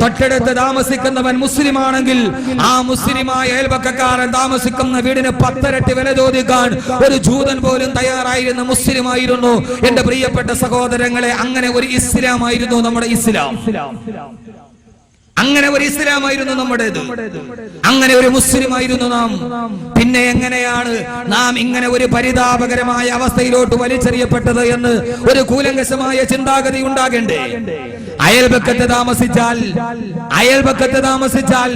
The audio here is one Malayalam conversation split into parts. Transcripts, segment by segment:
തൊട്ടടുത്ത് താമസിക്കുന്നവൻ മുസ്ലിമാണെങ്കിൽ ആ മുസ്ലിമായ അയൽപക്കക്കാരൻ താമസിക്കുന്ന വീടിന് 10 ഇരട്ടി വില ചോദിക്കാൻ ഒരു ജൂതൻ പോലും തയ്യാറായിരുന്ന മുസ്ലിമായിരുന്നു എന്റെ പ്രിയപ്പെട്ട സഹോദരങ്ങളെ. അങ്ങനെ ഒരു ഇസ്ലാമായിരുന്നു നമ്മുടെ ഇസ്ലാം. അങ്ങനെ ഒരു ഇസ്ലാമായിരുന്നു നമ്മുടേത്. അങ്ങനെ ഒരു മുസ്ലിമായിരുന്നു നാം. പിന്നെ എങ്ങനെയാണ് നാം ഇങ്ങനെ ഒരു പരിതാപകരമായ അവസ്ഥയിലോട്ട് വലിച്ചെറിയപ്പെട്ടത് എന്ന് ഒരു കൂലങ്കഷമായ ചിന്താഗതി ഉണ്ടാകണ്ടേ? അയൽപക്കത്ത് താമസിച്ചാൽ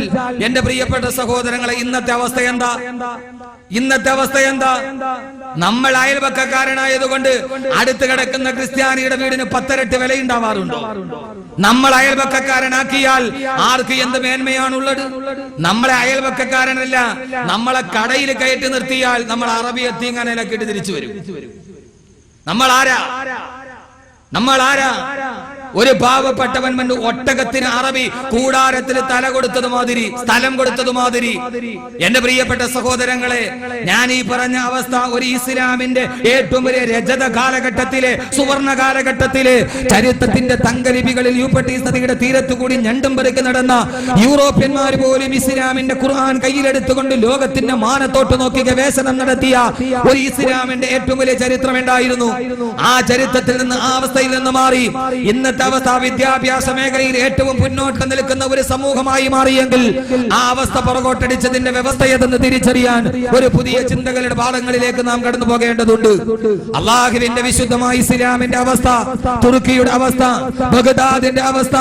എന്റെ പ്രിയപ്പെട്ട സഹോദരങ്ങളെ, ഇന്നത്തെ അവസ്ഥ എന്താ? നമ്മൾ അയൽപക്കക്കാരനായതുകൊണ്ട് അടുത്ത് കിടക്കുന്ന ക്രിസ്ത്യാനിയുടെ വീടിന് 10 ഇരട്ടി വിലയുണ്ടാവാറുണ്ടോ? നമ്മൾ അയൽപക്കക്കാരനാക്കിയാൽ ആർക്ക് എന്ത് മേന്മയാണുള്ളത്? നമ്മളെ അയൽപക്കക്കാരനല്ല, നമ്മളെ കടയിൽ കയറ്റി നിർത്തിയാൽ നമ്മൾ അറബി എത്തിങ്ങാനൊക്കെ ഇട്ട് തിരിച്ചു വരും. നമ്മൾ ആരാ? ഒരു പാവപ്പെട്ടവൻ ഒട്ടകത്തിന് അറബി കൂടാരത്തിൽ തല കൊടുത്തത് മാതിരി, സ്ഥലം കൊടുത്തത് മാതിരി. എന്റെ പ്രിയപ്പെട്ട സഹോദരങ്ങളെ, ഞാൻ ഈ പറഞ്ഞ അവസ്ഥ ഒരു ഇസ്ലാമിന്റെ ഏറ്റവും വലിയ രജത കാലഘട്ടത്തിലെ, സുവർണ കാലഘട്ടത്തിലെ, ചരിത്രത്തിന്റെ തങ്കലിപികളിൽ യൂഫ്രട്ടീസ് നദിയുടെ തീരത്തുകൂടി ഞണ്ടും പെറുക്കി നടന്ന യൂറോപ്യന്മാർ പോലും ഇസ്ലാമിന്റെ ഖുർആൻ കയ്യിലെടുത്തുകൊണ്ട് ലോകത്തിന്റെ മാനത്തോട്ട് നോക്കി ഗവേഷണം നടത്തിയ ഒരു ഇസ്ലാമിന്റെ ഏറ്റവും വലിയ ചരിത്രം ഉണ്ടായിരുന്നു. ആ ചരിത്രത്തിൽ നിന്ന്, ആ അവസ്ഥയിൽ നിന്ന് മാറി ഇന്നത്തെ അവസ്ഥ വിദ്യാഭ്യാസ മേഖലയിൽ ഏറ്റവും മുന്നോട്ട് നിൽക്കുന്ന ഒരു സമൂഹമായി മാറിയെങ്കിൽ ആ അവസ്ഥ പുറകോട്ടടിച്ചതിന്റെ വ്യവസ്ഥ ഏതെന്ന് തിരിച്ചറിയാൻ ഒരു പുതിയ ചിന്തകളുടെ പാഠങ്ങളിലേക്ക് നാം കടന്നു പോകേണ്ടതുണ്ട്. അള്ളാഹുവിന്റെ വിശുദ്ധമായ ഇസ്ലാമിന്റെ അവസ്ഥ, തുർക്കിയുടെ അവസ്ഥ, ബഗ്ദാദിന്റെ അവസ്ഥ,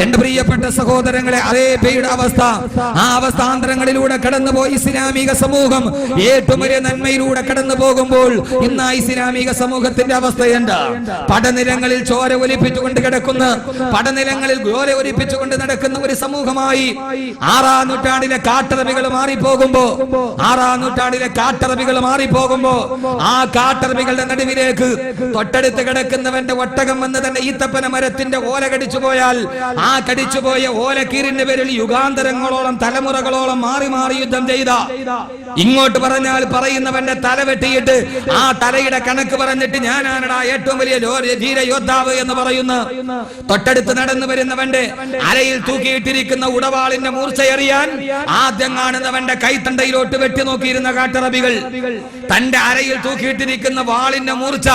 എന്റെ പ്രിയപ്പെട്ട സഹോദരങ്ങളെ അറേബ്യയുടെ അവസ്ഥ, ആ അവസ്ഥാന്തരങ്ങളിലൂടെ കടന്നുപോയി ഇസ്ലാമിക സമൂഹം ഏറ്റവും വലിയ നന്മയിലൂടെ കടന്നു പോകുമ്പോൾ ഇന്ന് ഇസ്ലാമിക സമൂഹത്തിന്റെ അവസ്ഥ എന്താ? പടനിലങ്ങളിൽ ചോര ഒലിപ്പിച്ചുകൊണ്ട് കിടക്കുന്ന, പടനിലങ്ങളിൽ ചോര ഒലിപ്പിച്ചുകൊണ്ട് നടക്കുന്ന ഒരു സമൂഹമായി 6-ാം നൂറ്റാണ്ടിലെ കാട്ടറബികൾ മാറിപ്പോകുമ്പോ ആ കാട്ടറബികളുടെ നടുവിലേക്ക് തൊട്ടടുത്ത് കിടക്കുന്നവന്റെ ഒട്ടകം വന്ന് തന്നെ ഈത്തപ്പന മരത്തിന്റെ ഓല കടിച്ചു പോയാൽ ആ കടിച്ചുപോയ ഓലക്കീറിന്റെ പേരിൽ യുഗാന്തരങ്ങളോളം, തലമുറകളോളം മാറി മാറി യുദ്ധം ചെയ്ത, ഇങ്ങോട്ട് പറഞ്ഞാൽ പറയുന്നവന്റെ തല വെട്ടിയിട്ട് ആ തലയുടെ കണക്ക് പറഞ്ഞിട്ട് ഞാനാണടാ ഏറ്റവും വലിയ ധീര യോദ്ധാവ് എന്ന് പറയുന്ന, തൊട്ടടുത്ത് നടന്നു വരുന്നവന്റെ അരയിൽ തൂക്കിയിട്ടിരിക്കുന്ന ഉടവാളിന്റെ മൂർച്ചയറിയാൻ ആദ്യം കാണുന്നവന്റെ കൈത്തണ്ടയിലോട്ട് വെട്ടി നോക്കിയിരുന്ന കാട്ടറബികൾ തന്റെ അരയിൽ തൂക്കിയിട്ടിരിക്കുന്ന വാളിന്റെ മൂർച്ച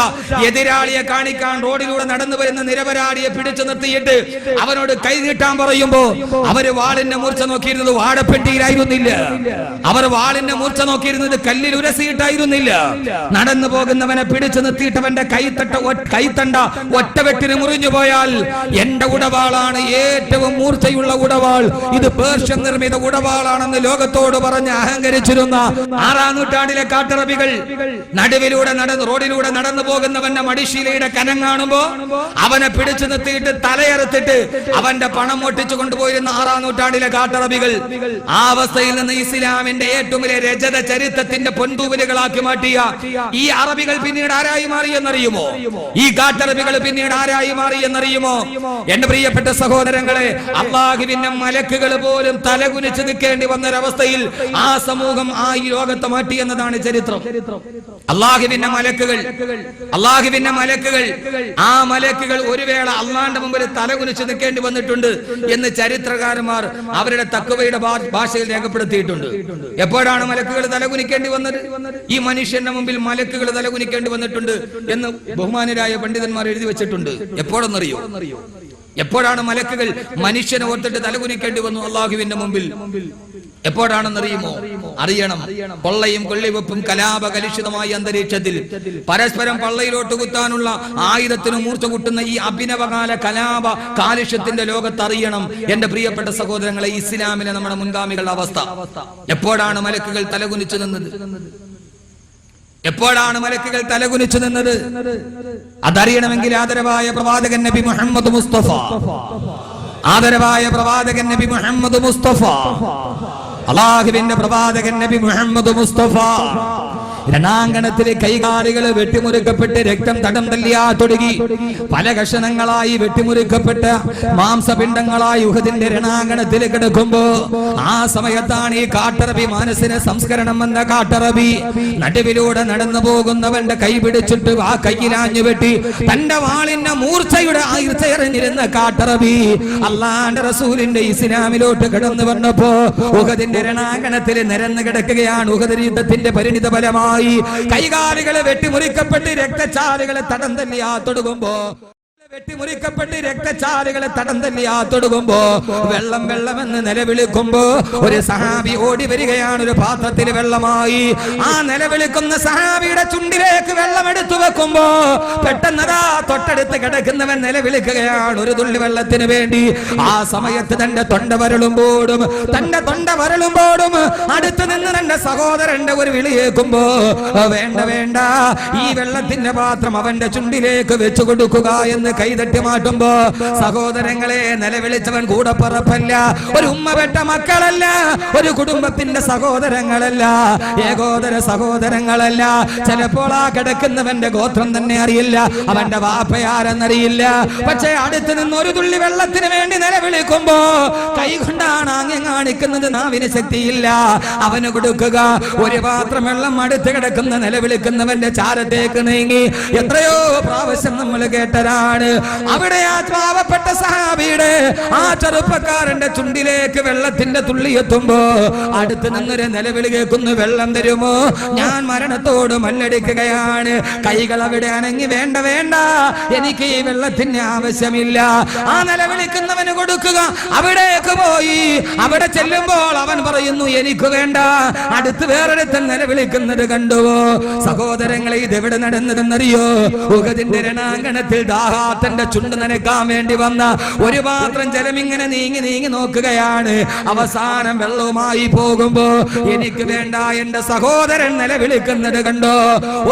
എതിരാളിയെ കാണിക്കാൻ റോഡിലൂടെ നടന്നു വരുന്ന നിരപരാധിയെ പിടിച്ചു നിർത്തിയിട്ട് അവനോട് കൈ നീട്ടാൻ പറയുമ്പോ അവര് വാളിന്റെ മൂർച്ച നോക്കിയിരുന്നത് വാടപ്പെട്ടിയിലായിരുന്നില്ല. അവർ വാളിന്റെ മൂർച്ച നോക്കിയിരുന്നത് കല്ലിൽ ഉരസിയിട്ടായിരുന്നില്ല. നടന്നു പോകുന്നവനെ പിടിച്ചു നിർത്തിയിട്ടവന്റെ കൈത്തണ്ട ഒറ്റവെട്ടിന് മുറിഞ്ഞു പോയാൽ എന്റെ ഉടവാളാണ് ഏറ്റവും മൂർച്ചയുള്ള ഉടവാൾ, ഇത് പേർഷ്യൻ നിർമ്മിത ഉടവാളാണെന്ന് ലോകത്തോട് പറഞ്ഞ് അഹങ്കരിച്ചിരുന്ന 6-ാം നൂറ്റാണ്ടിലെ കാട്ടറബികൾ റോഡിലൂടെ നടന്നു പോകുന്നവന്റെ മടിശീലയുടെ കനം കാണുമ്പോ അവനെ പിടിച്ചു നിർത്തിയിട്ട് തലയറുത്തിട്ട് അവന്റെ പണം ഒട്ടിച്ചു കൊണ്ടുപോയിരുന്ന 6-ാം നൂറ്റാണ്ടിലെ കാട്ടറബികൾ ആ അവസ്ഥയിൽ നിന്ന് ഇസ്ലാമിന്റെ ഏറ്റവും വലിയ രജത ചരിത്രത്തിന്റെ പൊൻതൂവലുകളാക്കി മാറ്റിയ ഈ അറബികൾ പിന്നീട് ആരായി മാറിയെന്നറിയുമോ? ഈ കാട്ടറബികൾ പിന്നീട് ആരായി മാറിയെന്നറിയുമോ? എന്റെ പ്രിയപ്പെട്ട സഹോദരങ്ങളെ, അല്ലാഹുവിന്റെ മലക്കുകൾ പോലും തലകുനിച്ച് നിൽക്കേണ്ടി വന്നൊരവസ്ഥയിൽ ആ സമൂഹം ഈ ലോകത്തെ മാറ്റി എന്നതാണ് ചരിത്രം. അല്ലാഹുവിന്റെ മലക്കുകൾ ആ മലക്കുകൾ ഒരു വേള അള്ളാന്റെ മുമ്പിൽ തലകുനിച്ച് നിൽക്കേണ്ടി വന്നിട്ടുണ്ട് എന്ന് ചരിത്രകാരന്മാർ അവരുടെ തഖ്വയുടെ ഭാഷയിൽ രേഖപ്പെടുത്തിയിട്ടുണ്ട്. എപ്പോഴാണ് മലക്കുകൾ തലകുനിക്കേണ്ടി വന്നത്? ഈ മനുഷ്യന്റെ മുമ്പിൽ മലക്കുകൾ തലകുനിക്കേണ്ടി വന്നിട്ടുണ്ട് എന്ന് ബഹുമാനരായ പണ്ഡിതന്മാർ എഴുതി വെച്ചിട്ടുണ്ട്. എപ്പോഴെന്നറിയോ? എപ്പോഴാണ് മലക്കുകൾ മനുഷ്യനെ ഓർത്തിട്ട് തലകുനിക്കേണ്ടി വന്നു അള്ളാഹുവിന്റെ മുമ്പിൽ? എപ്പോഴാണെന്നറിയുമോ? അറിയണം. കൊള്ളയും കൊള്ളിവെപ്പും കലാപകലുഷിതമായ അന്തരീക്ഷത്തിൽ പരസ്പരം പള്ളയിലോട്ട് കുത്താനുള്ള ആയുധത്തിന് മൂർച്ച കൂട്ടുന്ന ഈ അഭിനവകാല കലാപ കാലുഷ്യത്തിന്റെ ലോകത്ത് അറിയണം എന്റെ പ്രിയപ്പെട്ട സഹോദരങ്ങളെ ഇസ്ലാമിലെ നമ്മുടെ മുൻഗാമികളുടെ അവസ്ഥ. എപ്പോഴാണ് മലക്കുകൾ തലകുനിച്ചു നിന്നത്? അതറിയണമെങ്കിൽ ആദരവായ പ്രവാചകൻ നബി മുഹമ്മദ് മുസ്തഫ, അല്ലാഹുവിന്റെ പ്രവാചകൻ നബി മുഹമ്മദ് മുസ്തഫ രണാങ്കണത്തിലെ കൈകാലുകൾ വെട്ടിമുറിക്കപ്പെട്ട് രക്തം തടം തല്ലിയാ തുടങ്ങി. പല കഷണങ്ങളായി വെട്ടിമുറിക്കപ്പെട്ട മാംസപിണ്ഡങ്ങളായി ഉഹദിന്റെ രണാങ്കണത്തിൽ കിടക്കുമ്പോ ആ സമയത്താണ് ഈ കാട്ടറബി മാനസിന് സംസ്കരണം എന്ന കാട്ടറബി നടുവിലൂടെ നടന്നു പോകുന്നവന്റെ കൈ പിടിച്ചിട്ട് ആ കയ്യിലാഞ്ഞു വെട്ടി തന്റെ വാളിന്റെ മൂർച്ചയുടെ ആയിർച്ചയറിഞ്ഞിരുന്ന കാട്ടറബി അള്ളാന്റെ റസൂലിന്റെ ഇസ്ലാമിലോട്ട് കടന്നു വന്നപ്പോ ഉഹദിന്റെ രണാങ്കണത്തിൽ നിരന്നു കിടക്കുകയാണ്. ഉഹദ് യുദ്ധത്തിന്റെ പരിണിത ഫലമായി കൈകാലുകളെ വെട്ടിമുറിക്കപ്പെട്ട് രക്തച്ചാലുകളെ തടം തല്ലിയാ തൊടുകുമ്പോ വെട്ടിമുറിക്കപ്പെട്ട് രക്തച്ചാലുകളെ തടം തല്ലിയാ തൊടുകുമ്പോ വെള്ളം വെള്ളമെന്ന് നിലവിളിക്കുമ്പോ ഒരു സഹാബി ഓടി വരികയാണ് ഒരു പാത്രത്തിൽ വെള്ളമായി. ആ നിലവിളിക്കുന്ന സഹാബിയുടെ ചുണ്ടിലേക്ക് വെള്ളം എടുത്തു വെക്കുമ്പോ പെട്ടെന്നതാ തൊട്ടടുത്ത് കിടക്കുന്നവൻ നിലവിളിക്കുകയാണ് ഒരു തുള്ളി വെള്ളത്തിന് വേണ്ടി. ആ സമയത്ത് തന്റെ തൊണ്ട വരളുമ്പോഴും അടുത്ത് നിന്ന് തന്റെ സഹോദരന്റെ ഒരു വിളി കേൾക്കുമ്പോ വേണ്ട വേണ്ട, ഈ വെള്ളത്തിന്റെ പാത്രം അവന്റെ ചുണ്ടിലേക്ക് വെച്ചു കൊടുക്കുക എന്ന് കൈതട്ടി മാറ്റുമ്പോ സഹോദരങ്ങളെ നിലവിളിച്ചവൻ കൂടെ പറപ്പല്ല, ഒരു ഉമ്മ പെട്ട മക്കളല്ല, ഒരു കുടുംബത്തിന്റെ സഹോദരങ്ങളല്ല, ഏകോദര സഹോദരങ്ങളല്ല. ചിലപ്പോൾ ആ കിടക്കുന്നവന്റെ ഗോത്രം തന്നെ അറിയില്ല, അവന്റെ വാപ്പയാരെന്നറിയില്ല. പക്ഷെ അടുത്ത് നിന്ന് ഒരു തുള്ളി വെള്ളത്തിന് വേണ്ടി നിലവിളിക്കുമ്പോ കൈ കൊണ്ടാണ് ആംഗ്യം കാണിക്കുന്നത്, നാവിന് ശക്തിയില്ല. അവന് കൊടുക്കുക. ഒരു പാത്രം വെള്ളം അടുത്ത് കിടക്കുന്ന നിലവിളിക്കുന്നവന്റെ ചാരത്തേക്ക് നീങ്ങി എത്രയോ പ്രാവശ്യം നമ്മൾ കേട്ടതാണ്. അവിടെ ആ പാവപ്പെട്ട സഹാബിയുടെ ആ ചെറുപ്പക്കാരന്റെ ചുണ്ടിലേക്ക് വെള്ളത്തിന്റെ തുള്ളി എത്തുമ്പോ അടുത്ത് നിന്നൊരു നിലവിളി കേൾക്കുന്നു, വെള്ളം തരുമോ, ഞാൻ മരണത്തോട് മല്ലടിക്കുകയാണ്. കൈകൾ അവിടെ അനങ്ങി വേണ്ട വേണ്ട, എനിക്ക് ഈ വെള്ളത്തിന് ആവശ്യമില്ല. ആ നിലവിളിക്കുന്നവന് കൊടുക്കുക. അവിടേക്ക് പോയി അവിടെ ചെല്ലുമ്പോൾ അവൻ പറയുന്നു എനിക്ക് വേണ്ട. അടുത്ത് വേറൊരുത്തൻ നിലവിളിക്കുന്നത് കണ്ടുവോ സഹോദരങ്ങളെ? ഇതെവിടെ നടന്നതെന്നറിയോ? ഉഹദിന്റെ രണാങ്കണത്തിൽ ദാഹാത്തന്റെ ചുണ്ട് നനയ്ക്കാൻ വേണ്ടി വന്ന ഒരു പാത്രം ജലം ഇങ്ങനെ നീങ്ങി നീങ്ങി നോക്കുകയാണ്. അവസാനം വെള്ളവുമായി പോകുമ്പോ എനിക്ക് വേണ്ട എന്റെ സഹോദരൻ നിലവിളിക്കുന്നത് കണ്ടോ?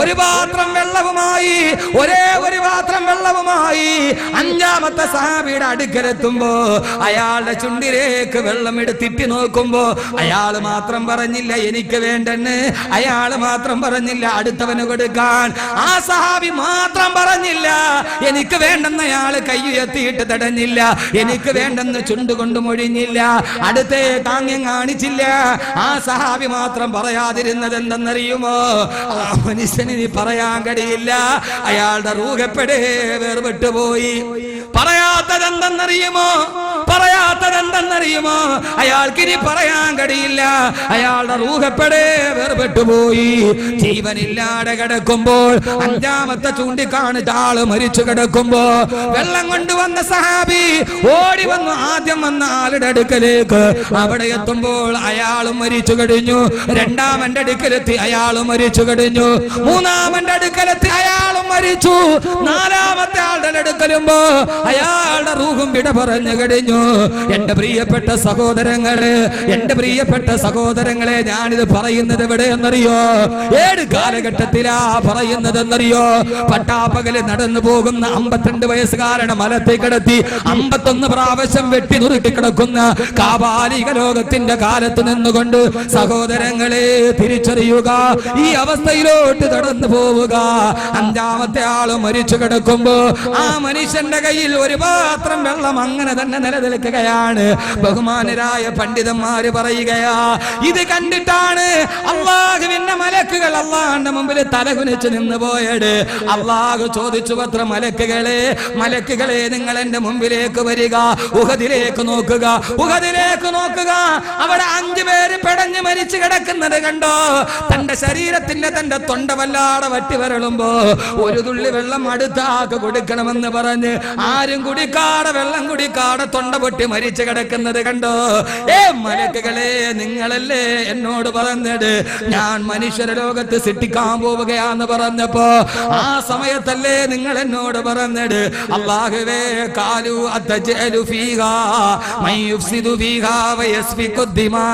ഒരു പാത്രം വെള്ളവുമായി, ഒരേ ഒരു പാത്രം വെള്ളവുമായി അഞ്ചാമത്തെ സഹാബിയുടെ അടുക്കലെത്തുമ്പോ അയാളുടെ ചുണ്ടിലേക്ക് വെള്ളം എടുത്തിട്ട് നോക്കുമ്പോ അയാൾ മാത്രം പറഞ്ഞില്ല എനിക്ക് വേണ്ടെന്ന്, അയാൾ മാത്രം പറഞ്ഞില്ല അടുത്തവന് കൊടുക്കാൻ, ആ സഹാബി മാത്രം പറഞ്ഞില്ല എനിക്ക് വേണ്ടെന്ന് അയാള് കൈയുയർത്തിയിട്ട് തടഞ്ഞില്ല, എനിക്ക് വേണ്ടെന്ന് ചുണ്ടുകൊണ്ട് മൊഴിഞ്ഞില്ല, അടുത്തേ കാങ്യം കാണിച്ചില്ല. ആ സഹാബി മാത്രം പറയാതിരുന്നത് എന്തെന്നറിയുമോ? ആ മനുഷ്യന് ഇനി പറയാൻ കഴിയില്ല, അയാളുടെ റൂഹപ്പെടേ വേർപെട്ടു പോയി. പറയാത്തതെന്തെന്നറിയുമോ? അയാൾക്കിനി പറയാൻ കഴിയില്ല, അയാളുടെ റൂഹപ്പെടേ വേർപെട്ടു പോയി. ജീവനില്ലാതെ കിടക്കുമ്പോൾ അഞ്ചാമത്തെ ചൂണ്ടിക്കാണിച്ച ആള് മരിച്ചു കിടക്കുമ്പോ വെള്ളം കൊണ്ടുവന്ന സഹാബി ഓടി വന്നു. ആദ്യം വന്ന ആളുടെ അടുക്കലേക്ക് അവിടെ എത്തുമ്പോൾ അയാളും മരിച്ചു കഴിഞ്ഞു. രണ്ടാമന്റെ അടുക്കലെത്തി അയാളും മരിച്ചു കഴിഞ്ഞു. മൂന്നാമന്റെ അടുക്കലെത്തി അയാളും മരിച്ചു. നാലാമത്തെ ആളുടെ അടുക്കലുമ്പോ അയാളുടെ റൂഹും വിട പറഞ്ഞു കഴിഞ്ഞു. എന്റെ പ്രിയപ്പെട്ട സഹോദരങ്ങളെ, ഞാനിത് പറയുന്നത് എവിടെയെന്നറിയോ? ഏത് കാലഘട്ടത്തിലാ പറയുന്നതെന്നറിയോ? പട്ടാപ്പകല് നടന്നു പോകുന്ന 52 വയസ്സുകാരനെ മലത്തെ കിടത്തി 51 പ്രാവശ്യം വെട്ടി നുറുക്കി കിടക്കുന്ന കാപാലിക ലോകത്തിന്റെ കാലത്ത് നിന്നുകൊണ്ട് സഹോദരങ്ങളെ തിരിച്ചറിയുക, ഈ അവസ്ഥയിലോട്ട് നടന്നു പോവുക. അഞ്ചാമത്തെ ആള് മരിച്ചു കിടക്കുമ്പോ ആ മനുഷ്യന്റെ കയ്യിൽ ഒരു പാത്രം വെള്ളം അങ്ങനെ തന്നെ നിലനിൽക്കുകയാണ്. ബഹുമാനരായ പണ്ഡിതന്മാര് പറയുകയാ, ഇത് കണ്ടിട്ടാണ് അള്ളാഹുവിന്റെ മലക്കുകൾ അള്ളാഹിന്റെ മുമ്പിൽ തലകുനിച്ച് നിന്ന് പോയത്. അള്ളാഹു ചോദിച്ചു പത്ര മലക്കുകളെ നിങ്ങൾ എന്റെ മുമ്പിലേക്ക് വരിക, ഉഹദിലേക്ക് നോക്കുക. അവിടെ 5 പേര് പെടഞ്ഞു മരിച്ചു കിടക്കുന്നത് കണ്ടോ? തന്റെ ശരീരത്തിന്റെ തന്റെ തൊണ്ട വല്ലാതെ വറ്റി വരളുമ്പോ ഒരു തുള്ളി വെള്ളം അടുത്താക്ക് കൊടുക്കണമെന്ന് പറഞ്ഞ് ആരും കുടിക്കാതെ വെള്ളം കുടിക്കാതെ തൊണ്ട പൊട്ടി മരിച്ചു കിടക്കുന്നത് കണ്ടോ? മലക്കുകളെ, നിങ്ങളല്ലേ എന്നോട് പറഞ്ഞത് ഞാൻ മനുഷ്യരെ ലോകത്ത് സൃഷ്ടിക്കാൻ പോവുകയാന്ന് പറഞ്ഞപ്പോ ആ സമയത്തല്ലേ നിങ്ങൾ എന്നോട് പറഞ്ഞത് അല്ലാഹുവേ ഖാലു അത്തജലു ഫീഹാ മൻ യുഫ്സിദു ഫീഹാ വയസ്ഫികു ദിമാ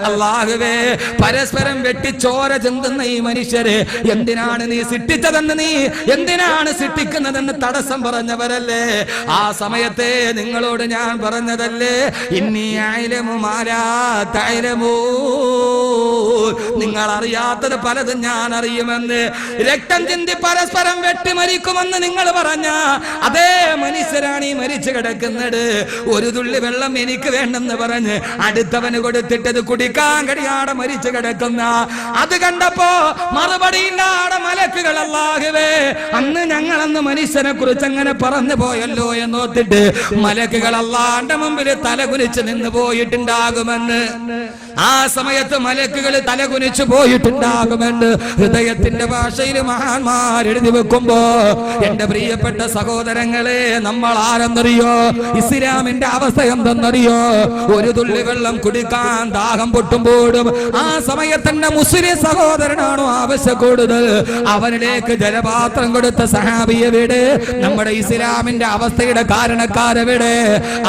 അല്ലാഹുവേ, പരസ്പരം വെട്ടിച്ചോര ചിന്തുന്ന ഈ മനുഷ്യരെ എന്തിനാണ് നീ സൃഷ്ടിച്ചതെന്ന്, നീ എന്തിനാണ് സൃഷ്ടിക്കുന്നതെന്ന് തടസ്സം പറഞ്ഞവരല്ലേ. ആ സമയത്തെ നിങ്ങളോട് ഞാൻ പറഞ്ഞതല്ലേ, ഇന്നി അഅലമു മാ ലാ തഅലമൂൻ, നിങ്ങൾ അറിയാത്തത് പലതും ഞാൻ അറിയുമെന്ന്. രക്തം ചിന്തി പരസ്പരം വെട്ടിമരിക്കുമെന്ന് നിങ്ങൾ പറഞ്ഞ അതേ മനുഷ്യരാണ് ഈ മരിച്ചു കിടക്കുന്നത്. ഒരു തുള്ളി വെള്ളം എനിക്ക് വേണ്ടെന്ന് പറഞ്ഞ് അടുത്തവന് കൊടുത്തിട്ടത് കുടിക്കാൻ കഴിയാതെ മരിച്ചു കിടക്കുന്ന അത് കണ്ടപ്പോ മറുപടി ഇല്ലാതെ മലക്കുകൾ അല്ലാഹുവേ, അന്ന് ഞങ്ങളന്ന് മനുഷ്യനെ കുറിച്ച് അങ്ങനെ പറഞ്ഞു പോയല്ലോ എന്നോർത്തിട്ട് മലക്കുകൾ അല്ലാഹുവിന്റെ മുമ്പിൽ തലകുനിച്ച് നിന്ന് പോയിട്ടുണ്ടാകുമെന്ന്. ആ സമയത്ത് മലക്കുകൾ തലകുനിച്ച് പോയിട്ടുണ്ടാകുമെന്ന് ഹൃദയത്തിന്റെ ഭാഷയിൽ മഹാന്മാർ എഴുതി വെക്കുമ്പോ എന്റെ പ്രിയപ്പെട്ട സഹോദരങ്ങളെ, നമ്മൾ ആരെന്നറിയോ? ഇസ്ലാമിന്റെ അവസ്ഥ എന്തെന്നറിയോ? ഒരു തുള്ളി വെള്ളം കുടിക്കാൻ ദാഹം പൊട്ടുമ്പോഴും ആ സമയത്തന്നെ മുസ്ലിം സഹോദരനാണോ ആവശ്യം കൂടുതൽ, അവനിലേക്ക് ജലപാത്രം കൊടുത്ത സഹാബിയെവിടെ? നമ്മുടെ ഇസ്ലാമിന്റെ അവസ്ഥയുടെ കാരണക്കാരെവിടെ?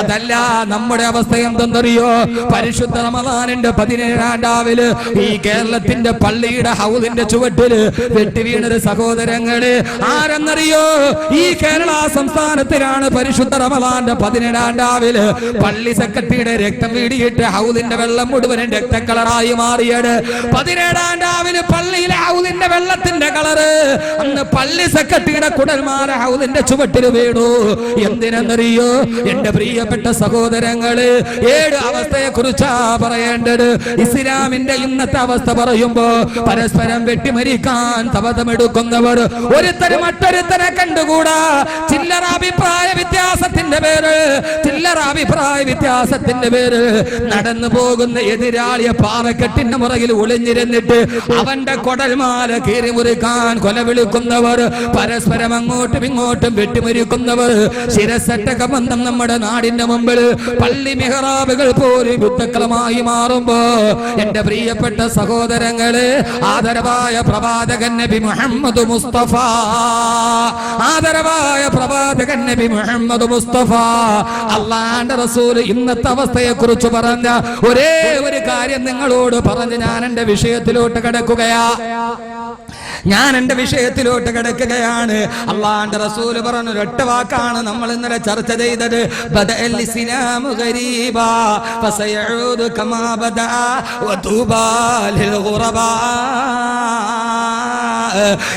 അതല്ല, നമ്മുടെ അവസ്ഥ എന്തെന്നറിയോ? പരിശുദ്ധ റമദാനിന്റെ 17-ാം രാവിലെ ഈ കേരളത്തിന്റെ പള്ളിയുടെ ഹൗദിന്റെ ചുവട്ടില് വെട്ടി വീണൊരു സഹോദരങ്ങള് ആരെന്നറിയോ? ഈ കേരള സംസ്ഥാനത്തിലാണ് പരിശുദ്ധ റമദാന്റെ 17-ാം രാവിലെ പള്ളി സെക്രട്ടറിയുടെ രക്തം വീടിയിട്ട് ഹൗദിന്റെ വെള്ളം മുഴുവനും രക്തക്കളറായി മാറിയത്. 17-ാം രാവിലെ പള്ളിയിലെ ഹൗദിന്റെ വെള്ളത്തിന്റെ കളറ് അന്ന് പള്ളി സെക്രട്ടറിയുടെ കുടൽമാര ഹൗദിന്റെ ചുവട്ടിൽ വീണു. എന്തിനെന്നറിയോ? എന്റെ പ്രിയപ്പെട്ട സഹോദരങ്ങള്, 7 അവസ്ഥയെ കുറിച്ചാ പറയേണ്ടത്. ഇസ്ലാമിന്റെ ഇന്നത്തെ അവസ്ഥ പറയുമ്പോ പരസ്പരം വെട്ടിമരിക്കാൻ തപതമെടുക്കുന്നവർ, ഒരുത്തര് മറ്റൊരുത്തരെ കണ്ടുകൂടാ. ചില്ലറ അഭിപ്രായ വ്യത്യാസത്തിന്റെ പേര് നടന്നു പോകുന്ന എതിരാളിയെ പാറക്കെട്ടിന്റെ മുറകിൽ ഒളിഞ്ഞിരുന്നിട്ട് അവന്റെ കൊടൽമാല കീറി മുറിക്കാൻ കൊലവിളിക്കുന്നവർ, പരസ്പരം അങ്ങോട്ടും ഇങ്ങോട്ടും വെട്ടിമരിക്കുന്നവർ, ശിരസറ്റക ബന്ധം നമ്മുടെ നാടിന്റെ മുമ്പിൽ പള്ളി മിഹ്റാബുകൾ പോലും യുദ്ധക്കളമായി മാറുമ്പോ എന്റെ പ്രിയപ്പെട്ട സഹോദരങ്ങളെ, ആദരവായ പ്രവാചകൻ നബി മുഹമ്മദ് മുസ്തഫ, ആദരവായ പ്രവാചകൻ നബി മുഹമ്മദ് മുസ്തഫ അല്ലാഹുവിന്റെ റസൂൽ ഇന്നത്തെ അവസ്ഥയെ കുറിച്ച് പറഞ്ഞ ഒരേ ഒരു കാര്യം നിങ്ങളോട് പറഞ്ഞ് ഞാൻ എന്റെ വിഷയത്തിലോട്ട് കിടക്കുകയാണ്. അല്ലാഹുവിന്റെ റസൂൽ പറഞ്ഞ ഒരൊറ്റ വാക്കാണ് നമ്മൾ ഇന്നലെ ചർച്ച ചെയ്തത്. ബദഅൽ ഇസ്ലാമു ഗരീബാ ഫസയഊദു കമാ ബദഅ വതൂബാ ലിൽ ഗുറബാ.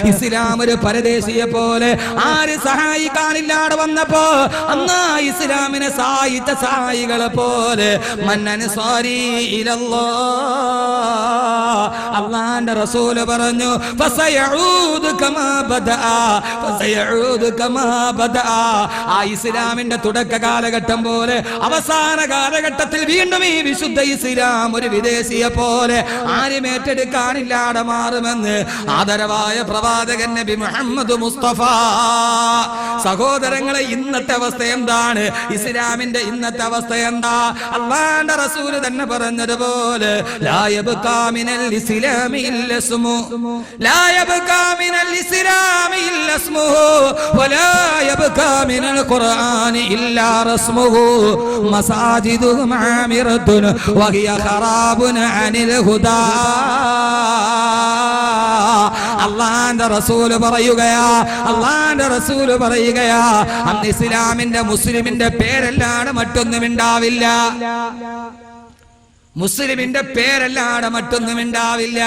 ഇസ്ലാം ഒരു പരദേശിയെ പോലെ ആര് സഹായിക്കാനില്ലാതെ വന്നപ്പോ അന്നാ ഇസ്ലാമിനെ സഹായിച്ച സഹായികളെ പോലെ മന്നൻസാരി ഇലല്ലാഹ്, അല്ലാഹുവിന്റെ റസൂൽ പറഞ്ഞു ഫസയഊദു കമാ ബദഅ, ഫസയഊദു കമാ ബദഅ. ആ ഇസ്ലാമിന്റെ തുടക്ക കാലഘട്ടം പോലെ അവസാന കാലഘട്ടത്തിൽ വീണ്ടും ഈ വിശുദ്ധ ഇസ്ലാം ഒരു വിദേശിയെ പോലെ ആരും ഏറ്റെടുക്കാനില്ലാതെ മാറുമെന്ന് ആദരവായ പ്രവാചകൻ നബി മുഹമ്മദ് മുസ്തഫ. സഹോദരങ്ങളെ, ഇന്നത്തെ അവസ്ഥ എന്താണ്? ഇസ്ലാമിന്റെ ഇന്നത്തെ അവസ്ഥ എന്താ? അല്ലാഹുവിന്റെ റസൂൽ തന്നെ പറഞ്ഞതുപോലെ ലാ യബ്കാ മിനൽ ഇസ്ലാമി ഇല്ല ഇസ്മു, ലാ യബ്കാ മിനൽ ഇസ്ലാമി ഇല്ല ഇസ്മുഹു വലാ യബ്കാ മിനൽ ഖുർആനി ഇല്ലാ റസ്മുഹു മസാജിദുഹും ആമിറത്തുൻ വഹിയ ഖറാബുൻ അനിൽ ഹുദാ. അല്ലാഹുവിന്റെ റസൂൽ പറയുകയാ, അന്ന് ഇസ്ലാമിന്റെ മുസ്ലിമിന്റെ പേരല്ലാതെ മറ്റൊന്നും ഉണ്ടാവില്ല. മുസ്ലിമിന്റെ പേരല്ലാതെ മറ്റൊന്നും ഉണ്ടാവില്ല.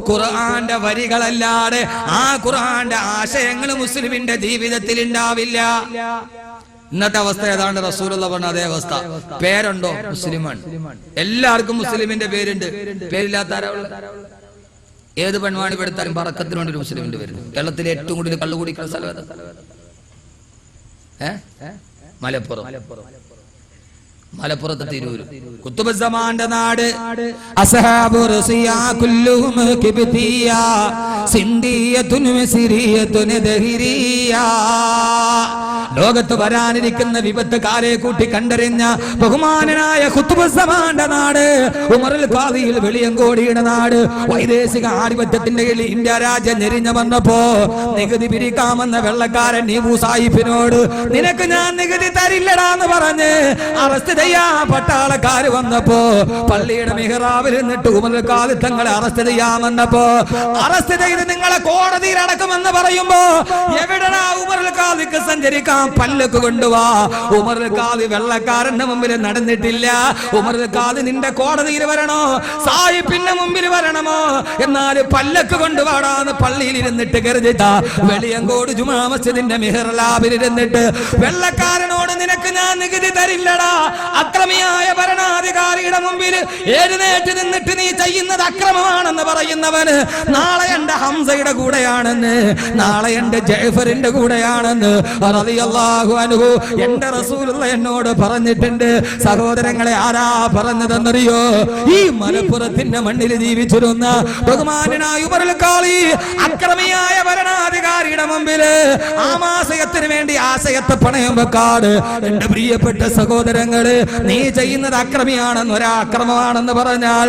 ഖുർആന്റെ വരികളല്ലാതെ ആ ഖുർആന്റെ ആശയങ്ങൾ മുസ്ലിമിന്റെ ജീവിതത്തിൽ ഉണ്ടാവില്ല. ഇന്നത്തെ അവസ്ഥ ഏതാണ്ട് റസൂലുള്ള പറഞ്ഞ അതേ അവസ്ഥ. പേരുണ്ടോ? മുസ്ലിമാണ്. എല്ലാവർക്കും മുസ്ലിമിന്റെ പേരുണ്ട്. പേരില്ലാത്ത ഏത് പെൺവാണി പെടുത്താലും ബറക്കത്തിന് വേണ്ടി ഒരു മുസ്ലിമിന്റെ പേരുണ്ട്. കേരളത്തിലെ ഏറ്റവും കൂടുതൽ കള്ളു കുടിക്കുന്ന സ്ഥലം ഏതാ? മലപ്പുറം. മലപ്പുറത്തെ തിരൂര്. കുത്തുബുസ്സമാന്റെ നാട്. അസ്ഹാബു റസിയാ കുല്ലുഹും കിബ്തിയാ സിന്ദിയത്തുൻ മിസ്രിയത്തുൻ ദഹരിയാ. ലോകത്ത് വരാനിരിക്കുന്ന വിപത്ത് കാലെ കൂട്ടി കണ്ടറിഞ്ഞ ബഹുമാനനായ ഖുത്ബുസ്സമാന്റെ നാട്, ഉമറുൽ ഖാദിയിൽ വെളിയങ്കോടിയുടെ നാട്, വൈദേശിക ആധിപത്യത്തിന്റെ കീഴിൽ ഇന്ത്യ രാജ്യം ഞെരിഞ്ഞു വന്നപ്പോ നികുതി പിരിക്കാമെന്ന വെള്ളക്കാരൻ നീബു സാഹിബിനോട് നിനക്ക് ഞാൻ നികുതി തരില്ലടാന്ന് പറഞ്ഞ് അറസ്റ്റ് ചെയ്യാ പട്ടാളക്കാര് വന്നപ്പോ പള്ളിയുടെ മിഹ്റാബിൽ നിന്നിട്ട് ഉമറുൽ ഖാദി തങ്ങളെ അറസ്റ്റ് ചെയ്യാമെന്നപ്പോ അറസ്റ്റ് ചെയ്ത് നിങ്ങളെ കോടതിയിൽ അടക്കുമെന്ന് പറയുമ്പോ എവിടെടാ ഉമറുൽ ഖാദിക്ക് സഞ്ചരിക്കാൻ പല്ലക്ക് കൊണ്ടുവാ. ഉമറുൽ ഖാദി വെള്ളക്കാരന്റെ മുമ്പിൽ നടന്നിട്ടില്ല. ഉമറുൽ ഖാദി നിന്റെ കോടതിയിൽ വരണോ, സാഹിബിന്റെ മുമ്പിൽ വരണമോ, എന്നാൽ പല്ലക്ക് കൊണ്ടുവാടാന്ന് പള്ളിയിൽ ഇരുന്നിട്ട് കരുതിട്ട വെളിയങ്കോട് ജുമാ മസ്ജിദിന്റെ മിഹ്റാബിൽ ഇരുന്നിട്ട് വെള്ളക്കാരനോട് നിനക്ക് ഞാൻ നികുതി തരില്ലടാ, അക്രമിയായ ഭരണാധികാരിയുടെ മുമ്പിൽ എഴുന്നേറ്റ് നിന്നിട്ട് നീ ചെയ്യുന്നത് അക്രമമാണെന്ന് പറയുന്നവന് നാളെ എന്റെ ഹംസയുടെ കൂടെയാണെന്ന്, നാളെ എന്റെ ജഅഫറിന്റെ കൂടെയാണെന്ന് റളിയല്ലാഹു അൻഹു എന്റെ റസൂലുള്ള എന്നോട് പറഞ്ഞിട്ടുണ്ട്. സഹോദരങ്ങളെ, ആരാ പറഞ്ഞതെന്നറിയോ? ഈ മലപ്പുറത്തിന്റെ മണ്ണിൽ ജീവിച്ചിരുന്ന ബഹുമാനനായ ഉമറുൽ ഖാദി അക്രമിയായ ഭരണാധികാരിയുടെ മുമ്പിൽ ആമാശയത്തിന് വേണ്ടി ആശയത്തെ പണയം വെക്കാട്. എന്റെ പ്രിയപ്പെട്ട സഹോദരങ്ങള്, നീ ചെയ്യുന്നത് അക്രമിയാണെന്ന്, ഒരാക്രമമാണെന്ന് പറഞ്ഞാൽ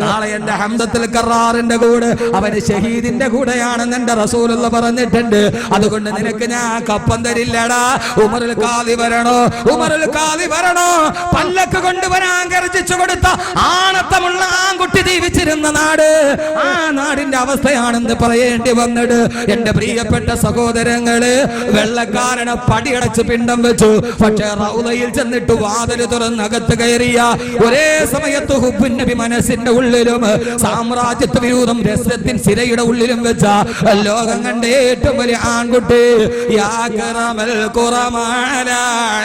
നാളെ എന്റെ ഹംദത്തുൽ ഖറാറിന്റെ കൂടെ അവന് ഷഹീദിന്റെ കൂടെയാണെന്ന് എന്റെ റസൂലുള്ള പറഞ്ഞിട്ടുണ്ട്. അതുകൊണ്ട് നിനക്ക് ഞാൻ കപ്പം തരില്ലടാ. ഉമറുൽ ഖാദി വരണോ, ഉമറുൽ ഖാദി വരണോ, പല്ലക്ക് കൊണ്ടുവരാൻ ഗർജിച്ചു കൊടുത്ത ആണത്തമുള്ള ആൺകുട്ടി ജീവിച്ചിരുന്ന നാട്, ആ നാടിന്റെ അവസ്ഥയാണെന്ന് പറയേണ്ടി വന്നിട്ട് എന്റെ പ്രിയപ്പെട്ട സഹോദരങ്ങള്, വെള്ളക്കാരനെ പടിയടച്ച് പിണ്ടം വെച്ചു. പക്ഷെ റൗളയിൽ ചെന്നിട്ട് വാതിൽ തുറന്നകത്ത് കയറിയ ഒരേ സമയത്ത് ഹുബ്ബുൻ നബി മനസ്സിന്റെ ഉള്ളിലും സാമ്രാജ്യത്വ വിരോധം രസത്തിൻ സിരയുടെ ഉള്ളിലും വെച്ച ലോകം കണ്ട ഏറ്റവും വലിയ ആൺകുട്ടി യാ കറമൽ ഖുറമാലാതാബികും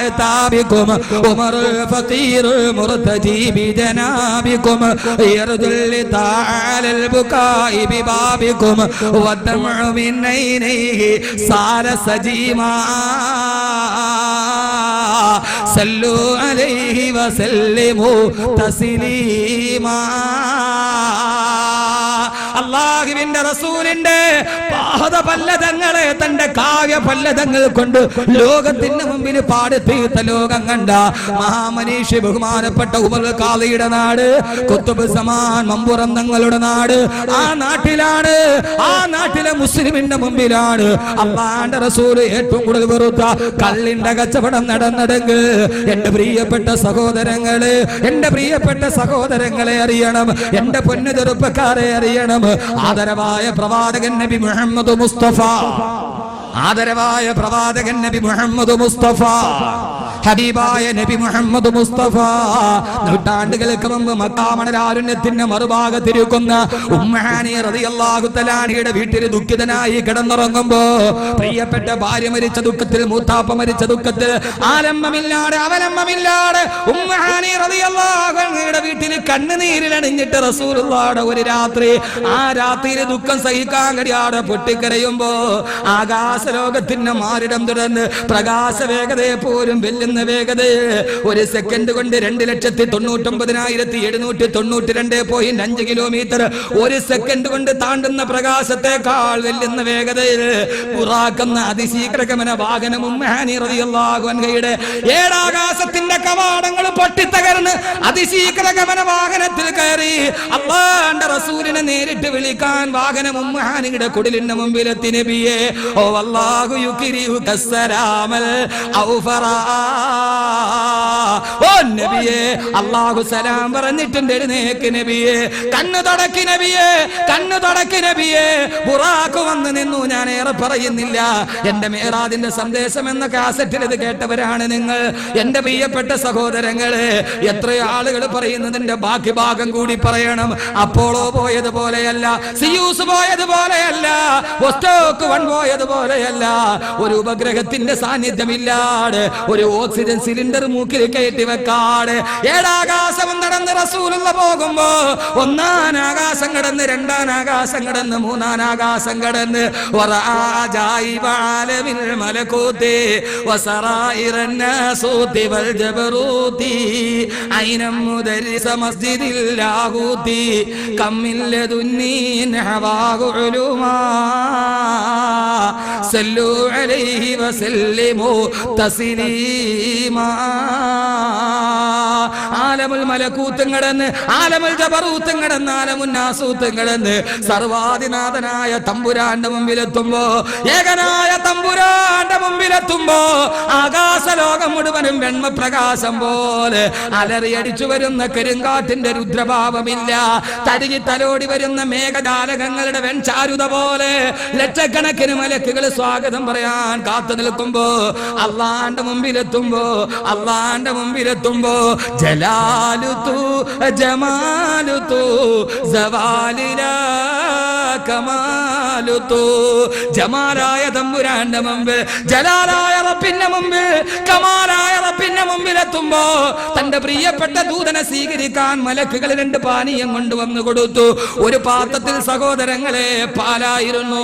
ഉമറുൽ ഫഖീറുൽ മുർതജി ബിജനാബികും യർദുൽ തആലൽ ബുകാഇ ബിബാബികും വദമഉ മിൻ ഐനൈഹി സാല സജീമാ സല്ലു അലൈഹി വസല്ലിമു തസ്ലീമാ. അല്ലാഹുവിന്റെ റസൂലിന്റെ പാദ പല്ലതങ്ങളെ തന്റെ കാവ്യ പല്ലതങ്ങൾ കൊണ്ട് ലോകത്തിന് മുമ്പിൽ പാടിത്തീർത്ത ലോകം കണ്ട മഹാമനീഷി ബഹുമാനപ്പെട്ട ഉമറുൽ ഖാദിയുടെ നാട്, ഖുത്ബുസ്സമാൻ മമ്പുറം തങ്ങളുടെ നാട്, ആ നാട്ടിലാണ്, ആ നാട്ടിലെ മുസ്ലിമിന്റെ മുമ്പിലാണ് അല്ലാഹുവിന്റെ റസൂല് ഏറ്റവും കൂടുതൽ വെറുത്ത കള്ളിന്റെ കച്ചവടം നടന്നതെങ്കിൽ എന്റെ പ്രിയപ്പെട്ട സഹോദരങ്ങളെ, എന്റെ പ്രിയപ്പെട്ട സഹോദരങ്ങളെ അറിയണം, എന്റെ പൊന്നു ചെറുപ്പക്കാരെ അറിയണം, ആദരവായ പ്രവാചകൻ നബി മുഹമ്മദ് മുസ്തഫ, ആദരവായ പ്രവാചകൻ നബി മുഹമ്മദ് മുസ്തഫ, ഹബീബായ നബി മുഹമ്മദ് മുസ്തഫ നൂറ്റാണ്ടുകൾക്ക് മുമ്പ് മക്കാ മണലാരുണ്യത്തിന്റെ മറുഭാഗത്തിരിക്കുന്ന ഉമ്മഹാനി റളിയല്ലാഹു തആല അൻഹയുടെ വീട്ടിൽ ദുഃഖിതനായി കിടന്നുറങ്ങുമ്പോ പ്രിയപ്പെട്ട ഭാര്യ മരിച്ച ദുഃഖത്തിൽ, മൂത്താപ്പ മരിച്ച ദുഃഖത്തിൽ, ആലംബമില്ലാതെ അവലംബമില്ലാതെ ഉമ്മഹാനി റളിയല്ലാഹു അൻഹയുടെ വീട്ടിൽ കണ്ണുനീരിലണിഞ്ഞിട്ട് റസൂലുള്ളാഹിയുടെ ഒരു രാത്രി, ആ രാത്രിയിൽ ദുഃഖം സഹിക്കാൻ കഴിയാതെ പൊട്ടിക്കരയുമ്പോ ആകാശലോകത്തിന്റെ മാറിടം തുടർന്ന് പ്രകാശ വേഗതയെ പോലും വെല്ലുന്ന വേഗതയെ ഒരു സെക്കൻഡ് കൊണ്ട് 2,99,792.5 കിലോമീറ്റർ ഒരു സെക്കൻഡ് കൊണ്ട് താണ്ടുന്ന പ്രകാശത്തെക്കാൾ വെല്ലുന്ന വേഗതയിൽ പുറാക്കുന്ന അതിശീഘ്രഗമന വാഹനം ഉമ്മഹാനി റളിയല്ലാഹു അൻഹയുടെ ഏഴാകാശത്തിന്റെ കവാടങ്ങൾ പൊട്ടിത്തകർന്ന് അതിശീഘ്രഗമന വാഹനത്തിൽ കയറി അല്ലാഹുവിന്റെ റസൂലിനെ നേരിട്ട് വിളിക്കാൻ വാഹനം ഉമ്മഹാനിയുടെ കുടിലിന്റെ മുമ്പിലെത്തി. നബിയെ, ഓ അല്ലാഹു യുക്രിഹു കസ്സലാമൽ ഔഫറാ, ഓ നബിയെ, അല്ലാഹു സലാം പറഞ്ഞിട്ടുണ്ട്, എഴുന്നേക്ക് നബിയെ, കണ്ണു തുടക്കി നബിയെ, കണ്ണു തുടക്കി നബിയെ. ബുറാഖ് വന്ന് നിന്നു. ഞാൻ ഏറെ പറയുന്നില്ല, എന്റെ മേറാദിന്റെ സന്ദേശം എന്ന കാസറ്റിൽ ഇത് കേട്ടവരാണ് നിങ്ങൾ, എന്റെ പ്രിയപ്പെട്ട സഹോദരങ്ങളെ. എത്രയോ ആളുകൾ പറയുന്നതിന്റെ ബാക്കി ഭാഗം കൂടി പറയണം. അപ്പോളോ പോയതുപോലെയല്ല, സിയൂസ് പോയതുപോലെയല്ല, വോസ്റ്റോക്ക് 1 പോയതുപോലെയല്ല, ഒരു ഉപഗ്രഹത്തിന്റെ സാന്നിധ്യമില്ലാതെ ഒരു ഓക്സിജൻ സിലിണ്ടർ മൂക്കിൽ കയറ്റി വെക്കാട് ഏഴാകാശം നടന്ന് റസൂലുള്ള പോകുമ്പോ 1-ാം ആകാശം കടന്ന്, 2-ാം ആകാശം കടന്ന്, 3-ാം ആകാശം കടന്ന് من لدني نحواه علوما صلوا عليه وسلموا تسليما ആലമുൽ മലക്കൂത്തും കടന്ന് ആലമുൽ ജബറൂത്തും കടന്ന് ആലമുൻ നാസൂത്തും കടന്ന് സർവാധിനാഥനായ തമ്പുരാന്റെ മുമ്പിലെത്തുമ്പോ, ഏകനായ തമ്പുരാന്റെ മുമ്പിലെത്തുമ്പോ ആകാശലോകം മുഴുവനും വെണ്മപ്രകാശം പോലെ അലറിയടിച്ചു വരുന്ന കരിങ്കാറ്റിന്റെ രുദ്രഭാവമില്ല. തരുകി തലോടി വരുന്ന മേഘജാലകങ്ങളുടെ വെൺചാരുത പോലെ ലക്ഷക്കണക്കിന് മലക്കുകൾ സ്വാഗതം പറയാൻ കാത്തു നിൽക്കുമ്പോ, അള്ളാന്റെ മുമ്പിലെത്തുമ്പോ ജലാലുതു ജമാലുതു സവാലിലാ കമാലുതു. ജമാലായ തമ്പുരാന്റെ മുമ്പിൽ, ജലാലായ റബ്ബിന്റെ മുമ്പിൽ, കമാലായ റബ്ബിന്റെ മുമ്പിൽ എത്തുമ്പോ തന്റെ പ്രിയപ്പെട്ട ദൂതനെ സ്വീകരിക്കാൻ മലക്കുകൾ 2 പാനീയം കൊണ്ടുവന്നു കൊടുത്തു. ഒരു പാത്രത്തിൽ സഹോദരങ്ങളെ പാലായിരുന്നു,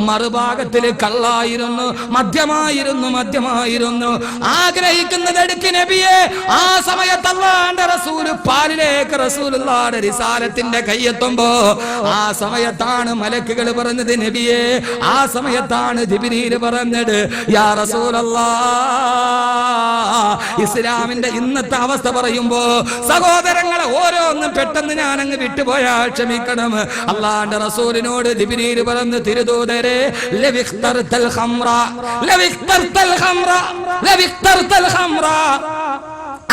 മറുഭാഗത്തിൽ കള്ളായിരുന്നു, മദ്യമായിരുന്നു. ആഗ്രഹിക്കുന്നത് എടുക്ക് നബിയെ. ആ സമയത്ത് അല്ലാഹുവിന്റെ റസൂൽ പാലിലേക്ക് റസൂലുള്ളാഹിയുടെ റിസാലത്തിന്റെ കയ്യെത്തുമ്പോ ആ സമയത്താണ് മലക്കുകൾ പറഞ്ഞത് നബിയെ. ആ സമയത്താണ് ജിബ്രീൽ പറഞ്ഞത്, യാ റസൂലല്ലാഹ്. ഇസ്ലാമിന്റെ ഇന്നത്തെ അവസ്ഥ പറയുമ്പോ സഹോദരങ്ങളെ ഓരോന്നും പെട്ടെന്ന് ഞാൻ അങ്ങ് വിട്ടുപോയാൽ ക്ഷമിക്കണം. അല്ലാഹുവിന്റെ റസൂലിനോട് ജിബ്രീൽ പറഞ്ഞു, തിരുദൂതരെ ലവിഖ്തർതൽ ഖംറ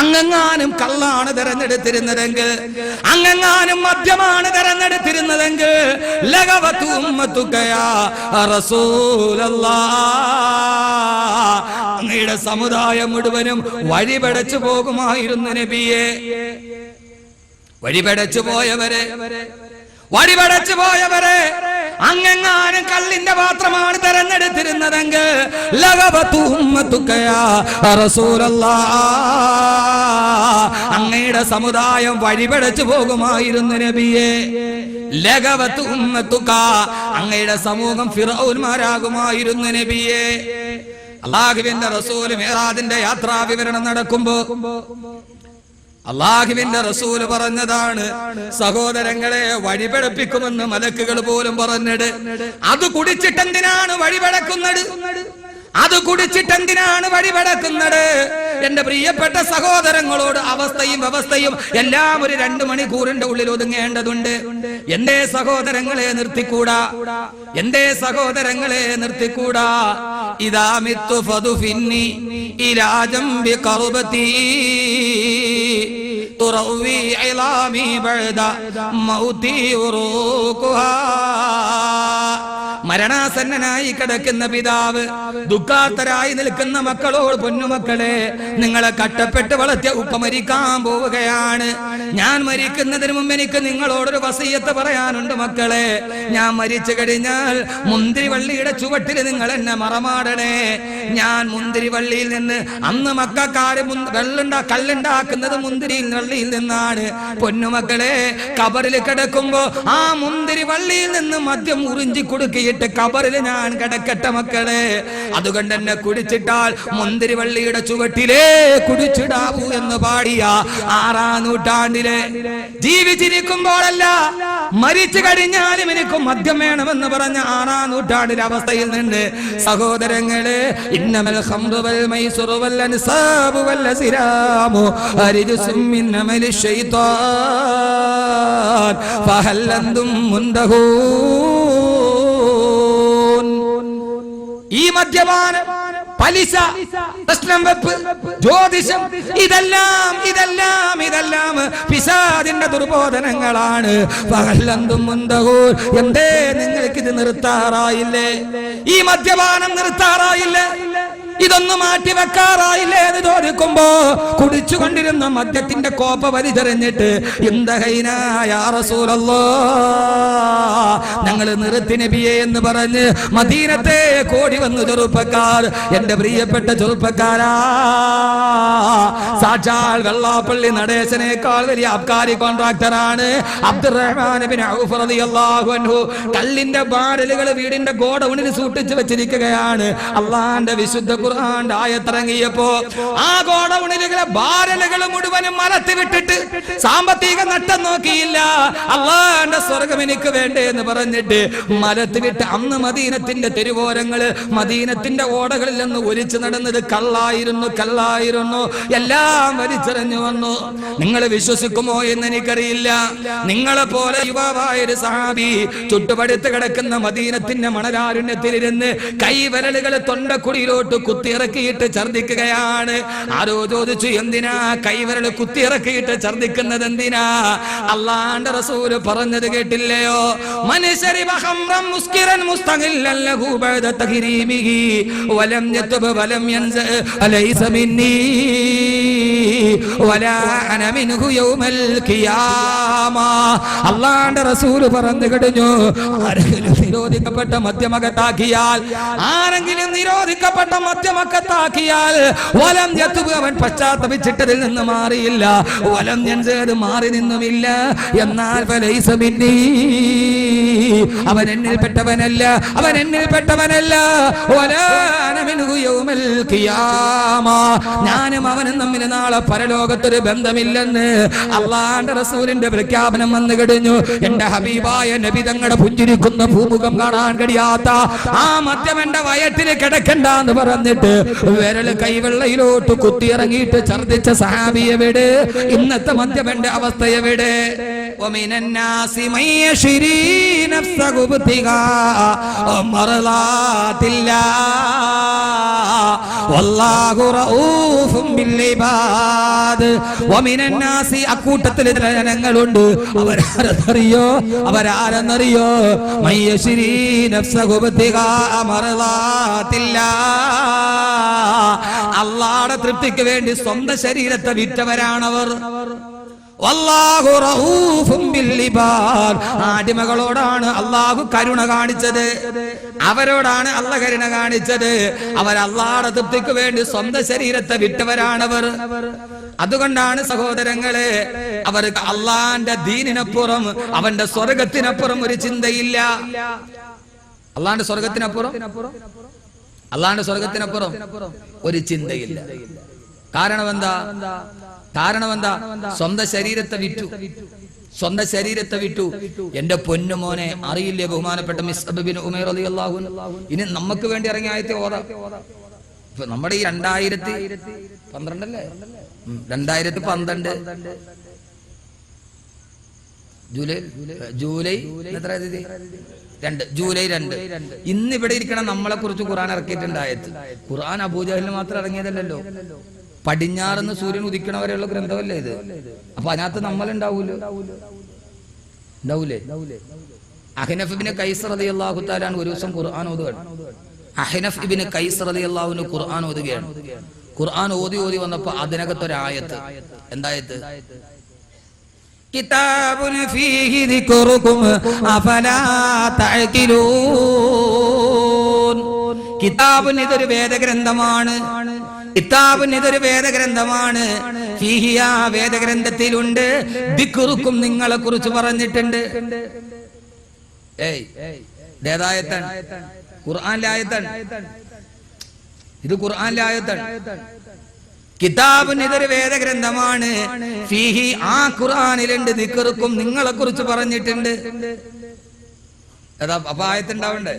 അങ്ങെങ്ങാനും കള്ളാണ് തെരഞ്ഞെടുത്തിരുന്നതെങ്കിൽ, അങ്ങെങ്ങാനും മദ്യമാണ് തെരഞ്ഞെടുത്തിരുന്നതെങ്കിൽ ലഗവതു ഉമ്മതുക യാ റസൂലല്ലാഹ്, അങ്ങയുടെ സമുദായം മുഴുവനും വഴിപടച്ചു പോകുമായിരുന്നു നബിയെ. വഴിപടച്ചു പോയവരെ അങ്ങെങ്ങാനും കള്ളിന്റെ പാത്രമാണ് തെരഞ്ഞെടുത്തിരുന്നതെങ്കിൽ ലഗവതു ഉമ്മതുക യാ റസൂലല്ലാഹ്, അങ്ങയുടെ സമുദായം വഴിപടച്ചു പോകുമായിരുന്നു നബിയെ. ലഗവതു ഉമ്മതുക, അങ്ങയുടെ സമൂഹം ഫിറഔൻമാരാകുമായിരുന്നു നബിയെ. അല്ലാഹുവിന്റെ റസൂൽ മിഅ്റാജിന്റെ യാത്രാ വിവരണം നടക്കുമ്പോ അല്ലാഹുവിന്റെ റസൂല് പറഞ്ഞതാണ്, സഹോദരങ്ങളെ വഴിപഴപ്പിക്കുമെന്ന് മലക്കുകൾ പോലും പറഞ്ഞത്. അത് കുടിച്ചിട്ടെന്തിനാണ് വഴിപടക്കുന്നത്? എന്റെ പ്രിയപ്പെട്ട സഹോദരങ്ങളോട് അവസ്ഥയും വ്യവസ്ഥയും എല്ലാം ഒരു 2 മണിക്കൂറിന്റെ ഉള്ളിൽ ഒതുങ്ങേണ്ടതുണ്ട്. എന്റെ സഹോദരങ്ങളെ നിർത്തിക്കൂടാ. ഇദാ മിത്തു ഫദുഫിന്നി ഇലാജം ബിഖർബതി തുറവി ഇലാമി ബഅദ മൗതി ഉറൂഖുഹാ. മരണാസന്നനായി കിടക്കുന്ന പിതാവ് ദുഃഖാത്തരായി നിൽക്കുന്ന മക്കളോട്, പൊന്നുമക്കളെ, നിങ്ങളെ കട്ടപ്പെട്ട് വളർത്തിയ ഉപ്പ മരിക്കാൻ പോവുകയാണ്. ഞാൻ മരിക്കുന്നതിന് മുമ്പ് എനിക്ക് നിങ്ങളോടൊരു വസിയത്ത് പറയാനുണ്ട് മക്കളെ. ഞാൻ മരിച്ചു കഴിഞ്ഞാൽ മുന്തിരിവള്ളിയുടെ ചുവട്ടിൽ നിങ്ങൾ എന്നെ മറമാടണേ. ഞാൻ മുന്തിരിവള്ളിയിൽ നിന്ന്, അന്ന് മക്കാര് കല്ലുണ്ടാക്കുന്നത് മുന്തിരിവള്ളിയിൽ നിന്നാണ്. പൊന്നുമക്കളെ, കബറിൽ കിടക്കുമ്പോ ആ മുന്തിരിവള്ളിയിൽ നിന്ന് മദ്യം ഉറിഞ്ചി കൊടുക്കുകയും കബറിൽ ഞാൻ കിടക്കട്ടെ മക്കളെ. അതുകൊണ്ട് എന്നെ കുടിച്ചിട്ടാൽ മുന്തിരിവള്ളിയുടെ ചുവട്ടിലേ കുടിച്ചിടാവൂ എന്ന് പാടിയ 6-ാം നൂറ്റാണ്ടിലെ, ജീവിച്ചിരിക്കുമ്പോഴല്ല മരിച്ചു കഴിഞ്ഞാലും എനിക്ക് മദ്യം വേണമെന്ന് പറഞ്ഞ 6-ാം നൂറ്റാണ്ടിലെ അവസ്ഥയിൽ നിന്ന് സഹോദരങ്ങളെ, ഇന്നമൽ ഖംറു വൽ മൈസുറു വൽ അൻസാബു വൽ അസ്റാമു അരിജുസും മിൻ അമലി ശൈത്താൻ ഫഹൽ അൻതും മുന്തഹൂൻ. ഈ മദ്യപാനം, പലിശ, പ്രശ്നം വെപ്പ്, ജ്യോതിഷം, ഇതെല്ലാം പിശാചിന്റെ ദുർബോധനങ്ങളാണ്. എന്തേ നിങ്ങൾക്ക് ഇത് നിർത്താറായില്ലേ? ഈ മദ്യപാനം നിർത്താറായില്ലേ? ഇതൊന്നും മാറ്റി വെക്കാറായില്ലേ എന്ന് ചോദിക്കുമ്പോ കുടിച്ചുകൊണ്ടിരുന്ന മദ്യത്തിന്റെ കോപ്പ വലിച്ചെറിഞ്ഞിട്ട് ഞങ്ങൾ നിർത്തി നബിയെ എന്ന് പറഞ്ഞ് മദീനത്തെ കോടി വന്നു ചെറുപ്പക്കാർ. എന്റെ പ്രിയപ്പെട്ട ചെറുപ്പക്കാരാ, സാക്ഷാൽ വെള്ളാപ്പള്ളി നടേശനേക്കാൾ വലിയ അബ്കാരി കോൺട്രാക്ടറാണ് അബ്ദുറഹ്മാൻ ഇബ്നു ഔഫ് റളിയല്ലാഹു അൻഹു. കല്ലിന്റെ ബാരലുകൾ വീടിന്റെ ഗോഡൌണിൽ സൂക്ഷിച്ചു വെച്ചിരിക്കുകയാണ്. അള്ളാന്റെ വിശുദ്ധ ഖുർആന്റെ ആയത്തിറങ്ങിയപ്പോ ആ ഗോഡൌണിലെ ബാരലുകൾ മുഴുവനും മലത്തി വിട്ടിട്ട് സാമ്പത്തിക നട്ടം നോക്കിയില്ല. അള്ളാന്റെ സ്വർഗം എനിക്ക് വേണ്ടേ എന്ന് പറഞ്ഞിട്ട് മലത്തി വിട്ട് അന്ന് മദീനത്തിന്റെ തെരുവോരങ്ങള് മദീനത്തിന്റെ ഓടകളിൽ നിന്ന് ഒലിച്ചു നടന്നത് കല്ലായിരുന്നു. എല്ലാം വലിച്ചെറിഞ്ഞു വന്നു. നിങ്ങൾ വിശ്വസിക്കുമോ എന്ന് എനിക്കറിയില്ല. നിങ്ങളെ പോലെ യുവാവായ ഒരു സഹാബി ചുട്ടുപടുത്ത് കിടക്കുന്ന മദീനത്തിന്റെ മണലാരുണ്യത്തിലിരുന്ന് കൈവരലുകൾ തൊണ്ടക്കുടിയിലോട്ട് കുത്തിയിറക്കിയിട്ട് ഛർദിക്കുകയാണ്. ആരോ ചോദിച്ചു, എന്തിനാ കൈവരൽ കുത്തിയിറക്കിയിട്ട് ഛർദിക്കുന്നത് എന്തിനാ? അള്ളാന്റെ റസൂല് പറഞ്ഞത് കേട്ടില്ലയോ? മനുഷ്യരി ബഹംറം മുസ്കിറൻ മുസ്തഖില്ലൻ ലഹു ബഅദ തഹരീമിഹി വലം യതുബ വലം യൻസ അലൈസ മിന്നി വലാ അന മിൻഹു യൗമൽ ഖിയാമ. അല്ലാഹുവിന്റെ റസൂൽ പറഞ്ഞു കഴിഞ്ഞു, ആരെങ്കിലും നിരോധിക്കപ്പെട്ട മദ്യമകത്താക്കിയാൽ വലം യതുബ, അവൻ പശ്ചാത്തപിച്ചിട്ടതിൽ നിന്ന് മാറിയില്ല, വലം യൻസ, അത് മാറി നിന്നുമില്ല, എന്നാൽ ഫലൈസ മിന്നി, അവൻ എന്നിൽപ്പെട്ടവനല്ല, വലാ അന മിൻഹു യൗമൽ ഖിയാമ, ഞാനും അവനും തമ്മിൽ നാളെ പരലോകത്തൊരു ബന്ധമില്ലെന്ന് അള്ളാന്റെ റസൂലിന്റെ പ്രഖ്യാപനം വന്നു കഴിഞ്ഞു. എന്റെ ഹബീബായ നബി തങ്ങളുടെ പുഞ്ചിരിക്കുന്ന ഭൂമുഖം കാണാൻ കഴിയാത്ത ആ മദ്യം എന്റെ വയറ്റിൽ കിടക്കണ്ടെന്ന് പറഞ്ഞിട്ട് വിരൽ കൈവെള്ളയിലോട്ട് കുത്തിയിറങ്ങിയിട്ട് ഛർദിച്ച സഹാബി എവിടെ? ഇന്നത്തെ മദ്യം എന്റെ അവസ്ഥ എവിടെ? അക്കൂട്ടത്തിൽ ജനങ്ങളുണ്ട്. അവരാരെന്നറിയോ? അല്ലാഹുവിന്റെ തൃപ്തിക്ക് വേണ്ടി സ്വന്തം ശരീരത്തെ വിറ്റവരാണവർ. അടിമകളോടാണ് അള്ളാഹു കരുണ കാണിച്ചത്, അവരോടാണ് അള്ളാഹ് കരുണ കാണിച്ചത്. അവർ അള്ളാഹുടെ തൃപ്തിക്ക് വേണ്ടി സ്വന്തം ശരീരത്തെ വിട്ടവരാണവർ. അതുകൊണ്ടാണ് സഹോദരങ്ങളെ, അവർക്ക് അള്ളാന്റെ ദീനിനപ്പുറം, അവന്റെ സ്വർഗത്തിനപ്പുറം ഒരു ചിന്തയില്ല. അള്ളാന്റെ സ്വർഗത്തിനപ്പുറം ഒരു ചിന്തയില്ല. കാരണം എന്താ? സ്വന്തം ശരീരത്തെ വിറ്റു. എന്റെ പൊന്നുമോനെ, അറിയില്ലേ ബഹുമാനപ്പെട്ട മിസ്അബ് ബിൻ ഉമൈർ റളിയല്ലാഹു അൻഹു? ഇനി നമുക്ക് വേണ്ടി ഇറങ്ങിയ ആയത്തെ ഓതാ. നമ്മുടെ ഈ 2012 അല്ലേ, 2012 ജൂലൈ 2 ഇന്ന് ഇവിടെ ഇരിക്കണം. നമ്മളെ കുറിച്ച് ഖുർആൻ ഇറക്കിയിട്ടുണ്ടായത്. ഖുർആൻ അബൂജഹലിന് മാത്രം ഇറങ്ങിയതല്ലോ. പടിഞ്ഞാറുന്ന് സൂര്യൻ ഉദിക്കണവരെയുള്ള ഗ്രന്ഥമല്ലേ ഇത്? അപ്പൊ അതിനകത്ത് നമ്മളുണ്ടാവൂലേ? അഹ്നഫ് ഇബ്നു ഖൈസ് റളിയല്ലാഹു തആല ഒരു ദിവസം ഖുർആൻ ഓതുകയാണ്. അഹ്നഫ് ഇബ്നു ഖൈസ് റളിയല്ലാഹു അൻഹു ഖുർആൻ ഓതുകയാണ്. ഖുർആൻ ഓതി വന്നപ്പോ അതിനകത്തൊരായത്ത്. എന്തായത്ത്? കിതാബുൻ ഫീഹി ദിക്റുകും അഫലാ തഅഖിലൂൻ. കിതാബുൻ, ഇതൊരു വേദഗ്രന്ഥമാണ്. ഇതൊരു വേദഗ്രന്ഥമാണ്. ഫീഹി, ആ വേദഗ്രന്ഥത്തിലുണ്ട്, ദിക്റുക്കും, നിങ്ങളെ കുറിച്ച് പറഞ്ഞിട്ടുണ്ട്. ഏതായത്താണ്? ഖുർആനിലെ ആയത്താണ്. ഇത് ഖുർആനിലെ ആയത്താണ്. കിതാബുൻ, ഇതൊരു വേദഗ്രന്ഥമാണ്. ഫീഹി, ആ ഖുർആനിലുണ്ട്, ദിക്റുക്കും, നിങ്ങളെ കുറിച്ച് പറഞ്ഞിട്ടുണ്ട്. അപ്പൊ ആയത്തുണ്ടാവണ്ടേ?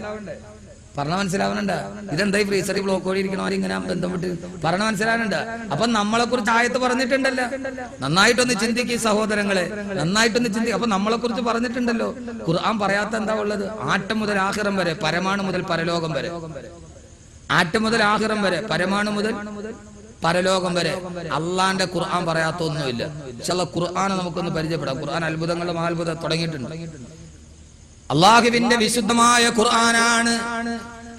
പറഞ്ഞ മനസ്സിലാവുന്നുണ്ട്? ഇതെന്താ ഈ ഫ്രീസറി ബ്ലോക്ക് വഴി ഇരിക്കണവരിങ്ങനെ ബന്ധപ്പെട്ട് പറഞ്ഞ മനസ്സിലാവുന്നുണ്ട്? അപ്പൊ നമ്മളെ കുറിച്ച് ആയത്ത് പറഞ്ഞിട്ടുണ്ടല്ലോ. നന്നായിട്ടൊന്ന് ചിന്തിക്കുക സഹോദരങ്ങളെ, നന്നായിട്ടൊന്ന് ചിന്തിക്കുക. അപ്പൊ നമ്മളെ കുറിച്ച് പറഞ്ഞിട്ടുണ്ടല്ലോ. ഖുർആൻ പറയാത്ത എന്താ ഉള്ളത്? ആറ്റം മുതൽ ആഖിറം വരെ, പരമാണു മുതൽ പരലോകം വരെ. ആറ്റം മുതൽ ആഖിറം വരെ, പരമാണു മുതൽ പരലോകം വരെ അള്ളാന്റെ ഖുർആൻ പറയാത്ത ഒന്നുമില്ല. ഇൻഷാല്ലാഹ് ഖുർആനെ നമുക്കൊന്ന് പരിചയപ്പെടാം. ഖുർആൻ അത്ഭുതങ്ങളും മഹാത്ഭുതം തുടങ്ങിയിട്ടുണ്ട്. അള്ളാഹുവിന്റെ വിശുദ്ധമായ ഖുർആനാണ്.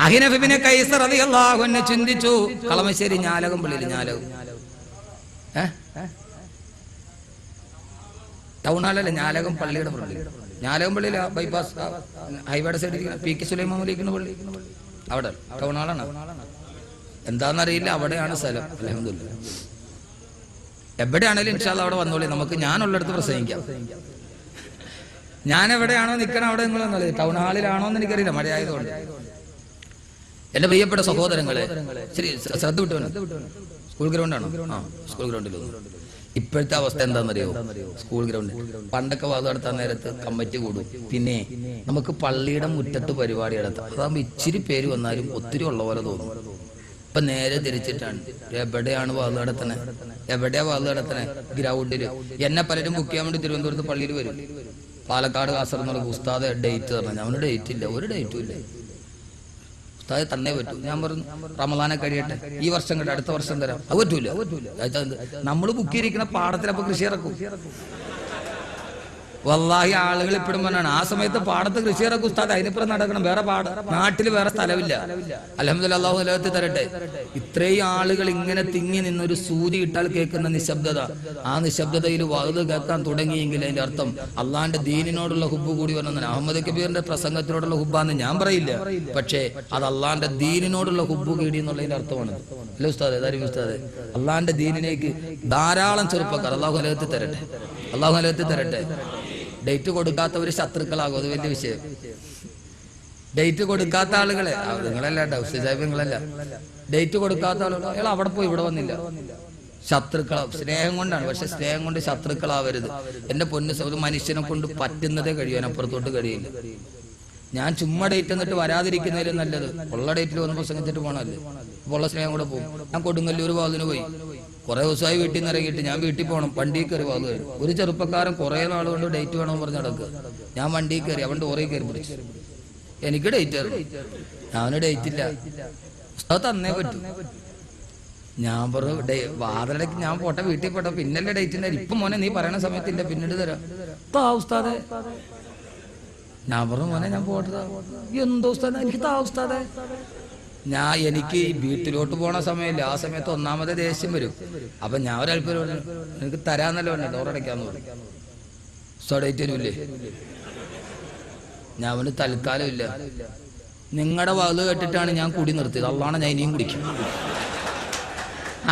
അഹ്നഫ് ഇബ്നു ഖൈസ് റളിയല്ലാഹു അൻഹു ചിന്തിച്ചു, കളമശ്ശേരി ഞാലകം പള്ളിയിൽ, ടൗൺ ഹാളല്ലേ, ഞാലകം പള്ളിയുടെ പള്ളി, ഞാലകം പള്ളിയിലെ ബൈപ്പാസ് ഹൈവേയുടെ സൈഡിൽ പി.കെ. സുലൈമാൻ മൗലവിയുടെ പള്ളി, അവിടെ ടൗൺ ഹാളാണ്. എന്താണെന്നറിയില്ല, അവിടെയാണ് സ്ഥലം. അൽഹംദുലില്ലാഹ്, എവിടെയാണെങ്കിലും ഇൻഷാ അല്ലാഹ് അവിടെ വന്നോളി. നമുക്ക് ഞാനുള്ളിടത്ത് പ്രസംഗിക്കാം. ഞാൻ എവിടെയാണോ നിൽക്കണം അവിടെ നിങ്ങളൊന്നല്ലേ, ടൗൺ ഹാളിലാണോ എന്ന് എനിക്കറിയില്ല, മഴയായതുകൊണ്ട്. എന്റെ പ്രിയപ്പെട്ട സഹോദരങ്ങളെ, ശരി ശ്രദ്ധ വിട്ടു. സ്കൂൾ ഗ്രൗണ്ടാണോ? ആ, സ്കൂൾ ഗ്രൗണ്ടിൽ. ഇപ്പോഴത്തെ അവസ്ഥ എന്താണെന്നറിയോ? സ്കൂൾ ഗ്രൗണ്ട് പണ്ടൊക്കെ വാദം നടത്താൻ നേരത്ത് കമ്മിറ്റി കൂടും. പിന്നെ നമുക്ക് പള്ളിയുടെ മുറ്റത്ത് പരിപാടി നടത്താം. അതാകുമ്പോ ഇച്ചിരി പേര് വന്നാലും ഒത്തിരി ഉള്ള പോലെ തോന്നും. ഇപ്പൊ നേരെ തിരിച്ചിട്ടാണ്. എവിടെയാണ് വാദം നടത്തണേ? എവിടെയാ വാദം നടത്തണേ? ഗ്രൗണ്ടില്. എന്നെ പലരും ബുക്ക് ചെയ്യാൻ വേണ്ടി തിരുവനന്തപുരത്ത് പള്ളിയിൽ വരും. പാലക്കാട്, കാസർഗോഡ് ഉസ്താദ് ഡേറ്റ് പറഞ്ഞു. അവന് ഡേറ്റ് ഇല്ല, ഒരു ഡേറ്റും ഇല്ല. ഉസ്താദ് തന്നെ പറ്റും. ഞാൻ പറഞ്ഞു റമദാനെ കഴിയട്ടെ, ഈ വർഷം കഴിയും, അടുത്ത വർഷം തരാം. അത് പറ്റൂല. നമ്മൾ ബുക്ക് ചെയ്തിരിക്കുന്ന പാടത്തിലപ്പോ കൃഷി ഇറക്കും. വല്ലാഹി ആളുകൾ ഇപ്പോഴും പറഞ്ഞാണ് ആ സമയത്ത് പാടത്ത് കൃഷി ഇറക്കും ഉസ്താദ്, അതിനിപ്പുറം നടക്കണം. വേറെ നാട്ടിൽ വേറെ സ്ഥലമില്ല. അൽഹംദുലില്ലാഹ്, അല്ലാഹു നിലനിർത്തി തരട്ടെ. ഇത്രയും ആളുകൾ ഇങ്ങനെ തിങ്ങി നിന്നൊരു സൂചി ഇട്ടാൽ കേൾക്കുന്ന നിശബ്ദത, ആ നിശബ്ദതയിൽ വഅദ് കേൾക്കാൻ തുടങ്ങിയെങ്കിൽ അതിന്റെ അർത്ഥം അള്ളാന്റെ ദീനിനോടുള്ള ഹുബ്ബ് കൂടി വരണമെന്നാണ്. അഹമ്മദ് കബീറിന്റെ പ്രസംഗത്തിനോടുള്ള ഹുബ്ബാന്ന് ഞാൻ പറയില്ല, പക്ഷേ അത് അള്ളാന്റെ ദീനിനോടുള്ള ഹുബ്ബ് കൂടി എന്നുള്ളതിന്റെ അർത്ഥമാണ്. അല്ലേ ഉസ്താദ്? ഏതായാലും ഉസ്താദ്, അള്ളാന്റെ ദീനിലേക്ക് ധാരാളം ചെറുപ്പക്കാർ അള്ളാഹു നിലനിർത്തി തരട്ടെ, അള്ളാഹു നിലനിർത്തി തരട്ടെ. ഡേറ്റ് കൊടുക്കാത്തവര് ശത്രുക്കളാകും, അത് വലിയ വിഷയം. ഡേറ്റ് കൊടുക്കാത്ത ആളുകളെ, നിങ്ങളല്ല സാഹിബ്, നിങ്ങളല്ല. ഡേറ്റ് കൊടുക്കാത്ത ആളുകൾ അയാൾ അവിടെ പോയി ഇവിടെ വന്നില്ല, ശത്രുക്കളാവും. സ്നേഹം കൊണ്ടാണ്, പക്ഷെ സ്നേഹം കൊണ്ട് ശത്രുക്കളാവരുത്. എന്റെ പൊന്ന് ഒരു മനുഷ്യനെ കൊണ്ട് പറ്റുന്നതേ കഴിയും, അപ്പുറത്തോട്ട് കഴിയില്ല. ഞാൻ ചുമ്മാ ഡേറ്റ് എന്നിട്ട് വരാതിരിക്കുന്നതിലും നല്ലത് ഉള്ള ഡേറ്റിൽ വന്ന് പ്രസംഗിച്ചിട്ട് പോകണമല്ലേ. അപ്പോൾ ഉള്ള സ്നേഹം കൂടെ പോകും. ഞാൻ കൊടുങ്ങല്ലൂർ വാതിന് പോയി, കുറെ ദിവസമായി വീട്ടിൽ നിന്ന് ഇറങ്ങിയിട്ട് ഞാൻ വീട്ടിൽ പോകണം. വണ്ടിയിൽ കയറി വാത് കയറി. ഒരു ചെറുപ്പക്കാരൻ കുറെ നാൾ കൊണ്ട് ഡേറ്റ് വേണമെന്ന് പറഞ്ഞ് നടക്കുക. ഞാൻ വണ്ടിയിൽ കയറി, അവൻ ഡോറിൽ കയറി പിടിച്ചു. എനിക്ക് ഡേറ്റ് ആയിരുന്നു, ഞാന് ഡേറ്റ് ഇല്ല, പുസ്തകം തന്നേ പറ്റും. ഞാൻ പറഞ്ഞു വാതിലടയ്ക്ക് ഞാൻ പോട്ടെ, വീട്ടിൽ പോട്ടെ, പിന്നല്ലേ ഡേറ്റ് ഉണ്ടായി. ഇപ്പൊ മോനെ നീ പറയണ സമയത്തില്ല, പിന്നീട് തരാം ഉസ്താദെ. ഞാൻ പറഞ്ഞു മോനെ ഞാൻ പോട്ടെ. എന്തോ ഉസ്താദെ, എനിക്ക് ഉസ്താദെ. എനിക്ക് വീട്ടിലോട്ട് പോണ സമയമില്ല, ആ സമയത്ത് ഒന്നാമത്തെ ദേഷ്യം വരും. അപ്പൊ ഞാൻ ഒരല്പം എനിക്ക് തരാന്നല്ലോ പറഞ്ഞ ഡോറടയ്ക്കാന്ന് പറഞ്ഞു. ഡേറ്റ് തരൂല്ലേ? ഞാൻ അവന് തൽക്കാലം ഇല്ല. നിങ്ങളുടെ വാത് കേട്ടിട്ടാണ് ഞാൻ കുടി നിർത്തിയത്, അള്ളാണ് ഞാൻ ഇനിയും കുടിക്കും.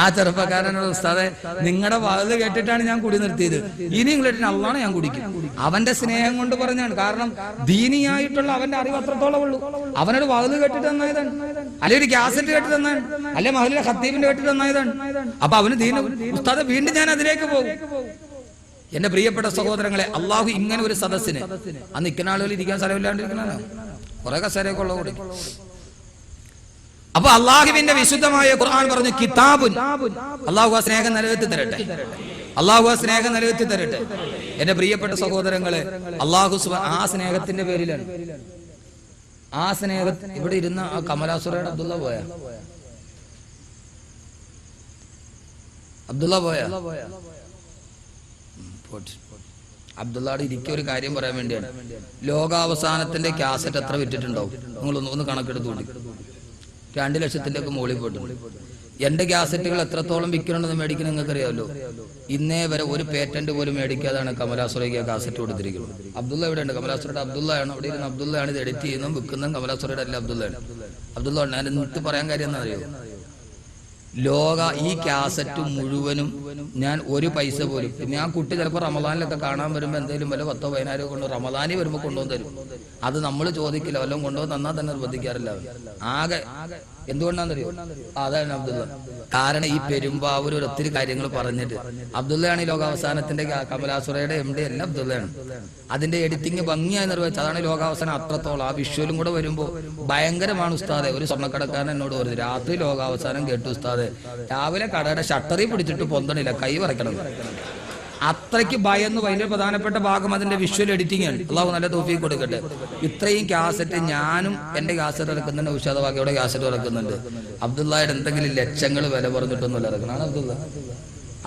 ആ ചെറുപ്പക്കാരനോട് ഉസ്താദെ നിങ്ങളുടെ വാത് കേട്ടിട്ടാണ് ഞാൻ കുടി നിർത്തിയത്, ഇനിയും കേട്ടിട്ട് അള്ളാണ് ഞാൻ കുടിക്കും. അവന്റെ സ്നേഹം കൊണ്ട് പറഞ്ഞാണ്. കാരണം ദീനിയായിട്ടുള്ള അവന്റെ അറിവ് അത്രത്തോളം ഉള്ളൂ. അവനോട് വാത് കേട്ടിട്ട് തന്നായതാണ്, അല്ലെ ഒരു കാസറ്റ് കേട്ട് തന്നാണ്, അല്ലെ മഹലിലെ ഖത്തീബിന്റെ കേട്ടിട്ട് തന്നായതാണ്. അപ്പൊ അവന് ദീന ഉസ്താദെ വീണ്ടും ഞാൻ അതിലേക്ക് പോകും. എന്റെ പ്രിയപ്പെട്ട സഹോദരങ്ങളെ, അള്ളാഹു ഇങ്ങനെ ഒരു സദസ്സിന്, ആ നിൽക്കുന്ന ആളുകൾ ഇരിക്കാൻ സ്ഥലമില്ലാണ്ടിരിക്കണോ? കുറെ കസേരയൊക്കെ ഉള്ള കൂടി. അപ്പൊ അള്ളാഹുവിന്റെ വിശുദ്ധമായ ഖുർആൻ പറഞ്ഞു കിതാബുൻ. അള്ളാഹു ആ സ്നേഹം നിലനിർത്തി തരട്ടെ, അള്ളാഹു ആ സ്നേഹം നിലനിർത്തി തരട്ടെ. എന്റെ പ്രിയപ്പെട്ട സഹോദരങ്ങളെ, അള്ളാഹു ആ സ്നേഹത്തിന്റെ പേരിലാണ്. ആ സ്നേഹത്തിൽ ഇവിടെ ഇരുന്ന ആ കമലാസുറയുടെ അബ്ദുള്ള പോയ അബ്ദുള്ളയുടെ ഇരിക്കുക ഒരു കാര്യം പറയാൻ വേണ്ടിയാണ്. ലോകാവസാനത്തിന്റെ കാസറ്റ് എത്ര വിറ്റിട്ടുണ്ടാവും നിങ്ങളൊന്ന് കണക്കെടുത്തുകൊണ്ട്? 2 ലക്ഷത്തിന്റെ ഒക്കെ മുകളിൽ പോയിട്ടുണ്ട്. എന്റെ കാസറ്റുകൾ എത്രത്തോളം വിൽക്കണമെന്ന് മേടിക്കണം നിങ്ങൾക്ക് അറിയാമല്ലോ. ഇന്നേ വരെ ഒരു പേറ്റന്റ് പോലും മേടിക്കാതാണ് കമലാസുറയ്ക്ക് കാസറ്റ് കൊടുത്തിരിക്കുന്നത്. അബ്ദുള്ള ഇവിടെ ഉണ്ട്, കമലാസുറയുടെ അബ്ദുള്ളയാണ്. അവിടെ ഇരുന്ന് അബ്ദുള്ളയാണ് ഇത് എഡിറ്റ് ചെയ്യുന്നതും വിൽക്കുന്നതും. കമലാസുറയുടെ അല്ല, അബ്ദുള്ളയാണ്. അബ്ദുള്ള ഞാൻ എന്നിട്ട് പറയാൻ കാര്യം എന്താ അറിയോ? ഈ കാസറ്റ് മുഴുവനും ഞാൻ ഒരു പൈസ പോലും, ഞാൻ കുട്ടി ചിലപ്പോൾ റമദാനിലൊക്കെ കാണാൻ വരുമ്പോൾ എന്തെങ്കിലും വല്ല 10 15 കൊണ്ട് റമദാനി വരുമ്പോൾ കൊണ്ടുവന്ന് തരും. അത് നമ്മൾ ചോദിക്കില്ല, വല്ലതും കൊണ്ടുവന്ന് തന്നാൽ തന്നെ നിർബന്ധിക്കാറില്ല. ആകെ എന്തുകൊണ്ടാണെന്നറിയോ? അതാണ് അബ്ദുള്ള. കാരണം ഈ പെരുമ്പാവൂർ ഒത്തിരി കാര്യങ്ങൾ പറഞ്ഞിട്ട് അബ്ദുള്ളയാണ് ഈ ലോകാവസാനത്തിന്റെ കമലാസുറയുടെ MD എല്ലാം അബ്ദുള്ളയാണ്. അതിന്റെ എഡിറ്റിംഗ് ഭംഗിയായി നിർവഹിച്ചു. അതാണ് ലോകാവസാനം അത്രത്തോളം. ആ വിഷ്വലും കൂടെ വരുമ്പോൾ ഭയങ്കരമാണ് ഉസ്താദെ. ഒരു സ്വർണ്ണക്കടക്കാരൻ എന്നോട് പറഞ്ഞു, രാത്രി ലോകാവസാനം കേട്ടു ഉസ്താദെ, രാവിലെ കടയുടെ ഷട്ടറിൽ പിടിച്ചിട്ട് പൊന്തണില്ല, കൈ വറക്കണം. അത്രയ്ക്ക് ഭയന്നു. അതിന്റെ പ്രധാനപ്പെട്ട ഭാഗം അതിന്റെ വിഷ്വൽ എഡിറ്റിംഗ് ആണ്. അള്ളാഹു നല്ല തൗഫീഖ് കൊടുക്കട്ടെ. ഇത്രയും കാസറ്റ് ഞാനും എന്റെ കാസറ്റ് ഇറക്കുന്നുണ്ട്, ഉഷാദവാക്കിയുടെ കാസറ്റ് ഇറക്കുന്നുണ്ട്. അബ്ദുള്ളയുടെ എന്തെങ്കിലും ലക്ഷങ്ങൾ വില പറഞ്ഞിട്ടൊന്നുമില്ല ഇറക്കണം.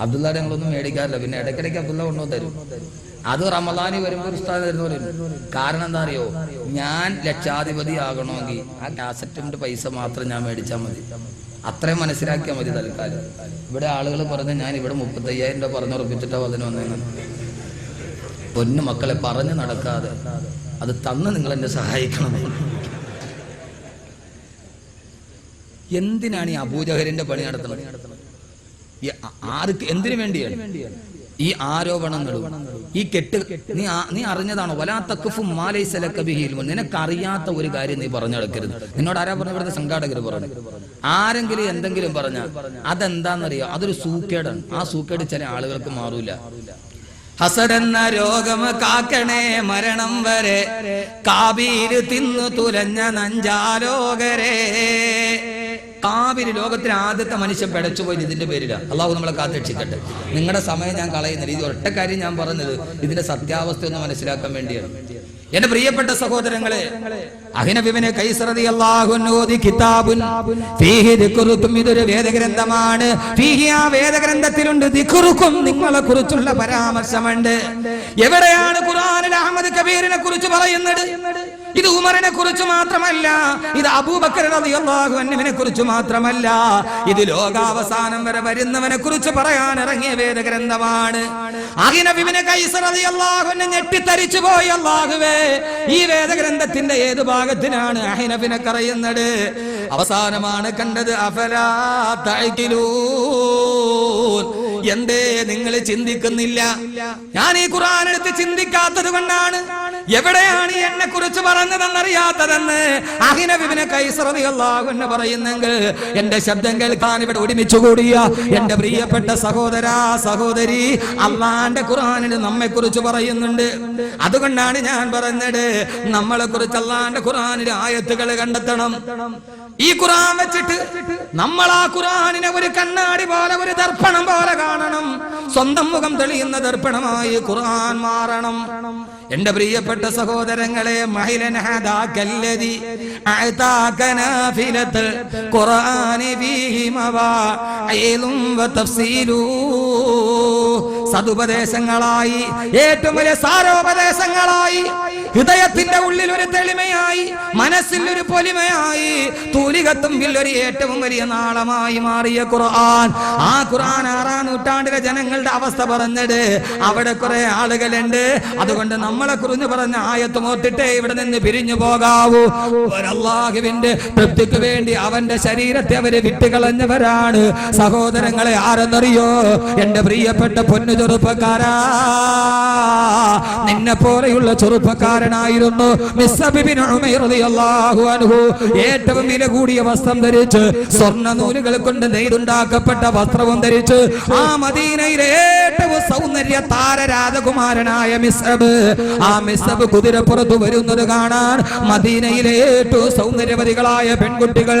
അബ്ദുള്ളയുടെ ഞങ്ങളൊന്നും മേടിക്കാറില്ല. പിന്നെ ഇടയ്ക്കിടയ്ക്ക് അബ്ദുള്ള കൊണ്ടുവന്ന് തരും. അത് റമദാനി വരുമ്പോൾ ഉസ്താദ് തരുന്നവരും. കാരണം എന്താ അറിയോ? ഞാൻ ലക്ഷാധിപതി ആകണമെങ്കിൽ ആ കാസറ്റിന്റെ പൈസ മാത്രം ഞാൻ മേടിച്ചാൽ മതി. അത്രയും മനസ്സിലാക്കിയാൽ മതി തൽക്കാലം. ഇവിടെ ആളുകൾ പറഞ്ഞ് ഞാൻ ഇവിടെ 35,000 രൂപ പറഞ്ഞുറപ്പിച്ചിട്ടാ അതിന് വന്നേന്ന്. പൊന്നു മക്കളെ, പറഞ്ഞു നടക്കാതെ അത് തന്ന് നിങ്ങൾ എന്നെ സഹായിക്കണം. എന്തിനാണ് ഈ അബൂജഹലിന്റെ പണി നടത്തുന്നത്? ആർക്ക് എന്തിനു വേണ്ടിയാണ്? ഈ ആരോപണങ്ങളും ഈ കെട്ട് നീ അറിഞ്ഞതാണോ? വലാ തഖ്ഫു മാ ലൈസ ലക ബിഹി ഇൽമുൻ. നിനക്കറിയാത്ത ഒരു കാര്യം നീ പറഞ്ഞു നടക്കരുത്. നിന്നോട് ആരാ പറഞ്ഞു? ഇവിടുത്തെ സംഘാടകർ പറഞ്ഞു. ആരെങ്കിലും എന്തെങ്കിലും പറഞ്ഞാൽ അതെന്താണെന്നറിയോ? അതൊരു സൂക്കേടാണ്. ആ സൂക്കേട് ചില ആളുകൾക്ക് മാറൂല. ഹസടെന്ന രോഗം കാക്കണേ മരണം വരെ, കാബീര് തിന്നു തുലഞ്ഞ നഞ്ചാലോകരെ. കാബീര് ലോകത്തിലെ ആദ്യത്തെ മനുഷ്യൻ പിടച്ചുപോയി ഇതിന്റെ പേരിലാണ്. അള്ളാഹു നമ്മളെ കാത്തുരക്ഷിക്കട്ടെ. നിങ്ങളുടെ സമയം ഞാൻ കളയുന്നില്ല. ഇത് ഒറ്റ കാര്യം ഞാൻ പറഞ്ഞത് ഇതിന്റെ സത്യാവസ്ഥ ഒന്ന് മനസ്സിലാക്കാൻ വേണ്ടിയാണ്. എന്റെ പ്രിയപ്പെട്ട സഹോദരങ്ങളെ, അഹ്നഫ് ഇബ്നു ഖൈസ് റളിയല്ലാഹു അൻഹു ഓതി കിതാബുൻ ഫീഹി ദിക്റുകും. ഇതൊരു വേദഗ്രന്ഥമാണ്. ഫീഹി, ആ വേദഗ്രന്ഥത്തിലുണ്ട്, ദിക്റുകും, നിങ്ങളെ കുറിച്ചുള്ള പരാമർശമുണ്ട്. എവിടെയാണ് ഖുർആനിൽ അഹ്മദ് കബീറിനെ കുറിച്ച് പറയുന്നത്? ഇത് ഉമറിനെ കുറിച്ച് മാത്രമല്ല, ഇത് അബൂബക്കർ റളിയല്ലാഹു അൻഹുവിനെ കുറിച്ച് മാത്രമല്ല, ഇത് ലോകാവസാനം വരെ വരുന്നവനെ കുറിച്ച് പറയാൻ ഇറങ്ങിയ വേദഗ്രന്ഥമാണ്. അഹ്നഫ് ഇബ്നു ഖൈസ് റളിയല്ലാഹു അൻഹു ഞെട്ടിത്തരിച്ചു പോയി. അല്ലാഹുവേ, ഈ വേദഗ്രന്ഥത്തിന്റെ ഏത് ഭാഗത്തിനാണ് അഹ്നഫിനെ പറയുന്നത്? അവസാനമാണ് കണ്ടത്. അഫലാ തഅഖിലൂൻ, എന്തേ നിങ്ങൾ ചിന്തിക്കുന്നില്ല? ഞാൻ ഈ ഖുർആൻ എടുത്ത് ചിന്തിക്കാത്തത് കൊണ്ടാണ്. എവിടെയാണ് എന്നെ കുറിച്ച് പറഞ്ഞതെന്നറിയാത്തതെന്ന് അഹ്നഫ് ഇബ്നു ഖൈസ് റളിയല്ലാഹു അൻഹു പറയുന്നെങ്കിൽ, എന്റെ ശബ്ദം കേൾക്കാൻ ഇവിടെ ഒരുമിച്ച് കൂടിയ എന്റെ പ്രിയപ്പെട്ട സഹോദരാ സഹോദരി, അള്ളാന്റെ ഖുർആനിൽ നമ്മെ കുറിച്ച് പറയുന്നുണ്ട്. അതുകൊണ്ടാണ് ഞാൻ പറഞ്ഞത്, നമ്മളെ കുറിച്ച് അള്ളാന്റെ ഖുർആനിൽ ആയത്തുകൾ കണ്ടെത്തണം. ഈ ഖുർആൻ വെച്ചിട്ട് നമ്മൾ ആ ഖുർആനിനെ ഒരു കണ്ണാടി പോലെ, ഒരു ദർപ്പണം പോലെ കാണണം. സ്വന്തം മുഖം തെളിയുന്ന ദർപ്പണമായി ഖുർആൻ മാറണം. എന്റെ പ്രിയപ്പെട്ട സഹോദരങ്ങളെ, മഹിലൻ ഹദാകല്ലദി അഅതാക നാഫിലത്തുൽ ഖുർആനി ഫീഹി മവാഇദും വതഫ്സീലു. സതുപദേശങ്ങളായി, ഏറ്റവും വലിയ സാരോപദേശങ്ങളായി, ഹൃദയത്തിന്റെ ഉള്ളിൽ ഒരു തെളിമയായി, മനസ്സിൽ ഒരു പൊലിമയായി, തൂലികത്തുമ്പിൽ ഒരു ഏറ്റവും വലിയ നാളമായി മാറിയ ഖുർആൻ. ആ ഖുർആൻ 6-ാം നൂറ്റാണ്ടിലെ ജനങ്ങളുടെ അവസ്ഥ പറഞ്ഞത് അവിടെ കുറെ ആളുകളുണ്ട്. അതുകൊണ്ട് നമ്മളെ കുറിച്ച് പറഞ്ഞ ആയത്ത് മോത്തിട്ടേ ഇവിടെ നിന്ന് പിരിഞ്ഞു പോകാവൂ. അല്ലാഹുവിന്റെ തൃപ്തിക്ക് വേണ്ടി അവന്റെ ശരീരത്തെ അവര് വിട്ടുകളഞ്ഞവരാണ്. സഹോദരങ്ങളെ, ആരെന്നറിയോ? എന്റെ പ്രിയപ്പെട്ട പൊന്നു ചെറുപ്പക്കാരാ, നിന്നെ പോലെയുള്ള ചെറുപ്പക്കാരനായിരുന്നു മിസ്അബ് ഇബ്നു ഉമൈർ റളിയല്ലാഹു അൻഹു. ഏറ്റവും വില കൂടിയ വസ്ത്രം ധരിച്ച്, സ്വർണ്ണ നൂലുകൾ കൊണ്ട് നെയ്തുണ്ടാക്കപ്പെട്ട വസ്ത്രവും ധരിച്ച്, ആ മദീനയിലെ ഏറ്റവും സൗന്ദര്യ താര രാജകുമാരനായ മിസ്അബ്, ആ മിസ്അബ് കുതിരപ്പുറത്ത് വരുന്നത് കാണാൻ മദീനയിലെ ഏറ്റവും സൗന്ദര്യവതികളായ പെൺകുട്ടികൾ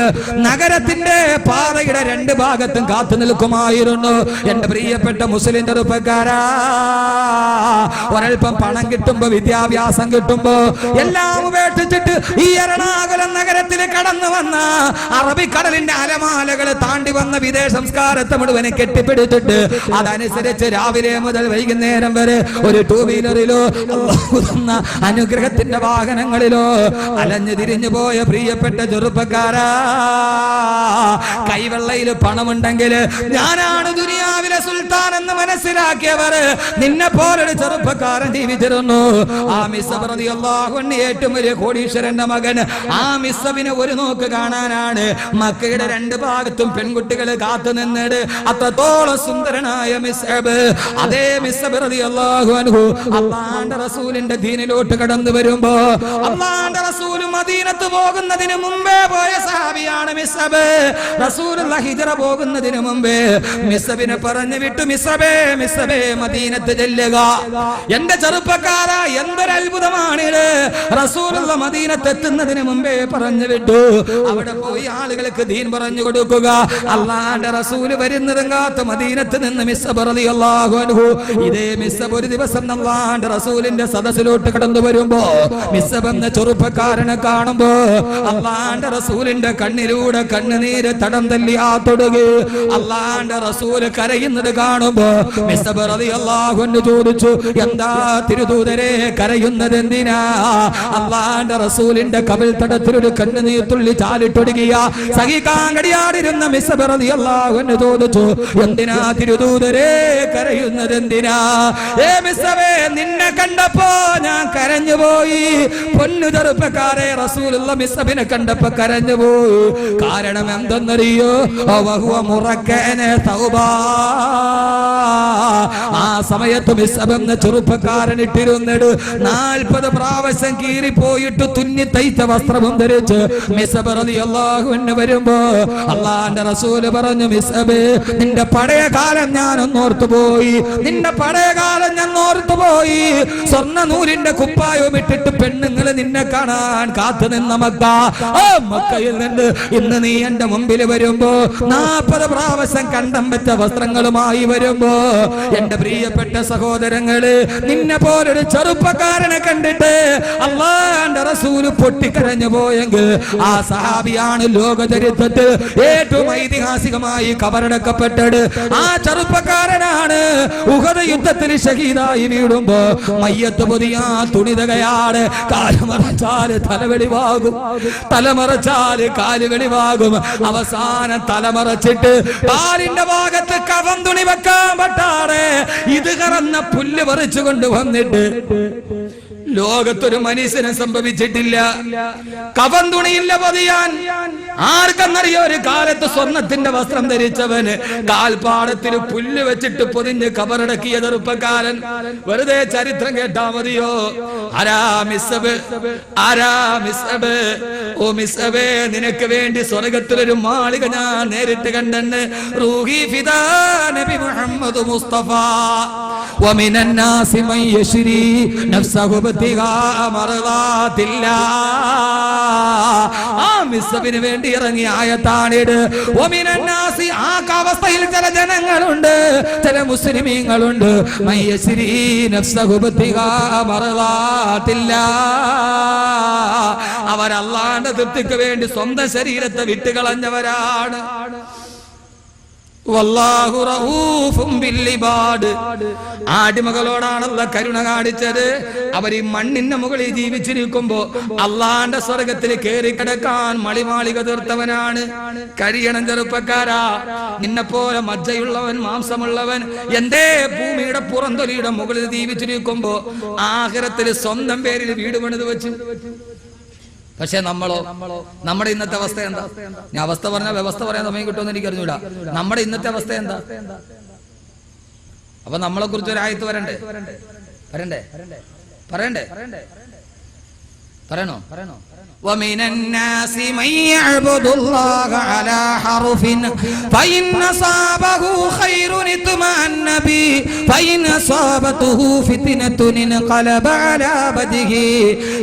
നഗരത്തിന്റെ പാതയുടെ 2 ഭാഗത്തും കാത്തു നിൽക്കുമായിരുന്നു. എന്റെ പ്രിയപ്പെട്ട മുസ്ലിം ചെറുപ്പക്കാരാ, ഒരൽപ്പം പണം കിട്ടുമ്പോ, വിദ്യാഭ്യാസം കിട്ടുമ്പോ എല്ലാം ഉപേക്ഷിച്ചിട്ട് ഈ എറണാകുളം നഗരത്തിൽ കടന്നു വന്ന, അറബിക്കടലിന്റെ അലമാലകൾ താണ്ടി വന്ന വിദേശ സംസ്കാരത്തെ മുഴുവനെ കെട്ടിപ്പിടിച്ചിട്ട് അതനുസരിച്ച് രാവിലെ മുതൽ വൈകുന്നേരം വരെ ഒരു 2 വീലറിലോ അനുഗ്രഹത്തിന്റെ വാഹനങ്ങളിലോ അലഞ്ഞു തിരിഞ്ഞു പോയ പ്രിയപ്പെട്ട ചെറുപ്പക്കാരാ, കൈവെള്ളയിൽ പണമുണ്ടെങ്കിൽ ഞാനാണ് ദുനിയാവിലെ സുൽത്താൻ എന്ന് മനസ്സിലാക്കിയവർ നിന്നെ പോലൊരു ചെറുപ്പക്കാരൻ ജീവിച്ചിരുന്നു. ആ മിസ്അബ് റളിയല്ലാഹു അൻഹു ഏറ്റവും വലിയ കോടീശ്വരന്റെ മകൻ. ആ മിസ്അബിനെ ഒരു നോക്ക് കാണാനാണ് മക്കയുടെ 2 ഭാഗത്തും പെൺകുട്ടികൾ കാത്തു നിന്നത്. അത്രത്തോളം സുന്ദരനായ മിസ്അബ്, അതേ മിസ്അബ് റളിയല്ലാഹു അൻഹു അല്ലാഹുവിന്റെ റസൂലിന്റെ ദീനിലോട്ട് കടന്നു വരുമ്പോ, അല്ലാഹുവിന്റെ റസൂൽ മദീനത്ത് പോകുന്നതിന് മുമ്പേ പോയ സഹാബിയാണ് മിസ്അബ്. റസൂലുള്ളാഹി ഹിജ്റ പോകുന്നതിന് മുമ്പേ മിസ്അബിനെ പറഞ്ഞു വിട്ടു, മിസ്അബേ മിസ്അബേ മദീനത്ത് ചെല്ലുക. എന്റെ ചെറുപ്പക്കാരാ, എന്തൊരു അത്ഭുതമാണിത്! റസൂലുള്ള മദീനത്ത് എത്തുന്നതിന് മുമ്പേ പറഞ്ഞു വിട്ടു. അവിടെ പോയി ആളുകൾക്ക് ദീൻ പറഞ്ഞു കൊടുക്കുക. അല്ലാഹുവിന്റെ റസൂൽ വരുന്നതും കാത്ത് മദീനത്ത് നിന്ന് മിസ്അബ് റളിയല്ലാഹു അൻഹു, ഇതേ മിസ്അബ് ഒരു ദിവസം അല്ലാഹുവിന്റെ റസൂലിന്റെ സദസ്സിലോട്ട് കടന്നു വരുമ്പോ, മിസ്അബ് എന്ന ചെറുപ്പക്കാരനെ കാണുമ്പോ അല്ലാഹുവിന്റെ റസൂലിന്റെ കണ്ണിലൂടെ കണ്ണുനീര് തടം തല്ലിയാ തൊടുകി. അല്ലാഹുവിന്റെ റസൂൽ കരയുന്നത് കാണുമ്പോ മിസ്അബ് റളിയല്ലാഹു അൻഹു ചോദിച്ചു, എന്താ തിരുദൂതരെ കരയുന്നത് എന്തിനാ? എന്തിനാ? അള്ളാന്റെ റസൂലിന്റെ കവിൾ തടത്തിലൊരു കണ്ണുനീർ തുള്ളി ചാലിട്ടൊടുകിയ സഹിക്കാൻ കഴിയാതിരുന്ന മിസ്അബ് റളിയല്ലാഹു അൻഹു ചോദിച്ചു, എന്തിനാ തിരുദൂതരെ കരയുന്നത് എന്തിനാ? മിസ്അബേ, നിന്നെ കണ്ടപ്പോ ഞാൻ കരഞ്ഞുപോയി. പൊന്നു ചെറുപ്പക്കാരെ, റസൂലുള്ള മിസ്അബിനെ കണ്ടപ്പോ കരഞ്ഞുപോയി. കാരണം എന്തെന്നറിയോ? വഹുവ മുറക്കന തൗബാ. ആ സമയത്ത് മിസ്അബ് എന്ന ചെറുപ്പക്കാരൻ ഇട്ടിരുന്നിട്ട് 40 പ്രാവശ്യം കീറിപ്പോയിട്ട് തുന്നി തയ്ച്ച വസ്ത്രവും ധരിച്ച് മിസ്അബ് റളിയല്ലാഹു അൻഹു വരുമ്പോ അള്ളാന്റെ റസൂല് പറഞ്ഞു, മിസ്അബേ, നിന്റെ പഴയ കാലം ഞാൻ ഒന്നോർത്തുപോയി. നിന്റെ പഴയ കാലം ഞാൻ ഓർത്തുപോയി. സ്വർണ്ണ നൂലിന്റെ കുപ്പായവും ഇട്ടിട്ട് പെണ്ണുങ്ങൾ നിന്നെ കാണാൻ കാത്തു നിന്ന മക്ക. ആ മക്കയിൽ നിന്ന് ഇന്ന് നീ എന്റെ മുമ്പിൽ വരുമ്പോ 40 പ്രാവശ്യം കണ്ടം വെച്ച വസ്ത്രങ്ങളുമായി വരുമ്പോ എന്റെ പ്രിയപ്പെട്ട സഹോദരങ്ങള്, നിന്നെ പോലൊരു ചെറുപ്പക്കാരനെ കണ്ടിട്ട് അള്ളാന്റെ റസൂല് പൊട്ടിക്കരഞ്ഞു പോയെങ്കിൽ ആ സഹാബിയാണ് ലോക ചരിത്രത്തിൽ ഏറ്റവും ഐതിഹാസികമായി കബറടക്കപ്പെട്ടത്. ആ ചെറുപ്പക്കാരനാണ് ഉഹദ് യുദ്ധത്തിൽ ഷഹീദായി വീടുമ്പോ മയ്യത്ത് പൊതിയാ തുണിതകയാണ്. കാലുമറച്ചാല് തലവെളിവാകും, തലമറച്ചാല് കാലുവെളിവാകും. അവസാനം തലമറച്ചിട്ട് കാലിന്റെ ഭാഗത്ത് കവം തുണി വെക്കാൻ പറ്റാതെ ഇത് കറന്ന പുല്ല് പറിച്ചു കൊണ്ടുവന്നിട്ട് ലോകത്തൊരു മനുഷ്യനെ സംഭവിച്ചിട്ടില്ല. കവം തുണിയില്ല പൊതിയാൻ. ആർക്കെന്നറിയോ? ഒരു കാലത്ത് സ്വർണത്തിന്റെ വസ്ത്രം ധരിച്ചവന് കാൽപാടത്തിൽ പുല്ല് വെച്ചിട്ട് പൊതിഞ്ഞ് കബറടക്കിയ ചെറുപ്പക്കാരൻ. വെറുതെ ചരിത്രം കേട്ടാ മതിയോ? ആരാ മിസ്അബ്? ആരാ മിസ്അബ്? ഓ മിസ്അബേ, നിനക്ക് വേണ്ടി സ്വർഗത്തിലൊരു മാളിക ഞാൻ നേരിട്ട് കണ്ടെന്ന്. റൂഹി ഫിദാ നബി മുഹമ്മദ് മുസ്തഫ. വമിനൻ നാസി മൻ യശ്രി നഫ്സഹു ബിതിഗാ മർളാതില്ലാഹ്. ആ മിസ്അബിന് വേണ്ടി ഇറങ്ങിയ ആയത്താണിത്. വമിനൻ നാസി, ആ അവസ്ഥയിൽ ചില ജനങ്ങളുണ്ട്, ചില മുസ്ലിമീങ്ങളുണ്ട്. മൻ യശ്രി നഫ്സഹു ബിതിഗാ മർളാതില്ലാഹ്. അവർ അല്ലാഹുവിന്റെ തൃപ്തിക്ക് വേണ്ടി സ്വന്തം ശരീരത്തെ വിട്ടുകളഞ്ഞവരാണ്. വല്ലാഹു റഊഫും ബിൽ ഇബാദ്. ആടിമകളോടാണല്ല കരുണ കാണിച്ചത്. അവർ ഈ മണ്ണിന്റെ മുകളിൽ ജീവിച്ചിരിക്കുമ്പോ അള്ളാന്റെ സ്വർഗത്തിൽ കയറി കിടക്കാൻ മളിമാളിക തീർത്തവനാണ്. കഴിയണം ചെറുപ്പക്കാരാ, നിന്നെപ്പോലെ മജ്ജയുള്ളവൻ, മാംസമുള്ളവൻ എന്തേ ഭൂമിയുടെ പുറന്തൊലിയുടെ മുകളിൽ ജീവിച്ചിരിക്കുമ്പോ ആഖിറത്തിൽ സ്വന്തം പേരിൽ വീട് പണിത് വെച്ചു. പക്ഷെ നമ്മുടെ ഇന്നത്തെ അവസ്ഥ എന്താ? ഞാൻ അവസ്ഥ പറഞ്ഞ വ്യവസ്ഥ പറയാൻ സമയം കിട്ടുമെന്ന് എനിക്ക് അറിഞ്ഞൂടാ. നമ്മുടെ ഇന്നത്തെ അവസ്ഥ എന്താ? അപ്പൊ നമ്മളെ കുറിച്ച് ഒരു ആയത്ത് പറയണ്ടേ? പറയണോ? ومن الناس من يعبد الله على حرف فإن أصابه خير اطمأن به فإن أصابته فتنة انقلب على وجهه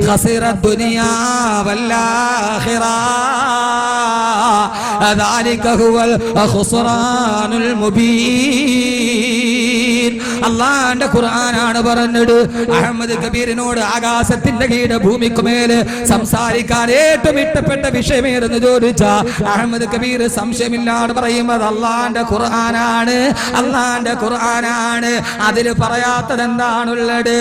خسر الدنيا والآخرة ذلك هو الخسران المبين. അള്ളാന്റെ ഖുർആനാണ് പറഞ്ഞത്. അഹമ്മദ് കബീറിനോട് ആകാശത്തിന്റെ കീഴ് ഭൂമിക്കുമേല് സംസാരിക്കാൻ ഏറ്റവും ഇഷ്ടപ്പെട്ട വിഷയമേതെന്ന് ചോദിച്ച അഹമ്മദ് കബീർ സംശയമില്ലാതെ പറയുന്നത് അള്ളാന്റെ ഖുർആനാണ്. അള്ളാന്റെ ഖുർആനാണ്. അതിൽ പറയാത്തത് എന്താണുള്ളത്?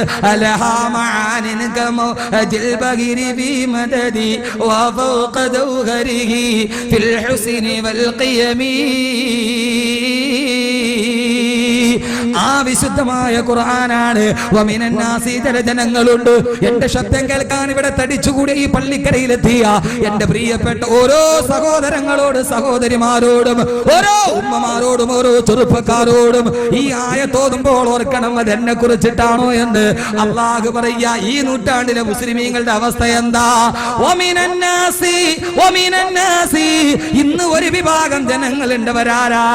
ആ വിശുദ്ധമായ ഖുർആനാണ്. ചില ജനങ്ങളുണ്ട്, എന്റെ ശബ്ദം കേൾക്കാൻ ഇവിടെ തടിച്ചുകൂടി ഈ പള്ളിക്കരയിലെത്തിയ എന്റെ പ്രിയപ്പെട്ട ഓരോ സഹോദരങ്ങളോട്, സഹോദരിമാരോടും, ഓരോ ഉമ്മമാരോടും, ഓരോ ചെറുപ്പക്കാരോടും ഈ ആയത്തോതുമ്പോൾ ഓർക്കണം, അതെന്നെ കുറിച്ചിട്ടാണോ എന്ന്. അള്ളാഹു പറയാ, ഈ നൂറ്റാണ്ടിലെ മുസ്ലിമീങ്ങളുടെ അവസ്ഥ എന്താ? ഇന്ന് ഒരു വിഭാഗം ജനങ്ങളുണ്ട്. വരാരാ?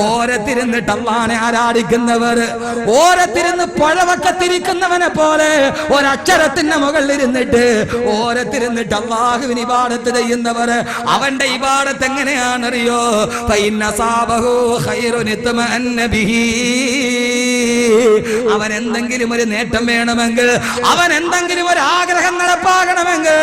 ഓരത്തിരുന്നിട്ട് അള്ളാനെ ആരാധിക്കുന്നവർ, ഓരത്തിരുന്ന് പഴവക്കത്തിരിക്കുന്നവനെ പോലെ ഒരക്ഷരത്തിന്റെ മുകളിൽ ഇരുന്നിട്ട് ഓരത്തിരുന്നിട്ട് അള്ളാഹുവിന് ഇബാദത്ത് ചെയ്യുന്നവർ. അവന്റെ ഇബാദത്ത് എങ്ങനെയാണെന്നറിയോ? ഫൈന സാബഹു ഖൈറുൻ ഇത്മഅന്ന ബിഹി. അവൻ എന്തെങ്കിലും ഒരു നേട്ടം വേണമെങ്കിൽ, അവൻ എന്തെങ്കിലും ഒരു ആഗ്രഹം നടപ്പാകണമെങ്കിൽ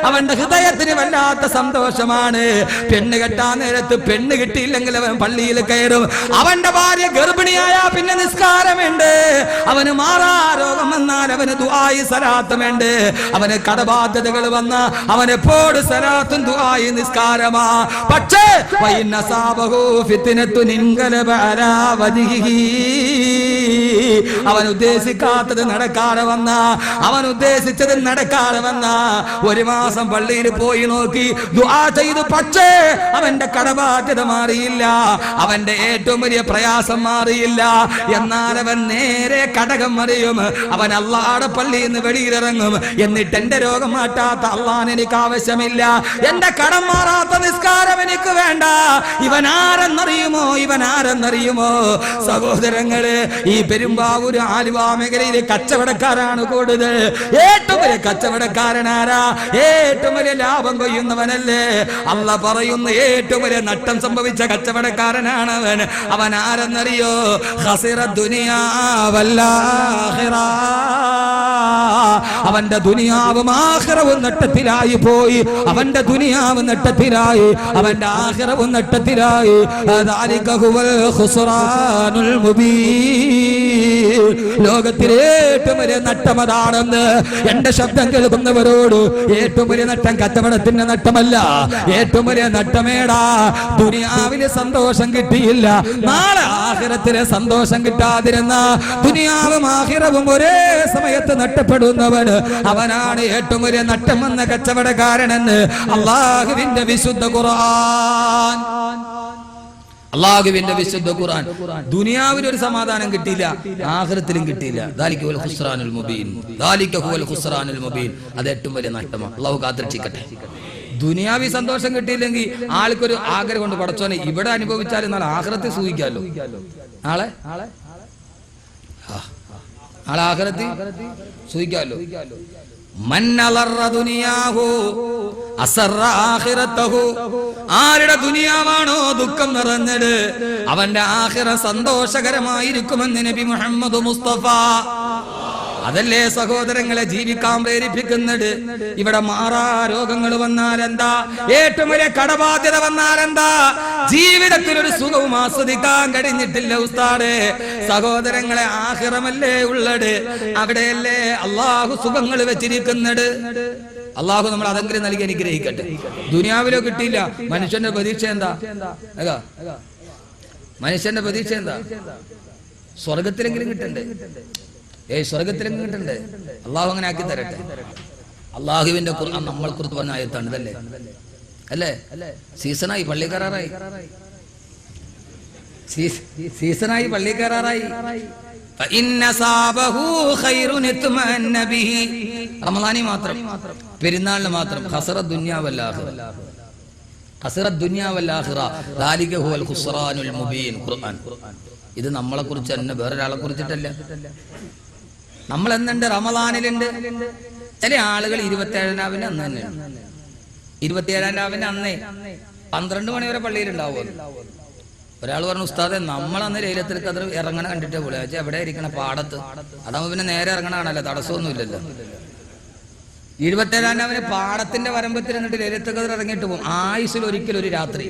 അവന്റെ ഹൃദയത്തിന് വല്ലാത്ത സന്തോഷമാണ്. പെണ്ണ് കെട്ടാൻ നേരത്ത് പെണ്ണ് കിട്ടിയില്ലെങ്കിൽ അവൻ പള്ളിയിൽ കയറും. അവന്റെ ഭാര്യ ഗർഭിണിയായ പിന്നെ നിസ്കാരമുണ്ട്. അവന് മാറാ രോഗം വന്നാൽ അവന് ദുആയി സലാത്തുമുണ്ട്. അവന് കടബാധ്യതകൾ വന്ന അവനെപ്പോഴും സലാത്തും ദുആയി നിസ്കാരമാ. പക്ഷേ അവൻ ഉദ്ദേശിക്കാത്തത് നടക്കാതെ വന്ന, അവൻ ഉദ്ദേശിച്ചത് നടക്കാതെ വന്ന, ഒരു മാസം പള്ളിയിൽ പോയി നോക്കി ദുആ ചെയ്തു, പക്ഷേ അവന്റെ കടബാധ്യത മാറിയില്ല, അവന്റെ ഏറ്റവും വലിയ പ്രയാസം മാറിയില്ല. എന്നാൽ അവൻ നേരെ കടകം മറിയും. അവൻ അള്ളാഹുടെ പള്ളിയിൽ നിന്ന് വെളിയിലിറങ്ങും. എന്നിട്ട് എന്റെ രോഗം മാറ്റാത്ത അള്ളാഹ് എനിക്ക് ആവശ്യമില്ല, എന്റെ കടം മാറാത്ത നിസ്കാരം എനിക്ക് വേണ്ട. ഇവൻ ആരെന്നറിയുമോ? ഇവൻ ആരെന്നറിയുമോ? സഹോദരങ്ങള്, ഈ പെരുമ്പാവൂർ ആലുവ മേഖലയിലെ കച്ചവടക്കാരാണ് കൂടുതൽ. ഏറ്റവും വലിയ കച്ചവടക്കാരനാരാ? ഏറ്റവും വലിയ ലാഭം കൊയ്യുന്നവനല്ലേ? അള്ളാഹ് പറയുന്നു ഏറ്റവും വലിയ നഷ്ടം സംഭവിച്ച കച്ചവടക്കാരനാണ് അവൻ. അവൻ ആരെന്നറിയോ? ഖസിറ ദുനിയാ വൽ ആഖിറ. അവന്റെ ദുനിയാവും ആഖിറവും നഷ്ടത്തിലായി പോയി. അവന്റെ ദുനിയാവും നഷ്ടത്തിലായി, അവന്റെ ആഖിറവും നഷ്ടത്തിലായി. ദാലിക ഹുവൽ ഖുസ്റാനുൽ മുബീൻ. ലോകത്തിലെ ഏറ്റവും വലിയ നഷ്ടം അതാണെന്ന് എന്റെ ശബ്ദം കേൾക്കുന്നവരോട്, ഏറ്റവും വലിയ നഷ്ടം കച്ചവടത്തിന്റെ നഷ്ടമല്ല. ഏറ്റവും വലിയ നഷ്ടമേടാ, ദുനിയാവിലെ സന്തോഷം കിട്ടിയില്ല, നാളെ ആഖിറത്തിലെ സന്തോഷം കിട്ടാതിരുന്ന, ദുനിയാവും ആഖിറവും ഒരേ സമയത്ത് നഷ്ടപ്പെടുന്നവൻ, അവനാണ് ഏറ്റവും വലിയ നഷ്ടമെന്ന കച്ചവടക്കാരനെന്ന് അല്ലാഹുവിന്റെ വിശുദ്ധ ഖുർആൻ. അല്ലാഹുവിന്റെ വിശുദ്ധ ഖുർആൻ. ദുനിയാവിൽ ഒരു സമാധാനം കിട്ടിയില്ല, ആഖിറത്തിലും കിട്ടിയില്ല. ദാലിക ഹുവൽ ഖുസ്റാനുൽ മുബീൻ. ദാലിക ഹുവൽ ഖുസ്റാനുൽ മുബീൻ. അത് ഏറ്റവും വലിയ നഷ്ടമാണ്. അല്ലാഹു കാത്തിരക്ഷിക്കട്ടെ. ദുനിയാവി സന്തോഷം കിട്ടിയില്ലെങ്കിൽ ആൾക്കൊരു ആഗ്രഹം കൊണ്ട്, പടച്ചോനെ ഇവിടെ അനുഭവിച്ചാലും നാളെ ആഖിറത്തിൽ സൂഹിക്കാമല്ലോ. നാളെ ആഖിറത്തിൽ സൂഹിക്കാമല്ലോ. ആരുടെ ദുനിയാവാണോ ദുഃഖം നിറഞ്ഞത്, അവന്റെ ആഖിറ സന്തോഷകരമായിരിക്കുമെന്ന് നബി മുഹമ്മദ് മുസ്തഫ. അതല്ലേ സഹോദരങ്ങളെ ജീവിക്കാൻ പ്രേരിപ്പിക്കുന്നത്. ഇവിടെ മാറാ രോഗങ്ങൾ വന്നാലെന്താ, ഏറ്റവും വലിയ കടബാധ്യത വന്നാലെന്താ, ജീവിതത്തിൽ ഒരു സുഖവും ആസ്വദിക്കാൻ കഴിഞ്ഞിട്ടില്ല ഉസ്താദേ. സഹോദരങ്ങളെ, ആഖിറമല്ലേ ഉള്ളത്, അവിടെയല്ലേ അള്ളാഹു സുഖങ്ങൾ വെച്ചിരിക്കുന്നത്. അള്ളാഹു നമ്മൾ അതെങ്കിലും നൽകി അനുഗ്രഹിക്കട്ടെ. ദുനിയാവിലോ കിട്ടിയില്ല, മനുഷ്യന്റെ പ്രതീക്ഷ എന്താ? മനുഷ്യന്റെ പ്രതീക്ഷ എന്താ? സ്വർഗത്തിലെങ്കിലും കിട്ടണ്ടേ? സ്വർഗത്തിലെങ്കിലും കിട്ടണ്ടേ? അള്ളാഹു അങ്ങനെ ആക്കി തരട്ടെ. അള്ളാഹുവിന്റെ ഖുർആൻ നമ്മളെ കുറിച്ച് പറഞ്ഞ ആയത്താണ് ഇതല്ലേ? അല്ലേ? സീസണായി, പള്ളി കയറാറായി, സീസണായി, പള്ളി കയറാറായി. റമളാനി മാത്രം, പെരുന്നാളിന് മാത്രം. ഖസറത് ദുനിയാ വൽ ആഖിറ. ഖസറത് ദുനിയാ വൽ ആഖിറ. ദാലിക ഹുവൽ ഖുസ്റാനുൽ മുബീൻ. ഖുർആൻ. ഇത് നമ്മളെ കുറിച്ച് തന്നെ, വേറൊരാളെ കുറിച്ചിട്ടല്ല. നമ്മൾ എന്നുണ്ട്? റമളാനിലുണ്ട്. ചില ആളുകൾ 27-ാം രാവിന് അന്ന് തന്നെയാണ്. 27-ാം രാവിന് അന്നേ 12 മണി വരെ പള്ളിയിലുണ്ടാവും. ഒരാൾ പറഞ്ഞു, ഉസ്താദെ നമ്മളന്ന് ലൈലത്തുൽ ഖദ്ർ ഇറങ്ങണ കണ്ടിട്ടേ പോലെ. എവിടെ ഇരിക്കണ? പാടത്ത്. അതാവുമ്പോ പിന്നെ നേരെ ഇറങ്ങണാണല്ലോ, തടസ്സമൊന്നുമില്ലല്ലോ. 27-ാം രാവിന് പാടത്തിന്റെ വരമ്പത്തിൽ എന്നിട്ട് ലൈലത്തുൽ ഖദ്ർ ഇറങ്ങിയിട്ട് പോകും. ആയുസ്സിൽ ഒരിക്കൽ ഒരു രാത്രി,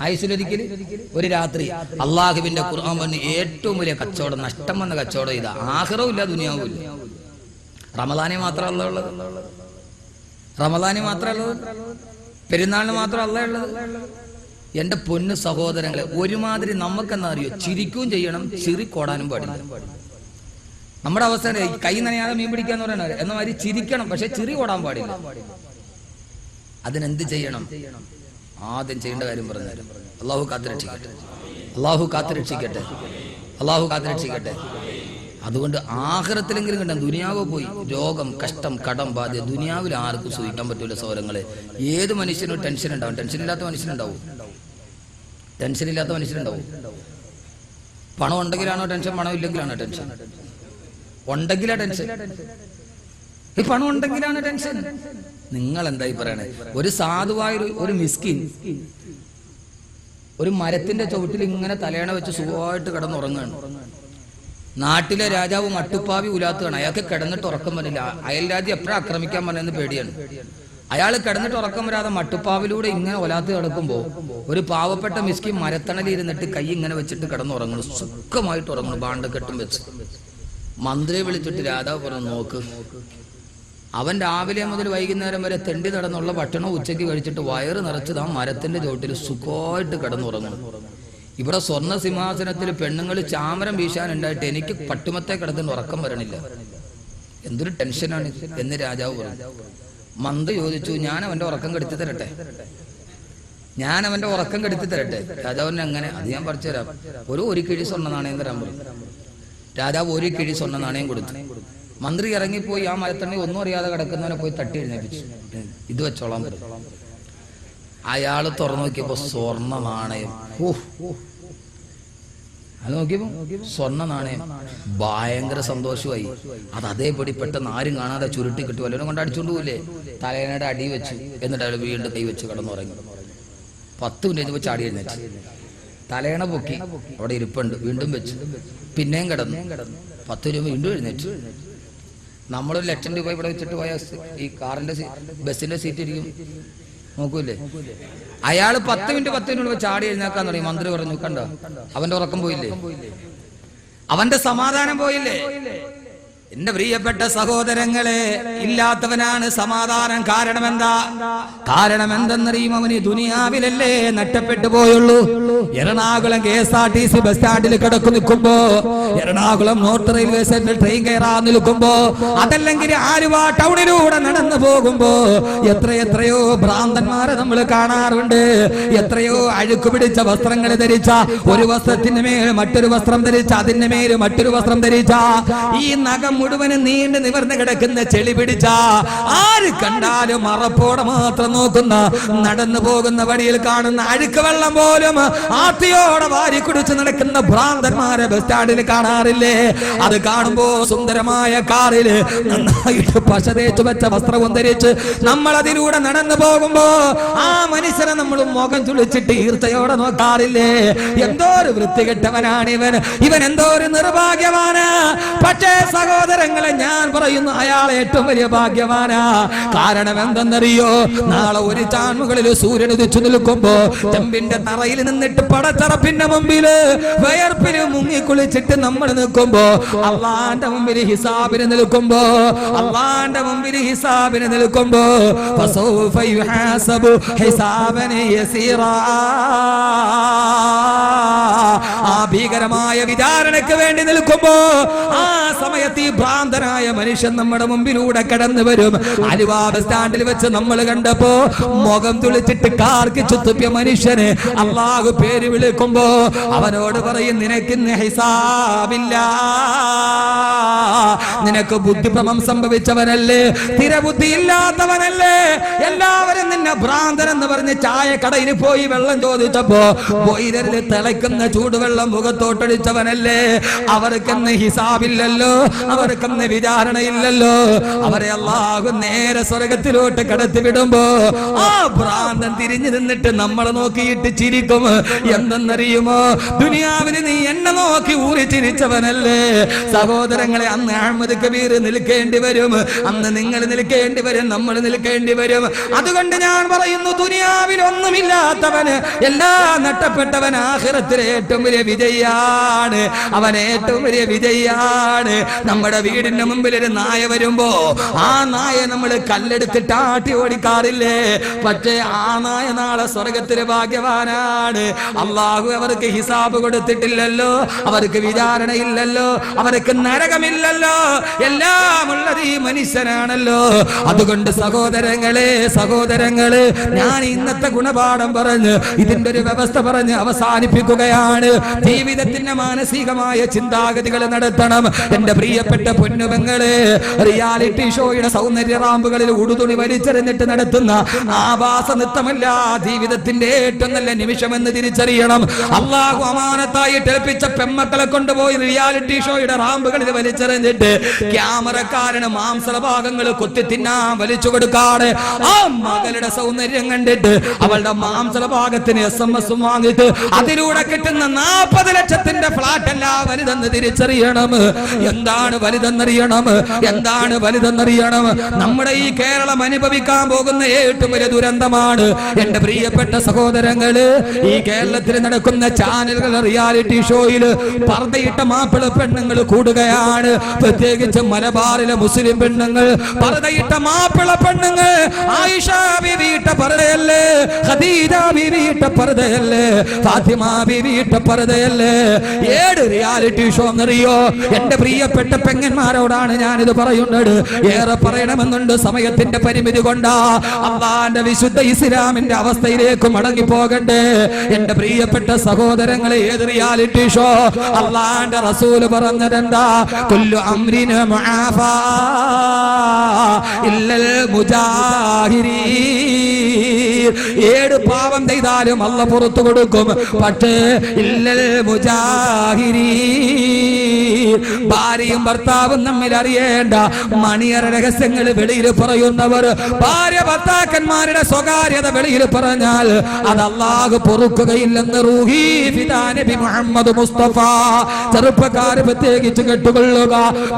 ആയുസ്സിലൊരിക്കൽ ഒരു രാത്രി. അള്ളാഹുവിന്റെ ഖുർആൻ പറഞ്ഞ് ഏറ്റവും വലിയ കച്ചവടം, നഷ്ടം വന്ന കച്ചവടം ഇതാ. ആഖിറവും ഇല്ല, ദുനിയാവും ഇല്ല. റമളാനി മാത്രമല്ല ഉള്ളത്, റമളാനി മാത്രമുള്ളത്, പെരുന്നാളിന് മാത്രമല്ല ഉള്ളത്. എന്റെ പൊന്നു സഹോദരങ്ങളെ, ഒരുമാതിരി നമുക്കെന്നാ അറിയോ, ചിരിക്കുകയും ചെയ്യണം, ചിരി കോടാനും പാടില്ല. നമ്മുടെ അവസ്ഥ കൈ നനയാതെ മീൻ പിടിക്കാന്ന് പറയണവര് എന്ന മാതിരി ചിരിക്കണം, പക്ഷെ ചിരി കോടാൻ പാടില്ല. അതിനെന്ത് ചെയ്യണം? ആദ്യം ചെയ്യേണ്ട കാര്യം പറഞ്ഞുതരും. അള്ളാഹു കാത്തുരക്ഷിക്കട്ടെ, അള്ളാഹു കാത്തുരക്ഷിക്കട്ടെ, അള്ളാഹു കാത്തുരക്ഷിക്കട്ടെ. അതുകൊണ്ട് ആഖിറത്തിലെങ്കിലും കിട്ടാൻ. ദുനിയാവ് പോയി, രോഗം, കഷ്ടം, കടം, ബാധ്യത. ദുനിയാവിൽ ആർക്കും സൂഹിക്കാൻ പറ്റൂല സഹോദരങ്ങളെ. ഏത് മനുഷ്യനും ടെൻഷൻ ഉണ്ടാവും. ടെൻഷനില്ലാത്ത മനുഷ്യനുണ്ടാവും, ടെൻഷനില്ലാത്ത മനുഷ്യനുണ്ടാവും. പണം ഉണ്ടെങ്കിലാണോ ടെൻഷൻ? പണം ഇല്ലെങ്കിലാണോ ടെൻഷൻ? ഉണ്ടെങ്കിലാ ടെൻഷൻ. ഈ പണം ഉണ്ടെങ്കിലാണ് ടെൻഷൻ. നിങ്ങൾ എന്തായി പറയണേ? ഒരു സാധുവായ ഒരു മിസ്കിൻ ഒരു മരത്തിന്റെ ചുവട്ടിൽ ഇങ്ങനെ തലയണ വെച്ച് സുഖമായിട്ട് കിടന്നുറങ്ങാണ്. നാട്ടിലെ രാജാവ് മട്ടുപ്പാവി ഉലാത്തുകയാണ്. അയാൾക്ക് കിടന്നിട്ട് ഉറക്കം വരില്ല. അയൽ രാജ്യം എപ്പോഴും ആക്രമിക്കാൻ പറഞ്ഞെന്ന് പേടിയാണ്. അയാൾ കിടന്നിട്ട് ഉറക്കം വരാതെ മട്ടുപ്പാവിലൂടെ ഇങ്ങനെ ഒലാത്ത് കിടക്കുമ്പോൾ ഒരു പാവപ്പെട്ട മിസ്കിൻ മരത്തണലിരുന്നിട്ട് കൈ ഇങ്ങനെ വെച്ചിട്ട് കിടന്നുറങ്ങുന്നു. സുഖമായിട്ട് ഉറങ്ങുന്നു, ബാണ്ടക്കെട്ടും വെച്ച്. മന്ത്രിയെ വിളിച്ചിട്ട് രാജാവ് പറഞ്ഞു, നോക്ക്, അവൻ രാവിലെ മുതൽ വൈകുന്നേരം വരെ തെണ്ടി നടന്നുള്ള ഭക്ഷണം ഉച്ചയ്ക്ക് കഴിച്ചിട്ട് വയറ് നിറച്ചത് ആ മരത്തിന്റെ ചോട്ടിൽ സുഖമായിട്ട് കിടന്നുറങ്ങണം. ഇവിടെ സ്വർണ്ണ സിംഹാസനത്തിൽ പെണ്ണുങ്ങൾ ചാമരം വീശാനുണ്ടായിട്ട് എനിക്ക് പട്ടുമത്തെ കിടന്നിട്ട് ഉറക്കം വരണില്ല. എന്തൊരു ടെൻഷനാണ് എന്ന് രാജാവ് പറഞ്ഞു. മന്ത്രി ചോദിച്ചു, ഞാൻ അവന്റെ ഉറക്കം കെടുത്തി തരട്ടെ, ഞാൻ അവന്റെ ഉറക്കം കെടുത്തി തരട്ടെ? രാജാവിന് അങ്ങനെ, അത് ഞാൻ പറിച്ചു തരാം. ഒരു കിഴി സ്വർണ്ണ നാണയം തരാൻ പറഞ്ഞു. രാജാവ് ഒരു കിഴി സ്വർണ്ണ നാണയം കൊടുത്തു. മന്ത്രി ഇറങ്ങിപ്പോയി ആ മരത്തണ്ണി ഒന്നും അറിയാതെ കിടക്കുന്നവനെ പോയി തട്ടി എഴുന്നേപ്പിച്ചു. ഇത് വെച്ചോളാൻ പറഞ്ഞു. അയാള് തുറന്നു നോക്കിയപ്പോ സ്വർണ്ണ നാണയം. അത് നോക്കിയപ്പോ സ്വർണ്ണ നാണയം. ഭയങ്കര സന്തോഷമായി. അത് അതേപടി പെട്ടെന്ന് ആരും കാണാതെ ചുരുട്ടി കിട്ടും. വല്ലവരും കൊണ്ട് അടിച്ചോണ്ട് പോയില്ലേ? തലേനയുടെ അടി വെച്ചു. എന്നിട്ട് അയാൾ വീണ്ടും കൈ വെച്ച് കിടന്നുറങ്ങി. 10 മിനിറ്റ് കഴിഞ്ഞപ്പോ ചാടി എഴുന്നേറ്റ് തലേണ പൊക്കി അവിടെ ഇരിപ്പുണ്ട്. വീണ്ടും വെച്ചു, പിന്നെയും കിടന്നു. 10 രൂപ വീണ്ടും എഴുന്നേറ്റ്. നമ്മളൊരു 1,00,000 രൂപ ഇവിടെ വെച്ചിട്ട് പോയ ഈ കാറിന്റെ ബസ്സിന്റെ സീറ്റ് ഇരിക്കും, നോക്കൂല്ലേ? അയാള് 10 മിനിറ്റ് ചാടി എഴുന്നേക്കാൻ തുടങ്ങി. മന്ത്രി പറഞ്ഞു, കണ്ടോ അവന്റെ ഉറക്കം പോയില്ലേ, അവന്റെ സമാധാനം പോയില്ലേ? എന്റെ പ്രിയപ്പെട്ട സഹോദരങ്ങളെ, ഇല്ലാത്തവനാണ് സമാധാനം. കാരണം എന്തെന്നറിയും? അവന് ദുനിയാവിലല്ലേ നഷ്ടപ്പെട്ടു പോയുള്ളൂ. എറണാകുളം KSRTC ബസ് സ്റ്റാൻഡിൽ കിടക്കു നിൽക്കുമ്പോ, എറണാകുളം നോർത്ത് റെയിൽവേ സ്റ്റേഷനിൽ ട്രെയിൻ കയറാൻ നിൽക്കുമ്പോ, അതല്ലെങ്കിൽ ആലുവ ടൗണിലൂടെ നടന്നു പോകുമ്പോ എത്രയോ ഭ്രാന്തന്മാരെ നമ്മൾ കാണാറുണ്ട്. എത്രയോ അഴുക്ക് പിടിച്ച വസ്ത്രങ്ങൾ ധരിച്ച, ഒരു വസ്ത്രത്തിന് മേൽ മറ്റൊരു വസ്ത്രം ധരിച്ച, അതിന്റെ മേൽ മറ്റൊരു വസ്ത്രം ധരിച്ച, ഈ നഖം മുഴുവനും നീണ്ടു നിവർന്ന് കിടക്കുന്ന ചെളി പിടിച്ച, ആര് കണ്ടാലും മറപ്പോടെ മാത്രം നോക്കുന്ന, നടന്നു പോകുന്ന വഴിയിൽ കാണുന്ന അഴുക്ക് വെള്ളം പോലും ആർത്തിയോടെ വാരി കുടിച്ച് നടക്കുന്ന ഭ്രാന്തന്മാരെ ബസ് സ്റ്റാൻഡിൽ കാണാറില്ലേ? അത് കാണുമ്പോ സുന്ദരമായ കാറില് നന്നായിട്ട് പശ തേച്ച് വെച്ച വസ്ത്രവും ധരിച്ച് നമ്മൾ അതിലൂടെ നടന്നു പോകുമ്പോ ആ മനുഷ്യനെ നമ്മൾ മുഖം ചുളിച്ചിട്ട് ഈർച്ചയോടെ നോക്കാറില്ലേ? എന്തോ ഒരു വൃത്തികെട്ടവനാണ് ഇവൻ എന്തോ ഒരു നിർഭാഗ്യവാന്. പക്ഷേ സഹോദരങ്ങളെ, ഞാൻ പറയുന്നു, അയാൾ ഏറ്റവും വലിയ ഭാഗ്യവാനാ. കാരണം എന്തെന്നറിയോ? നാളെ ഒരു ചാൺമുകളിൽ സൂര്യൻ ഉദിച്ചു നിൽക്കുമ്പോ ചെമ്പിന്റെ തറയിൽ നിന്നിട്ട് പടച്ചറപ്പിന്റെ മുമ്പില് വയർപ്പിന് മുങ്ങിക്കുളിച്ചിട്ട് നമ്മൾ നിൽക്കുമ്പോ, അള്ളാന്റെ മുമ്പിൽ ഹിസാബിന് നിൽക്കുമ്പോ, ഫസൗഫ യുഹാസബു ഹിസാബൻ യസീറാ, ആ ഭീകരമായ വിചാരണയ്ക്ക് വേണ്ടി നിൽക്കുമ്പോ ആ സമയത്ത് ഈ ഭ്രാന്തനായ മനുഷ്യൻ നമ്മുടെ മുമ്പിലൂടെ കടന്നു വരും. ആലുവ ബസ് സ്റ്റാൻഡിൽ വെച്ച് നമ്മൾ കണ്ടപ്പോ മുഖം തുളിച്ചിട്ട് കാർക്കിച്ചു തുപ്പിയ മനുഷ്യന് അള്ളാഹു പേര് വിളിക്കുമ്പോ അവനോട് പറയും, നിനക്കിന്ന് ഹിസാബില്ല, നിനക്ക് ബുദ്ധിഭ്രമം സംഭവിച്ചവനല്ലേ, സ്ഥിരബുദ്ധി ഇല്ലാത്തവനല്ലേ, എല്ലാവരും നിന്നെ ഭ്രാന്തൻ എന്ന് പറഞ്ഞ് ചായക്കടയിൽ പോയി വെള്ളം ചോദിച്ചപ്പോ ബോയിലറിൽ തിളയ്ക്കുന്ന ചൂടുവെള്ളം മുഖത്തോട്ടടിച്ചവനല്ലേ, അവർക്കെന്ന് ഹിസാബില്ലല്ലോ, അവർക്കെന്ന് വിചാരണയില്ലല്ലോ. അവരെ അല്ലാഹു നേരെ സ്വർഗത്തിലോട്ട് കടത്തി വിടുമ്പോ ആ ഭ്രാന്തൻ തിരിഞ്ഞു നിന്നിട്ട് നമ്മളെ നോക്കിയിട്ട് ചിരിക്കും. എന്തെന്നറിയുമോ? ദുനിയാവിന് നീ എന്നെ നോക്കി ഊരി ചിരിച്ചവനല്ലേ? സഹോദരങ്ങളെ, അന്ന് അഹ്മദ് കബീർ നിൽക്കേണ്ടി വരും, അന്ന് നിങ്ങൾ നിൽക്കേണ്ടി വരും, നമ്മൾ നിൽക്കേണ്ടി വരും. അതുകൊണ്ട് ഞാൻ പറയുന്നു, ദുനിയാവിൽ ഒന്നുമില്ലാത്തവന്, എല്ലാം നഷ്ടപ്പെട്ടവൻ ആഖിറത്തിലെ ഏറ്റവും വലിയ വിജയിയാണ്. അവൻ ഏറ്റവും വലിയ വിജയിയാണ്. നമ്മുടെ വീടിന്റെ മുമ്പിൽ ഒരു നായ വരുമ്പോ ആ നായ നമ്മൾ കല്ലെടുത്തിട്ട് ആട്ടി ഓടിക്കാറില്ലേ? പക്ഷേ ആ നായ നാളെ സ്വർഗത്തിലെ ഭാഗ്യവാനാണ്. അള്ളാഹു അവർക്ക് ഹിസാബ് കൊടുത്തിട്ടില്ലല്ലോ, അവർക്ക് വിചാരണയില്ലല്ലോ, അവർക്ക് നരകമില്ലല്ലോ, എല്ലാം ഉള്ളത് ഈ മനുഷ്യനാണല്ലോ. അതുകൊണ്ട് സഹോദരങ്ങളെ, ഞാൻ ഇന്നത്തെ ഗുണപാഠം പറഞ്ഞ് ഇതിന്റെ ഒരു വ്യവസ്ഥ പറഞ്ഞ് അവസാനിപ്പിക്കുകയാണ്. ജീവിതത്തിന്റെ മാനസികമായ ചിന്താഗതികൾ നടത്തണം. എന്റെ പ്രിയപ്പെട്ട പൊന്നുപെങ്ങളെ, റിയാലിറ്റി ഷോയുടെ സൗന്ദര്യ റാമ്പുകളിൽ ഉടുതുണി വലിച്ചെറിഞ്ഞിട്ട് നടത്തുന്ന ആഭാസ നൃത്തമല്ല ജീവിതത്തിന്റെ ഏറ്റവും നല്ല നിമിഷമെന്ന് തിരിച്ചറിയണം. അള്ളാഹു അമാനത്തായി ഏൽപ്പിച്ച പെമ്മക്കളെ കൊണ്ടുപോയി റിയാലിറ്റി ഷോയുടെ റാമ്പുകളിൽ വലിച്ചെറിഞ്ഞിട്ട് ക്യാമറക്കാരൻ ഭർത്താവിന് മാംസള ഭാഗങ്ങൾ കൊത്തി തിന്നാൻ വലിച്ചു കൊടുക്കാറ്. ആ മകളുടെ സൗന്ദര്യം കണ്ടിട്ട് അവളുടെ മാംസള ഭാഗത്തിന് SMS വാങ്ങിയിട്ട് അതിലൂടെ കിട്ടുന്ന 40 ലക്ഷത്തിന്റെ ഫ്ലാറ്റ് അല്ല വലുതെന്ന് തിരിച്ചറിയണം. എന്താണ് വലുതെന്നറിയണം? എന്താണ് വലുതെന്നറിയണം? നമ്മുടെ ഈ കേരളം അനുഭവിക്കാൻ പോകുന്ന ഏറ്റവും വലിയ ദുരന്തമാണ് എന്റെ പ്രിയപ്പെട്ട സഹോദരങ്ങള്. ഈ കേരളത്തിൽ നടക്കുന്ന ചാനലുകൾ റിയാലിറ്റി ഷോയിൽ പർദ്ദയിട്ട മാപ്പിള പെണ്ണുങ്ങൾ കൂടുകയാണ്. പ്രത്യേകിച്ച് മലബാറിലെ മുസ്ലിം പെണ്ണുങ്ങൾ, പർദ്ദയിട്ട മാപ്പിള പെണ്ണുങ്ങൾ. ആയിഷ ബീവി ഇട്ട പർദ്ദയല്ലേ, ഖദീജ ബീവി ഇട്ട പർദ്ദയല്ലേ, ഫാത്തിമ ബീവി ഇട്ട പർദ്ദയല്ലേ? ഏത് റിയാലിറ്റി ഷോ എന്നറിയോ? എന്റെ പ്രിയപ്പെട്ട പെങ്ങന്മാരോടാണ് ഞാനിത് പറയുന്നത്. ഏറെ പറയണമെന്നുണ്ട്, സമയത്തിന്റെ പരിമിതി കൊണ്ടാ. അള്ളാന്റെ വിശുദ്ധ ഇസ്ലാമിന്റെ അവസ്ഥയിലേക്ക് മടങ്ങി പോകണ്ടേ എന്റെ പ്രിയപ്പെട്ട സഹോദരങ്ങളെ? ഏത് റിയാലിറ്റി ഷോ? അള്ളാന്റെ റസൂല് പറഞ്ഞതെന്താ? കുല്ലു അംരിന മുആഫാ ഇല്ലൽ മുജാഹിരീൻ. ഏത് പാപം ചെയ്താലും അല്ലാഹു പുറത്തു കൊടുക്കും, പക്ഷേ ഇല്ലൽ മുജാഹിരീൻ. ഭാര്യയും ഭർത്താവും തമ്മിൽ അറിയേണ്ട മണിയറ രഹസ്യങ്ങൾ വെളിയിൽ പറയുന്നവർ, ഭാര്യ ഭർത്താക്കന്മാരുടെ സ്വകാര്യത വെളിയിൽ പറഞ്ഞാൽ അത് അല്ലാഹു പൊറുക്കുകയില്ലെന്ന് റൂഹി ഫിദാ നബി മുഹമ്മദ് മുസ്തഫ. ചെറുപ്പക്കാർ പ്രത്യേകിച്ച് കേട്ടുകൊള്ളുക,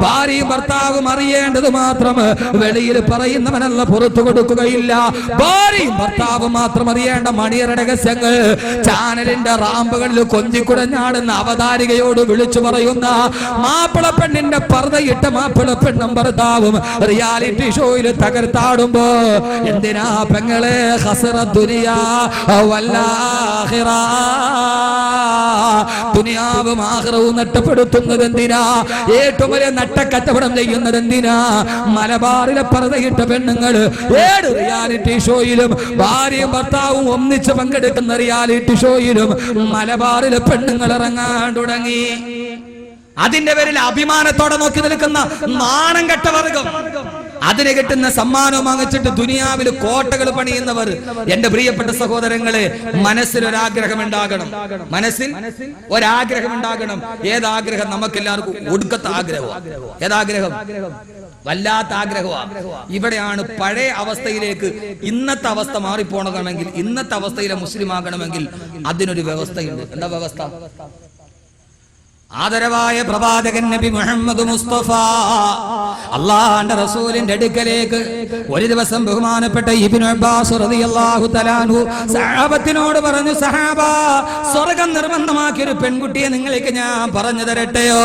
ഭാര്യയും ഭർത്താവും അറിയേണ്ടത് മാത്രം വെളിയിൽ പറയുന്നവനല്ല പുറത്തു കൊടുക്കുകയില്ല. ഭാര്യയും ഭർത്താവും മാത്രം അറിയേണ്ട മണിയറ രഹസ്യങ്ങൾ ചാനലിന്റെ റാമ്പുകളിൽ കൊഞ്ചിക്കുടഞ്ഞാടുന്ന അവതാരികയോട് വിളിച്ചു പറയുന്ന മാപ്പിള പെണ്ണിന്റെ പർദ്ദയിട്ട മാപ്പിള പെണ്ണും ഭർത്താവും റിയാലിറ്റി ഷോയിൽ തകർത്താടുമ്പോ എന്തിനാ പെങ്ങളെ ഖസറ ദുനിയാ വല്ലാഖിറ? ദുനിയാവും ആഖിറവും നഷ്ടപ്പെടുത്തുന്നത് എന്തിനാ? ഏറ്റവും വലിയ നട്ടക്കച്ചവടം ചെയ്യുന്നത് എന്തിനാ? മലബാറിലെ പർദ്ദയിട്ട പെണ്ണുങ്ങൾ ഏത് റിയാലിറ്റി ഷോയിലും, ഭാര്യയും ഭർത്താവും ഒന്നിച്ച് പങ്കെടുക്കുന്ന റിയാലിറ്റി ഷോയിലും മലബാറിലെ പെണ്ണുങ്ങൾ ഇറങ്ങാൻ തുടങ്ങി. അതിന്റെ പേരിൽ അഭിമാനത്തോടെ നോക്കി നിൽക്കുന്ന നാണം കെട്ട വർഗം, അതിന് കിട്ടുന്ന സമ്മാനം വാങ്ങിച്ചിട്ട് ദുനിയാവിൽ കോട്ടകൾ പണിയുന്നവർ. എന്റെ പ്രിയപ്പെട്ട സഹോദരങ്ങളെ, മനസ്സിൽ ഒരാഗ്രഹം ഉണ്ടാകണം. മനസ്സിൽ ഒരാഗ്രഹം ഉണ്ടാകണം. ഏതാഗ്രഹം? നമുക്കെല്ലാവർക്കും ഒടുക്കത്തെ ആഗ്രഹമാണ്. ഏതാഗ്രഹം? വല്ലാത്ത ആഗ്രഹമാണ്. ഇവിടെയാണ് പഴയ അവസ്ഥയിലേക്ക് ഇന്നത്തെ അവസ്ഥ മാറിപ്പോണമെങ്കിൽ, ഇന്നത്തെ അവസ്ഥയിലെ മുസ്ലിം ആകണമെങ്കിൽ അതിനൊരു വ്യവസ്ഥയുണ്ട്. എന്താ വ്യവസ്ഥ? ആദരവായ പ്രവാചകൻ നബി മുഹമ്മദ് മുസ്തഫ അല്ലാഹുവിന്റെ റസൂലിന്റെ അടുക്കലേക്ക് ഒരു ദിവസം ബഹുമാനപ്പെട്ട ഇബ്നു അബ്ബാസ് റളിയല്ലാഹു തആല അൻഹു സഹാബത്തിനോട് പറഞ്ഞു, സഹാബ, സ്വർഗ്ഗം നിർബന്ധമാക്കിയ ഒരു പെൺകുട്ടിയെ നിങ്ങൾക്ക് ഞാൻ പറഞ്ഞു തരട്ടെയോ?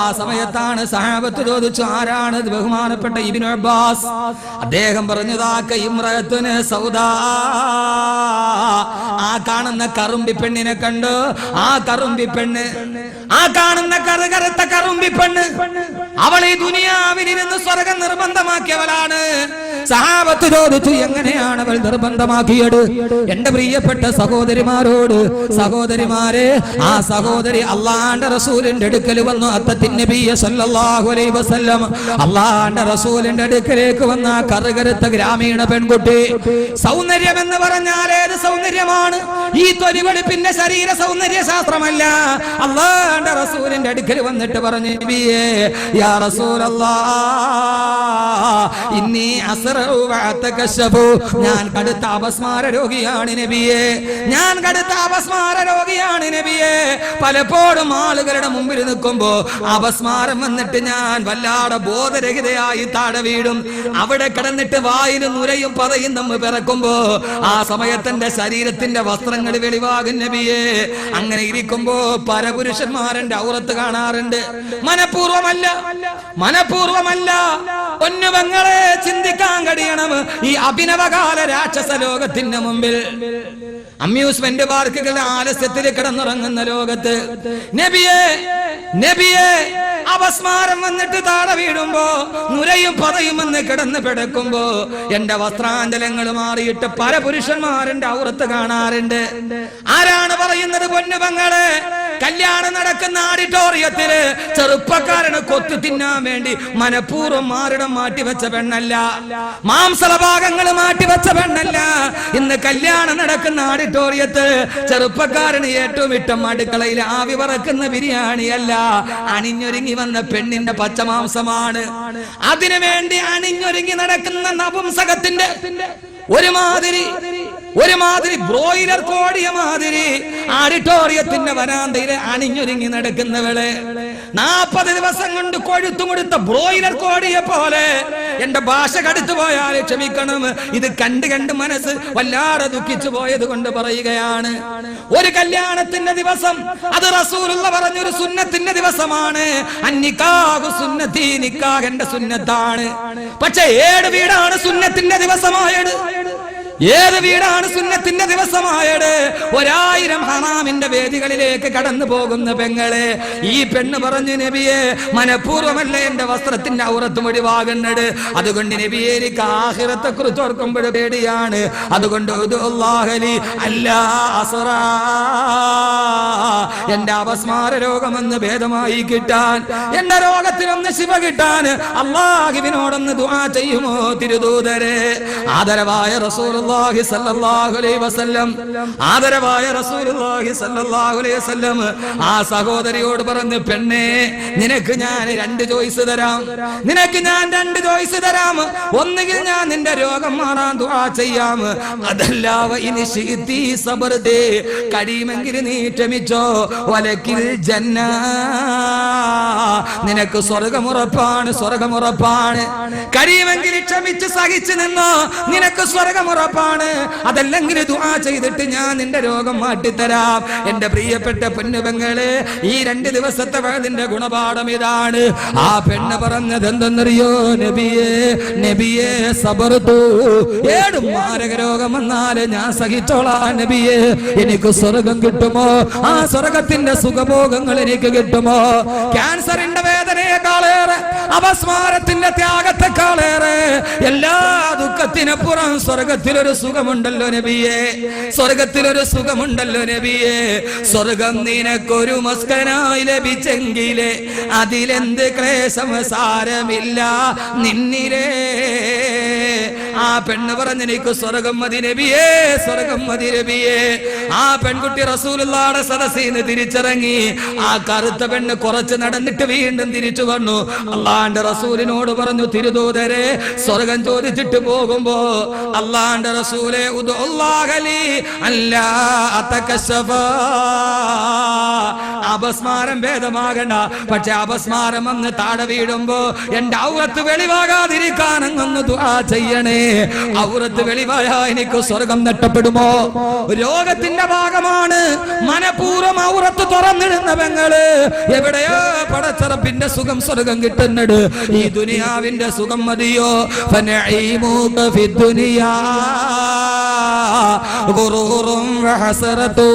ആ സമയത്താണ് സഹാബത്ത് ചോദിച്ചു, ആരാണ്? ബഹുമാനപ്പെട്ട ഇബ്നു അബ്ബാസ്. അദ്ദേഹം പറഞ്ഞു, ദാക ഇംറഅത്തുന സൗദാ. ആ കാണുന്ന കറുമ്പി പെണ്ണിനെ കണ്ടു. ആ കറുമ്പി പെണ്ണ്, ആ കാണുന്ന കറുകറുത്ത കറുമ്പി പെണ്ണ്, അവൾ ഈ ദുനിയാവിലിരുന്ന് സ്വർഗ്ഗം നിർബന്ധമാക്കിയവളാണ്. സഹാബത്ത് ചോദിച്ചു, എങ്ങനെയാണ് അവൾ നിർബന്ധമാക്കിയത്? എന്റെ പ്രിയപ്പെട്ട സഹോദരിമാരോട്, സഹോദരിമാരെ, ആ സഹോദരി അള്ളാന്റെ റസൂലിന്റെ അടുക്കൽ വന്നു. അത്തത്തിൻ നബിയ സല്ലല്ലാഹു അലൈഹി വസല്ലം, അള്ളാന്റെ റസൂലിന്റെ അടുക്കലേക്ക് വന്ന കറുകറുത്ത ഗ്രാമീണ പെൺകുട്ടി. സൗന്ദര്യം എന്ന് പറഞ്ഞാൽ ഏത് സൗന്ദര്യമാണ്? ഈ തൊലിവെളുപ്പിന്റെ ശരീര സൗന്ദര്യ ശാസ്ത്രമല്ല. അള്ളാന്റെ റസൂലിന്റെ അടുക്കൽ വന്നിട്ട് പറഞ്ഞു, നബിയേ, യാ റസൂലല്ലാഹ്, ഇന്നി അസ്റഉ വഅതകശബു. ഞാൻ കടുത്ത അപസ്മാര രോഗിയാണ് നബിയേ. ഞാൻ കടുത്ത അപസ്മാര രോഗിയാണ് നബിയേ. പലപ്പോഴും ആളുകളുടെ മുമ്പിൽ നിൽക്കുമ്പോ അപസ്മാരം വന്നിട്ട് ഞാൻ വല്ലാതെ ബോധരഹിതയായി താഴെ വീടും. അവിടെ കിടന്നിട്ട് വായിൽ നുരയും പതയും നമ്മ് പിറക്കുമ്പോ ആ സമയത്തിന്റെ ശരീരത്തിന്റെ വസ്ത്രങ്ങൾ വെളിവാകും നബിയേ. അങ്ങനെ ഇരിക്കുമ്പോ പരപുരുഷന്മാരന്റെ ഔറത്ത് കാണാറുണ്ട്. മനഃപൂർവമല്ല, മനഃപൂർവമല്ല. പൊന്നുപെങ്ങളെ, ചിന്തിക്കാൻ കഴിയണം. ഈ അഭിനവകാല രാക്ഷസ ലോകത്തിന്റെ മുമ്പിൽ, അമ്യൂസ്മെന്റ് പാർക്കുകളുടെ ആലസ്യത്തിൽ കിടന്നുറങ്ങുന്ന ലോകത്ത് നബിയെ, നബിയെ, അപസ്മാരം വന്നിട്ട് താഴെ വീടുമ്പോ നുരയും പതയും എന്ന് കിടന്ന് പിടക്കുമ്പോ എന്റെ വസ്ത്രാഞ്ചലങ്ങൾ മാറിയിട്ട് പരപുരുഷന്മാരെന്റെ ഔറത്ത് കാണാറുണ്ട്. ആരാണ് പറയുന്നത്? പൊന്നുപെങ്ങളെ, കല്യാണം നടക്കുന്ന ഓഡിറ്റോറിയത്തില് ചെറുപ്പക്കാരന് കൊത്തു തിന്നാൻ വേണ്ടി മനഃപൂർവ്വം മാറിടം മാറ്റിവെച്ച പെണ്ണല്ല, മാംസഭാഗങ്ങൾ മാറ്റിവെച്ച പെണ്ണല്ല. ഇന്ന് കല്യാണം നടക്കുന്ന ഓഡിറ്റോറിയത്ത് ചെറുപ്പക്കാരന് ഏറ്റവും ഇഷ്ടം അടുക്കളയിൽ ആവി പറക്കുന്ന ബിരിയാണിയല്ല, അണിഞ്ഞൊരുങ്ങി വന്ന പെണ്ണിന്റെ പച്ചമാംസമാണ്. അതിനുവേണ്ടി അണിഞ്ഞൊരുങ്ങി നടക്കുന്ന നപുംസകത്തിന്റെ ഒരുമാതിരി ബ്രോയിലർ കോഴിയ മാതിരി ഓഡിറ്റോറിയത്തിന്റെ വരാന്തയിൽ അണിഞ്ഞൊരുങ്ങി നടക്കുന്നവളെ 40 ദിവസം കൊണ്ട് കൊഴുത്തും കൊടുത്ത ബ്രോയിലർ കോഴിയെ പോലെ, എന്റെ ഭാഷ കടുത്തു പോയാൽ ക്ഷമിക്കണം, ഇത് കണ്ട് മനസ്സ് വല്ലാതെ ദുഃഖിച്ചു പോയത് കൊണ്ട് പറയുകയാണ്. ഒരു കല്യാണത്തിന്റെ ദിവസം അത് റസൂലുള്ള പറഞ്ഞൊരു സുന്നത്തിന്റെ ദിവസമാണ്. അന്നിക്കാഹു സുന്നത്തി, നിക്കാഹ് എന്റെ സുന്നത്താണ്. പക്ഷെ ഏത് വീടാണ് സുന്നത്തിന്റെ ദിവസമായത്? ഏത് വീടാണ് സുന്നത്തിന്റെ ദിവസമായത്? 1000 ഹറാമിന്റെ വേദികളിലേക്ക് കടന്നു പോകുന്ന പെങ്ങളെ, ഈ പെണ്ണ് പറഞ്ഞു, നബിയെ മനഃപൂർവ്വമല്ല എന്റെ വസ്ത്രത്തിന്റെ ഔറത്ത് ഒഴിവാകുന്നത്, അതുകൊണ്ട് നബിയെ എനിക്ക് ആഖിറത്തെ കുറിച്ച് ഓർക്കുമ്പോൾ പേടിയാണ്, അതുകൊണ്ട് എന്റെ അപസ്മാര രോഗമെന്ന് ഭേദമായി കിട്ടാൻ, എന്റെ രോഗത്തിനൊന്ന് ശിവ കിട്ടാൻ അല്ലാഹുവിനോടൊന്ന് ദുആ ചെയ്യുമോ തിരുദൂതരെ? ആദരവായ റസൂലുള്ളാഹി സല്ലല്ലാഹു അലൈഹി വസല്ലം, ആദരവായ റസൂലുള്ളാഹി സല്ലല്ലാഹു അലൈഹി വസല്ലം ആ സഹോദരിയോട് പറഞ്ഞു, പെണ്ണേ, നിനക്ക് ഞാൻ 2 ചോയ്സ് തരാം, നിനക്ക് ഞാൻ 2 ചോയ്സ് തരാം. ഒന്നുകിൽ ഞാൻ നിന്റെ രോഗം മാറാൻ ദുആ ചെയ്യാം, അതല്ല ഇനി ശീതി സബർദേ, കഴിയുമെങ്കിൽ നീ ക്ഷമിച്ചോ, വലക്കിൽ ജന്ന, നിനക്ക് സ്വർഗമുറപ്പാണ്, സ്വർഗമുറപ്പാണ്. കഴിയുമെങ്കിൽ ക്ഷമിച്ച് സഹിച്ചു നിന്നോ, നിനക്ക് സ്വർഗമുറപ്പാണ്. അതല്ലെങ്കിൽ ദുആ ചെയ്തിട്ട് ഞാൻ നിന്റെ രോഗം മാറ്റിത്തരാം. എന്റെ പ്രിയപ്പെട്ട പൊന്നുപെങ്ങളെ, ഈ 2 ദിവസത്തെ വഅദിന്റെ ഗുണപാഠം ഇതാണ്. ആ പെണ്ണ് പറഞ്ഞത് എന്തെന്നറിയോ? നബിയേ, നബിയേ സബർതു, ഏത് മാരക രോഗം വന്നാല് ഞാൻ സഹിച്ചോളാം നബിയേ, എനിക്ക് സ്വർഗം കിട്ടുമോ? ആ സ്വർഗത്തിന്റെ സുഖഭോഗങ്ങൾ എനിക്ക് കിട്ടുമോ? ക്യാൻസറിന്റെ വേദനയെക്കാളേറെ, അപസ്മാരത്തിന്റെ ത്യാഗത്തെക്കാളേറെ, എല്ലാ ദുഃഖത്തിനപ്പുറം സ്വർഗത്തിലൊരു സുഖമുണ്ടല്ലോ നബിയേ, സ്വർഗത്തിലൊരു സുഖമുണ്ടല്ലോ നബിയേ. സ്വർഗം നിനക്കൊരു മസ്കനായി ലഭിച്ചെങ്കിലേ അതിലെന്ത് ക്ലേശം സാരമില്ല നിന്നിലേ. ആ പെണ്ണ് പറഞ്ഞു, എനിക്ക് സ്വർഗം മതി നബിയേ, സ്വർഗം മതി നബിയേ. ആ പെൺകുട്ടി റസൂലുള്ളാഹിയുടെ സദസ്സിൽ നിന്ന് തിരിച്ചിറങ്ങി. ആ കറുത്ത പെണ്ണ് കുറച്ച് നടന്നിട്ട് വീണ്ടും തിരിച്ചു വന്നു. അള്ളാന്റെ റസൂലിനോട് പറഞ്ഞു, തിരുദൂതരെ, സ്വർഗം ചോദിച്ചിട്ട് പോകുമ്പോ അള്ളാന്റെ റസൂലേ ഉദുല്ലാഹലി അല്ലാ അതകശഫ, അപസ്മാരം ഭേദമാകണ്ട, പക്ഷെ അപസ്മാരം വന്ന് താഴെ വീഴുമ്പോ എന്റെ ഔറത്ത് വെളിവാകാതിരിക്കാൻ അങ്ങൊന്ന് ദുആ ചെയ്യണേ. ഔറത്ത് വെളിവായ എനിക്ക് സ്വർഗം നഷ്ടപ്പെടുമോ? രോഗത്തിന്റെ ഭാഗമാണ്. മനഃപൂർവ്വം ഔറത്ത് തുറന്നിടുന്ന പെങ്ങള് എവിടെയോ പടച്ചറപ്പിന്റെ സുഖം സ്വർഗം കിട്ടുന്നത്. ഈ ദുനിയാവിന്റെ സുഖം മതിയോ? ഫനഈമുക ഫിദ്ദുനിയാ ഗുറൂറും വഹസറതു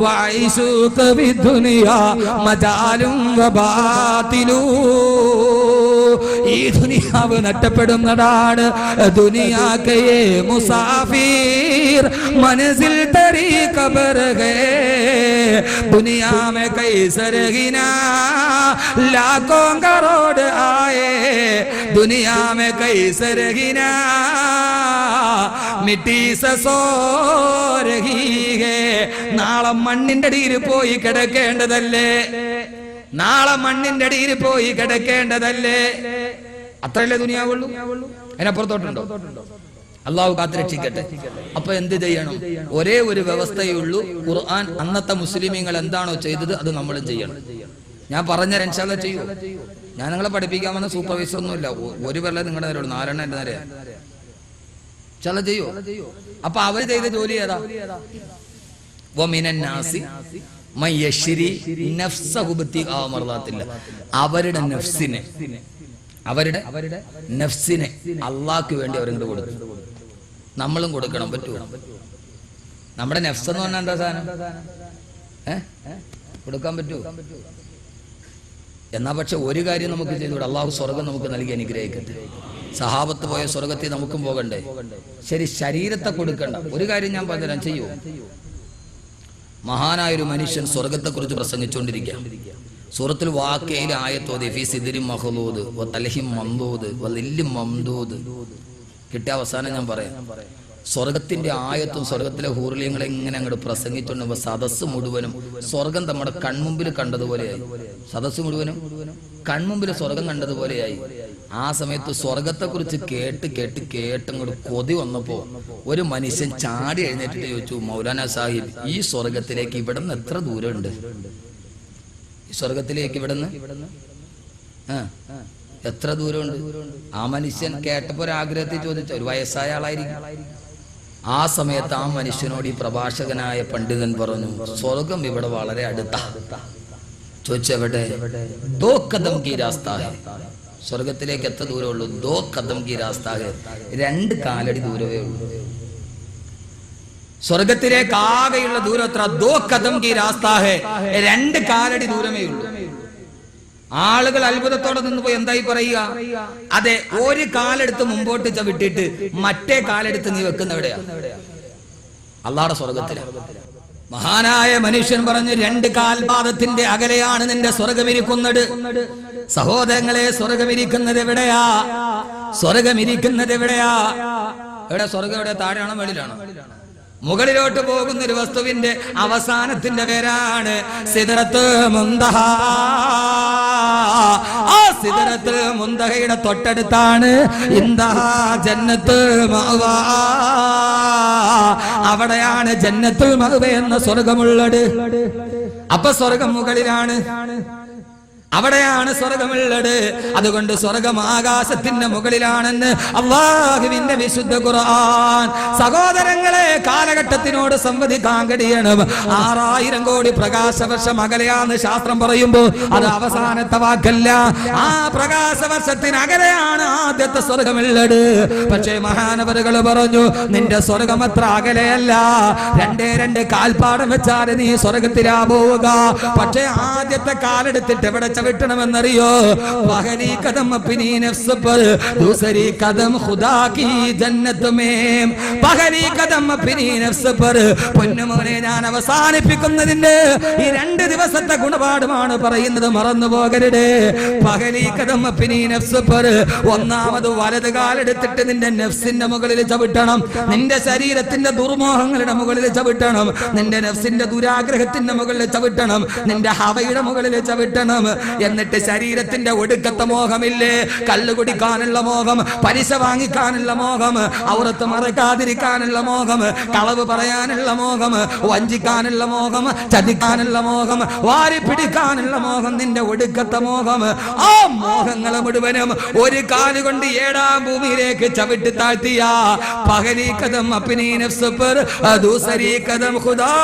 വഈശുക ഫിദ്ദുനിയാ മജാലും വബാതിലു. ഈ ദുനിയാവ് നഷ്ടപ്പെടുന്നതാണ്. ദുനിയാക്കേ മുസാഫിർ മനസിൽ തരീ ഖബർ ഗേ, दुनिया में कई सरगिना लाखों करोड़ आए, दुनिया में कई सरगिना मिट्टी से सो रही है. നാളെ മണ്ണിന്റെ അടിയിൽ പോയി കിടക്കേണ്ടതല്ലേ, നാളെ മണ്ണിന്റെ അടിയിൽ പോയി കിടക്കേണ്ടതല്ലേ. അത്രയല്ലേ ദുനിയാവുള്ളൂ, അതിനപ്പുറത്തോട്ടുണ്ടോ? അള്ളാഹു കാത്തുരക്ഷിക്കട്ടെ. അപ്പൊ എന്ത് ചെയ്യണം? ഒരേ ഒരു വ്യവസ്ഥയേ ഉള്ളൂ. ഖുർആൻ അന്നത്തെ മുസ്ലിമീങ്ങൾ എന്താണോ ചെയ്തത് അത് നമ്മളും ചെയ്യണം. ഞാൻ പറഞ്ഞ ഇൻഷാല്ലാ ചെയ്യൂ. ഞാൻ നിങ്ങളെ പഠിപ്പിക്കാൻ വന്ന സൂപ്പർവൈസർ ഒന്നുമില്ല, ഒരു പേരല്ലേ നിങ്ങളുടെ നേരെ, 4 എന്റെ നേരെ. ഇൻഷാല്ലാ ചെയ്യൂ. അപ്പൊ അവർ ചെയ്ത ജോലി ഏതാ? അവരുടെ നഫ്സിനെ, അവരുടെ നഫ്സിനെ അള്ളാഹ്ക്ക് വേണ്ടി അവരിങ്ങോട്ട് കൊടുത്തു. നമ്മളും കൊടുക്കണം. പറ്റുമോ? നമ്മുടെ നഫ്സ് എന്ന് പറഞ്ഞാൽ എന്താ സാധനം? കൊടുക്കാൻ പറ്റുമോ? എന്നാ പക്ഷെ ഒരു കാര്യം നമുക്ക് ചെയ്തുകൂടെ? അള്ളാഹു സ്വർഗം നമുക്ക് നൽകി അനുഗ്രഹിക്കട്ടെ. സഹാബത്ത് പോയ സ്വർഗത്തിൽ നമുക്കും പോകണ്ടേ? ശരി, ശരീരത്തെ കൊടുക്കണ്ട. ഒരു കാര്യം ഞാൻ പറഞ്ഞുതരാം, ചെയ്യൂ. മഹാനായൊരു മനുഷ്യൻ സ്വർഗത്തെക്കുറിച്ച് പ്രസംഗിച്ചുകൊണ്ടിരിക്കുക. സൂറത്തുൽ വാഖിയയിലെ ആയത്തോതി ഫീ സിദ്രിൻ മഖ്ലൂദ് വ തൽഹിം മംദൂദ് വ ലില്ലിം മംദൂദ് കിട്ടിയ അവസാനം ഞാൻ പറയാം. സ്വർഗത്തിന്റെ ആയത്തും സ്വർഗത്തിലെ ഹൂർലിയങ്ങളെ ഇങ്ങനെ അങ്ങോട്ട് പ്രസംഗിച്ചുകൊണ്ട് സദസ്സ് മുഴുവനും സ്വർഗം നമ്മുടെ കൺമുമ്പിൽ കണ്ടതുപോലെയായി. സദസ്സ് മുഴുവനും കൺമുമ്പിൽ സ്വർഗം കണ്ടതുപോലെയായി. ആ സമയത്ത് സ്വർഗത്തെക്കുറിച്ച് കേട്ട് കൊതി വന്നപ്പോ ഒരു മനുഷ്യൻ ചാടി എഴുന്നേറ്റിട്ട് ചോദിച്ചു, മൗലാന സാഹിബ്, ഈ സ്വർഗത്തിലേക്ക് ഇവിടെ നിന്ന് എത്ര ദൂരമുണ്ട്? ഈ സ്വർഗത്തിലേക്ക് ഇവിടെ നിന്ന് എത്ര ദൂരമുണ്ട്? ആ മനുഷ്യൻ കേട്ടപ്പോ ഒരാഗ്രഹത്തിൽ ചോദിച്ചു. ഒരു വയസ്സായ ആളായിരിക്കും. ആ സമയത്ത് ആ മനുഷ്യനോട് ഈ പ്രഭാഷകനായ പണ്ഡിതൻ പറഞ്ഞു, സ്വർഗം ഇവിടെ വളരെ അടുത്താ. ചോദിച്ചെവിടെ? ദോ കദം കി രാസ്താ ഹൈ. സ്വർഗത്തിലേക്ക് എത്ര ദൂരമുള്ളൂ? ദോ കദം കി രാസ്താ ഹൈ. 2 കാലടി ദൂരമേ ഉള്ളൂ. സ്വർഗത്തിലേക്ക് ആകെയുള്ള ദൂരം എത്ര? ദോ കദം കി രാസ്താ ഹൈ. 2 കാലടി ദൂരമേ ഉള്ളൂ. ആളുകൾ അത്ഭുതത്തോടെ നിന്ന് പോയി എന്തായി പറയുക? അതെ, ഒരു കാലെടുത്ത് മുമ്പോട്ട് ചവിട്ടിട്ട് മറ്റേ കാലെടുത്ത് നീ വെക്കുന്ന എവിടെയാ? അള്ളാഹുവിന്റെ സ്വർഗത്തിലാണ്. മഹാനായ മനുഷ്യൻ പറഞ്ഞു, 2 കാൽപാദത്തിന്റെ അകലെയാണ് നിന്റെ സ്വർഗമിരിക്കുന്നത്. സഹോദരങ്ങളെ, സ്വർഗമിരിക്കുന്നത് എവിടെയാ? സ്വർഗമിരിക്കുന്നത് എവിടെയാ? എവിടെ സ്വർഗം? എവിടെ? താഴെയാണോ മേളിലാണോ? മുകളിലോട്ട് പോകുന്ന ഒരു വസ്തുവിന്റെ അവസാനത്തിന്റെ പേരാണ് സിദ്റത്തുൽ മുന്തഹ. ആ സിദ്റത്തുൽ മുന്തഹയുടെ തൊട്ടടുത്താണ് ഇന്ദഹ ജന്നത്തുൽ മഅവാ. അവിടെയാണ് ജന്നത്തുൽ മഅവ എന്ന സ്വർഗമുള്ളത്. അപ്പൊ സ്വർഗം മുകളിലാണ്, അവിടെയാണ് സ്വർഗമുള്ളത്. അതുകൊണ്ട് സ്വർഗം ആകാശത്തിന്റെ മുകളിലാണെന്ന് അല്ലാഹുവിന്റെ വിശുദ്ധ ഖുർആൻ. സഹോദരങ്ങളെ, കാലഘട്ടത്തിനോട് സംവദിക്കാൻ കഴിയണം. 6000 കോടി പ്രകാശവർഷം അകലെയാന്ന് ശാസ്ത്രം പറയുമ്പോൾ അത് അവസാനത്തെ വാക്കല്ല. ആ പ്രകാശവർഷത്തിന് അകലെയാണ് ആദ്യത്തെ സ്വർഗമുള്ളത്. പക്ഷേ മഹാനവറുകൾ പറഞ്ഞു, നിന്റെ സ്വർഗം അത്ര അകലെയല്ല. 2 കാൽപ്പാടം വെച്ചാൽ നീ സ്വർഗത്തിലാ പോവുക. പക്ഷേ ആദ്യത്തെ കാലെടുത്തിട്ട് എവിടെ ചവിട്ടണമെന്നറിയോ? പഹലി കദം അപ്നി നഫ്സ് പർ ദൂസരി കദം ഖുദാ കി ജന്നത്ത് മേം. പഹലി കദം അപ്നി നഫ്സ് പർ. പൊന്നുമോനെ, ഞാൻ അവസാനിപ്പിക്കുന്നതിന്റെ ഈ 2 ദിവസത്തെ ഗുണപാഠമാണ് പറയുന്നത്, മറന്നു പോകരുത്. പഹലി കദം അപ്നി നഫ്സ് പർ. ഒന്നാമത് വലത് കാലെടുത്തിട്ട് നിന്റെ നഫ്സിന്റെ മുകളിൽ ചവിട്ടണം. നിന്റെ ശരീരത്തിന്റെ ദുർമോഹങ്ങളുടെ മുകളിൽ ചവിട്ടണം. നിന്റെ നഫ്സിന്റെ ദുരാഗ്രഹത്തിന്റെ മുകളിൽ ചവിട്ടണം. നിന്റെ ഹവയുടെ മുകളിൽ ചവിട്ടണം. എന്നിട്ട് ശരീരത്തിന്റെ ഒടുക്കത്തെ മോഹമില്ലേ? കള്ളു കുടിക്കാനുള്ള മോഹം, പലിശ വാങ്ങിക്കാനുള്ള മോഹം, ഔറത്ത് മറക്കാതിരിക്കാനുള്ള മോഹം, കളവ് പറയാനുള്ള മോഹം, വഞ്ചിക്കാനുള്ള മോഹം, ചതിക്കാനുള്ള മോഹം, വാരി പിടിക്കാനുള്ള മോഹം, നിന്റെ ഒടുക്കത്തെ മോഹം. ആ മോഹങ്ങളെ മുഴുവനും ഒരു കാലുകൊണ്ട് 7ാം ഭൂമിയിലേക്ക് ചവിട്ടി താഴ്ത്തിയ പഹലി കദം അപ്നി നഫ്സ് പർ ദൂസരി കദം ഖുദാ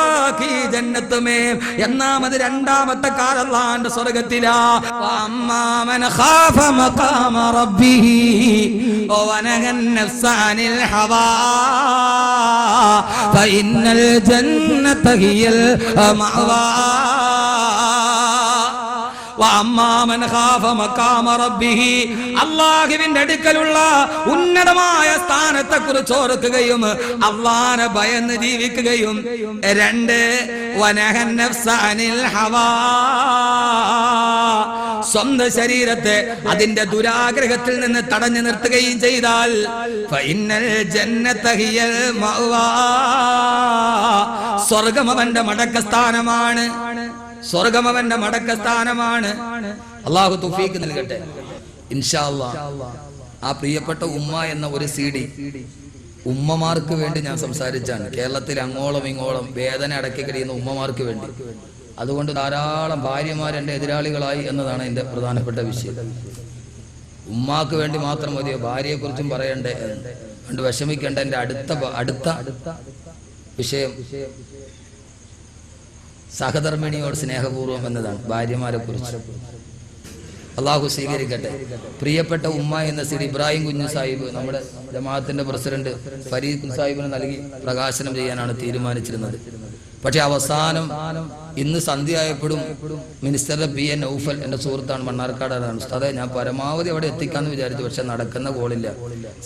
കി ജന്നത്ത് മേം. എന്നാമത് 2ാമത്തെ കാൽ അല്ലാഹുവിന്റെ സ്വർഗ്ഗത്തിലാ. وأما من خاف مقام ربه ونهى النفس عن الهوى فإن الجنة هي المأوى. അല്ലാഹുവിന്റെ അടുക്കലുള്ള ഉന്നതമായ സ്ഥാനത്തെ കുറിച്ച് ഓർക്കുകയും അല്ലാഹനെ ഭയന്ന് ജീവിക്കുകയും. 2 വനഹൻ നഫ്സ അനിൽ ഹവാ. സ്വന്തം ശരീരത്തെ അതിന്റെ ദുരാഗ്രഹത്തിൽ നിന്ന് തടഞ്ഞു നിർത്തുകയും ചെയ്താൽ ഫഇന്നൽ ജന്നത ഹിയൽ മഅവാ. സ്വർഗ്ഗം അവന്റെ മടക്കസ്ഥാനമാണ്. സ്വർഗ്ഗം അവന്റെ മടക്കസ്ഥാനമാണ്. അല്ലാഹു തൗഫീഖ് നൽകട്ടെ ഇൻഷാ അല്ലാഹ്. ആ പ്രിയപ്പെട്ട ഉമ്മ എന്ന ഒരു CD ഉമ്മമാർക്ക് വേണ്ടി ഞാൻ സംസാരിച്ചാണ്. കേരളത്തിൽ അങ്ങോളം ഇങ്ങോളം വേദന അടക്കി കഴിയുന്ന ഉമ്മമാർക്ക് വേണ്ടി. അതുകൊണ്ട് ധാരാളം ഭാര്യമാർ എൻ്റെ എതിരാളികളായി എന്നതാണ് എൻ്റെ പ്രധാനപ്പെട്ട വിഷയം. ഉമ്മാക്ക് വേണ്ടി മാത്രം മതിയോ? ഭാര്യയെ കുറിച്ചും പറയണ്ടേ? അതുകൊണ്ട് വിഷമിക്കേണ്ട. എൻ്റെ അടുത്ത വിഷയം സഹധർമ്മിണിയോട് സ്നേഹപൂർവ്വം എന്നതാണ്, ഭാര്യമാരെ കുറിച്ച്. അള്ളാഹു സ്വീകരിക്കട്ടെ. പ്രിയപ്പെട്ട ഉമ്മ എന്ന CD ഇബ്രാഹിം കുഞ്ഞു സാഹിബ്, നമ്മുടെ ജമാഅത്തിന്റെ പ്രസിഡന്റ് ഫരീദ് സാഹിബിന് നൽകി പ്രകാശനം ചെയ്യാനാണ് തീരുമാനിച്ചിരുന്നത്. പക്ഷെ അവസാനം ഇന്ന് സന്ധ്യയായപ്പോഴും മിനിസ്റ്ററുടെ PA നൗഫൽ എൻ്റെ സുഹൃത്താണ്, മണ്ണാർക്കാടാണ്. ഉസ്താദെ ഞാൻ പരമാവധി അവിടെ എത്തിക്കാമെന്ന് വിചാരിച്ചു, പക്ഷെ നടക്കുന്ന കോളില്ല.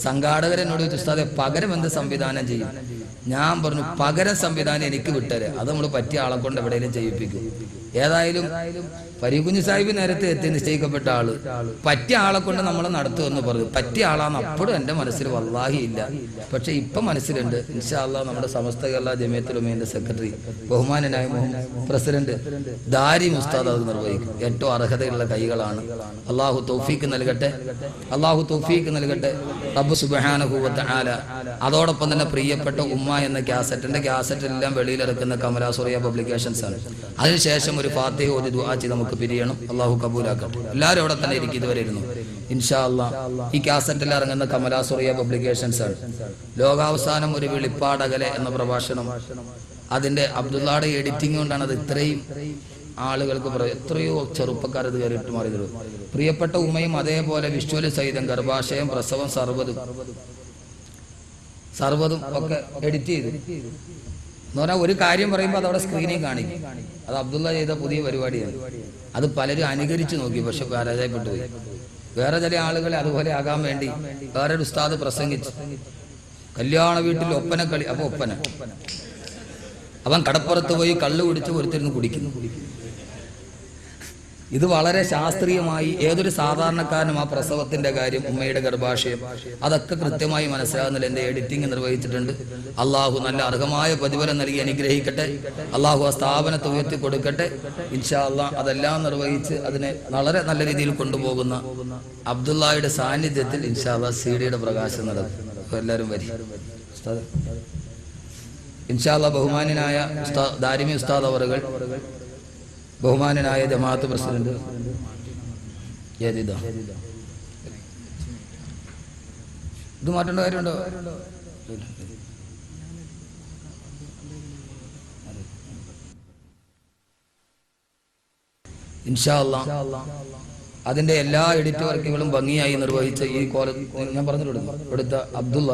സംഘാടകരെന്നോട് ചോദിച്ചു, ഉസ്താദെ പകരം എന്ത് സംവിധാനം ചെയ്യും? ഞാൻ പറഞ്ഞു പകരം സംവിധാനം എനിക്ക് വിട്ടരെ, അത് നമ്മൾ പറ്റിയ ആളെ കൊണ്ട് എവിടെയെങ്കിലും ചെയ്യിപ്പിക്കും. ഏതായാലും ഫരീഖുഞ്ഞി സാഹിബ് നേരത്തെ എത്തി നിശ്ചയിക്കപ്പെട്ട ആള്, പറ്റിയ ആളെ കൊണ്ട് നമ്മൾ നടത്തുമെന്ന് പറഞ്ഞു. പറ്റിയ ആളാന്ന് അപ്പോഴും എൻ്റെ മനസ്സിൽ വല്ലാഹി ഇല്ല, പക്ഷെ ഇപ്പം മനസ്സിലുണ്ട്. ഇൻഷാ അല്ലാഹ് നമ്മുടെ സമസ്ത കേരള ജമിയത്തുൽ ഉലമയുടെ സെക്രട്ടറി ബഹുമാനനായ പ്രസിഡന്റ് ദാരിം ഉസ്താദ് അത് നിർവഹിക്കും. ഏറ്റവും അർഹതയുള്ള കൈകളാണ്. അള്ളാഹു തൗഫീക്ക് നൽകട്ടെ, അള്ളാഹു തൗഫീക്ക് നൽകട്ടെ റബ്ബ് സുബ്ഹാനഹു വ തആല. അതോടൊപ്പം തന്നെ പ്രിയപ്പെട്ട ഉമ്മ എന്ന കാസറ്റ് എല്ലാം വെളിയിലിറക്കുന്ന കമലാസുറിയ പബ്ലിക്കേഷൻസ് ആണ്. അതിനുശേഷം ഒരു ഫാത്തിഹ ഓതി ദുആ ചെയ്ത് നമുക്ക് പിരിയണം. അള്ളാഹു കബൂലാക്കട്ടെ. എല്ലാവരും അവിടെ തന്നെ ഇരിക്കും, ഇതുവരെ ഇരുന്നു. ഇൻഷാ അല്ലാഹ് ഈ കാസറ്റിൽ ഇറങ്ങുന്ന കമലാസുറിയ പബ്ലിക്കേഷൻസ് ആണ്. ലോകാവസാനം ഒരു വെളിപ്പാടകലെ എന്ന പ്രഭാഷണം, അതിന്റെ അബ്ദുള്ളയുടെ എഡിറ്റിംഗ് കൊണ്ടാണ് അത് ഇത്രയും ആളുകൾക്ക് എത്രയോ ചെറുപ്പക്കാർ ഇത് കയറിയിട്ട് മാറിയത്. പ്രിയപ്പെട്ട ഉമ്മയും അതേപോലെ വിഷ്വല് സഹിതം ഗർഭാശയം, പ്രസവം, സർവ്വതും ഒക്കെ എഡിറ്റ് ചെയ്തു എന്ന് പറഞ്ഞാൽ ഒരു കാര്യം പറയുമ്പോൾ അതവിടെ സ്ക്രീനിൽ കാണിക്കും. അത് അബ്ദുള്ള ചെയ്ത പുതിയ പരിപാടിയാണ്. അത് പലരും അനുകരിച്ചു നോക്കി, പക്ഷെ പരാജയപ്പെട്ടു പോയി. വേറെ ചില ആളുകളെ അതുപോലെ ആകാൻ വേണ്ടി വേറൊരു ഉസ്താദ് പ്രസംഗിച്ചു, കല്യാണ വീട്ടിൽ ഒപ്പനക്കളി. അപ്പൊ ഒപ്പന, അവൻ കടപ്പുറത്ത് പോയി കള്ളു കുടിച്ച് ഒരുത്തിരുന്ന് കുടിക്കുന്നു. ഇത് വളരെ ശാസ്ത്രീയമായി ഏതൊരു സാധാരണക്കാരനും ആ പ്രസവത്തിന്റെ കാര്യം, ഉമ്മയുടെ ഗർഭാശയം, അതൊക്കെ കൃത്യമായി മനസ്സിലാകുന്നില്ല. എന്റെ എഡിറ്റിംഗ് നിർവഹിച്ചിട്ടുണ്ട്. അള്ളാഹു നല്ല അർഹമായ പ്രതിഫലം നൽകി അനുഗ്രഹിക്കട്ടെ. അള്ളാഹു ആ സ്ഥാപനത്തെ ഉയർത്തി കൊടുക്കട്ടെ. ഇൻഷാ അള്ളാഹ് അതെല്ലാം നിർവഹിച്ച് അതിനെ വളരെ നല്ല രീതിയിൽ കൊണ്ടുപോകുന്ന അബ്ദുള്ളയുടെ സാന്നിധ്യത്തിൽ ഇൻഷാ അള്ളാഹ് CD-യുടെ പ്രകാശനം നടക്കും. എല്ലാവരും വരി. ഇൻഷാ അള്ളാഹ് ബഹുമാന്യനായ ദാരിമി ഉസ്താദ് അവറുകൾ, ബഹുമാനനായ ജമാഅത്ത് പ്രസിഡന്റ് ഇത് മാറ്റേണ്ട കാര്യമുണ്ടോ? ഇൻഷാ അല്ലാഹ് അതിന്റെ എല്ലാ എഡിറ്റ് വർക്കുകളും ഭംഗിയായി നിർവഹിച്ച ഈ ഞാൻ പറഞ്ഞിട്ടുണ്ട് ഇവിടുത്തെ അബ്ദുള്ള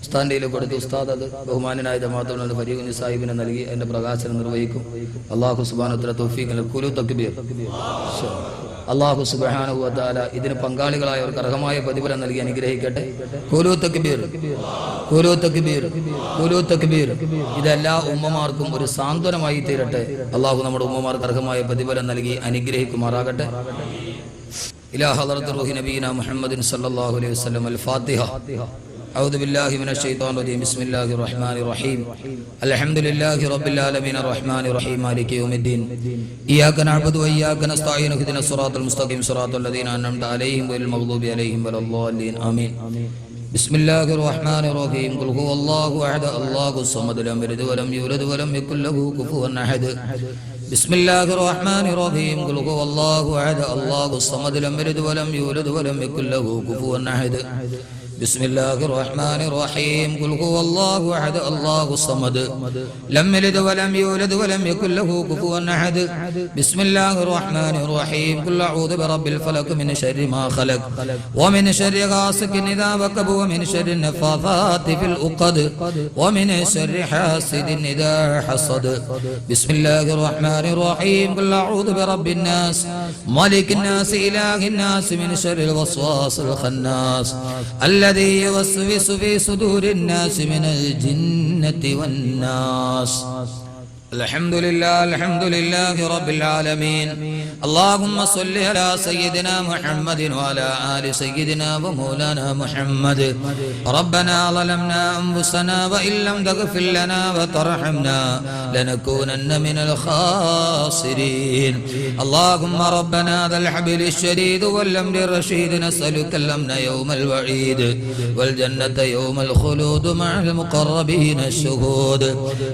ഉസ്താദിന്റെ കൊടുത്ത ഉസ്താദ് അത് ബഹുമാനനായ ജമാഅത്തുൽ ഫരീഖുഞ്ഞി സാഹിബിനെ നൽകി അതിന്റെ പ്രകാശനം നിർവഹിക്കും. അല്ലാഹു സുബ്ഹാനഹു വ തആല തൗഫീഖ് നൽകുലു തക്ബീർ. അല്ലാഹു സുബ്ഹാനഹു വ തആല ഇതിന് പങ്കാളികളായവർക്ക് അർഹമായ പ്രതിഫലം നൽകി അനുഗ്രഹിക്കട്ടെ. ഖുലു തക്ബീർ, ഖുലു തക്ബീർ, ഖുലു തക്ബീർ. ഇതെല്ലാ ഉമ്മമാർക്കും ഒരു സാന്ത്വനമായി തീരട്ടെ. അല്ലാഹു നമ്മുടെ ഉമ്മമാർക്ക് അർഹമായ പ്രതിഫലം നൽകി അനുഗ്രഹിക്കുമാറാകട്ടെ. إلى حضرة روح نبينا محمد صلى الله عليه وسلم. الفاتحة. أعوذ بالله من الشيطان الرجيم. بسم الله الرحمن الرحيم. الحمد لله رب العالمين الرحمن الرحيم مالك يوم الدين. إياك نعبد وإياك نستعين اهدنا الصراط المستقيم صراط الذين أنعمت عليهم غير المغضوب عليهم ولا الضالين آمين. بسم الله الرحمن الرحيم. قل هو الله أحد الله الصمد لم يلد ولم يولد ولم يكن له كفوا أحد. بسم الله الرحمن الرحيم. قل هو الله أحد الله الصمد لم يلد ولم يولد ولم يكن له كفوا أحد. بسم الله الرحمن الرحيم. قل هو الله أحد الله الصمد لم يلد ولم يولد ولم يكن له كفوا أحد. بسم الله الرحمن الرحيم. قل أعوذ برب الفلق من شر ما خلق ومن شر غاسق إذا وقب ومن شر النفاثات في العقد ومن شر حاسد إذا حسد. بسم الله الرحمن الرحيم. قل أعوذ برب الناس ملك الناس إله الناس من شر الوسواس الخناس الذي يوسوس في صدور الناس من الجنة والناس. الحمد لله رب العالمين. اللهم صل على سيدنا محمد وعلى آل سيدنا ومولانا محمد. ربنا ظلمنا أنفسنا وإن لم تغفر لنا وترحمنا لنكونن من الخاسرين. اللهم ربنا ذا الحبل الشديد والأمر الرشيد نسألك الأمن يوم الوعيد والجنة يوم الخلود مع المقربين الشهود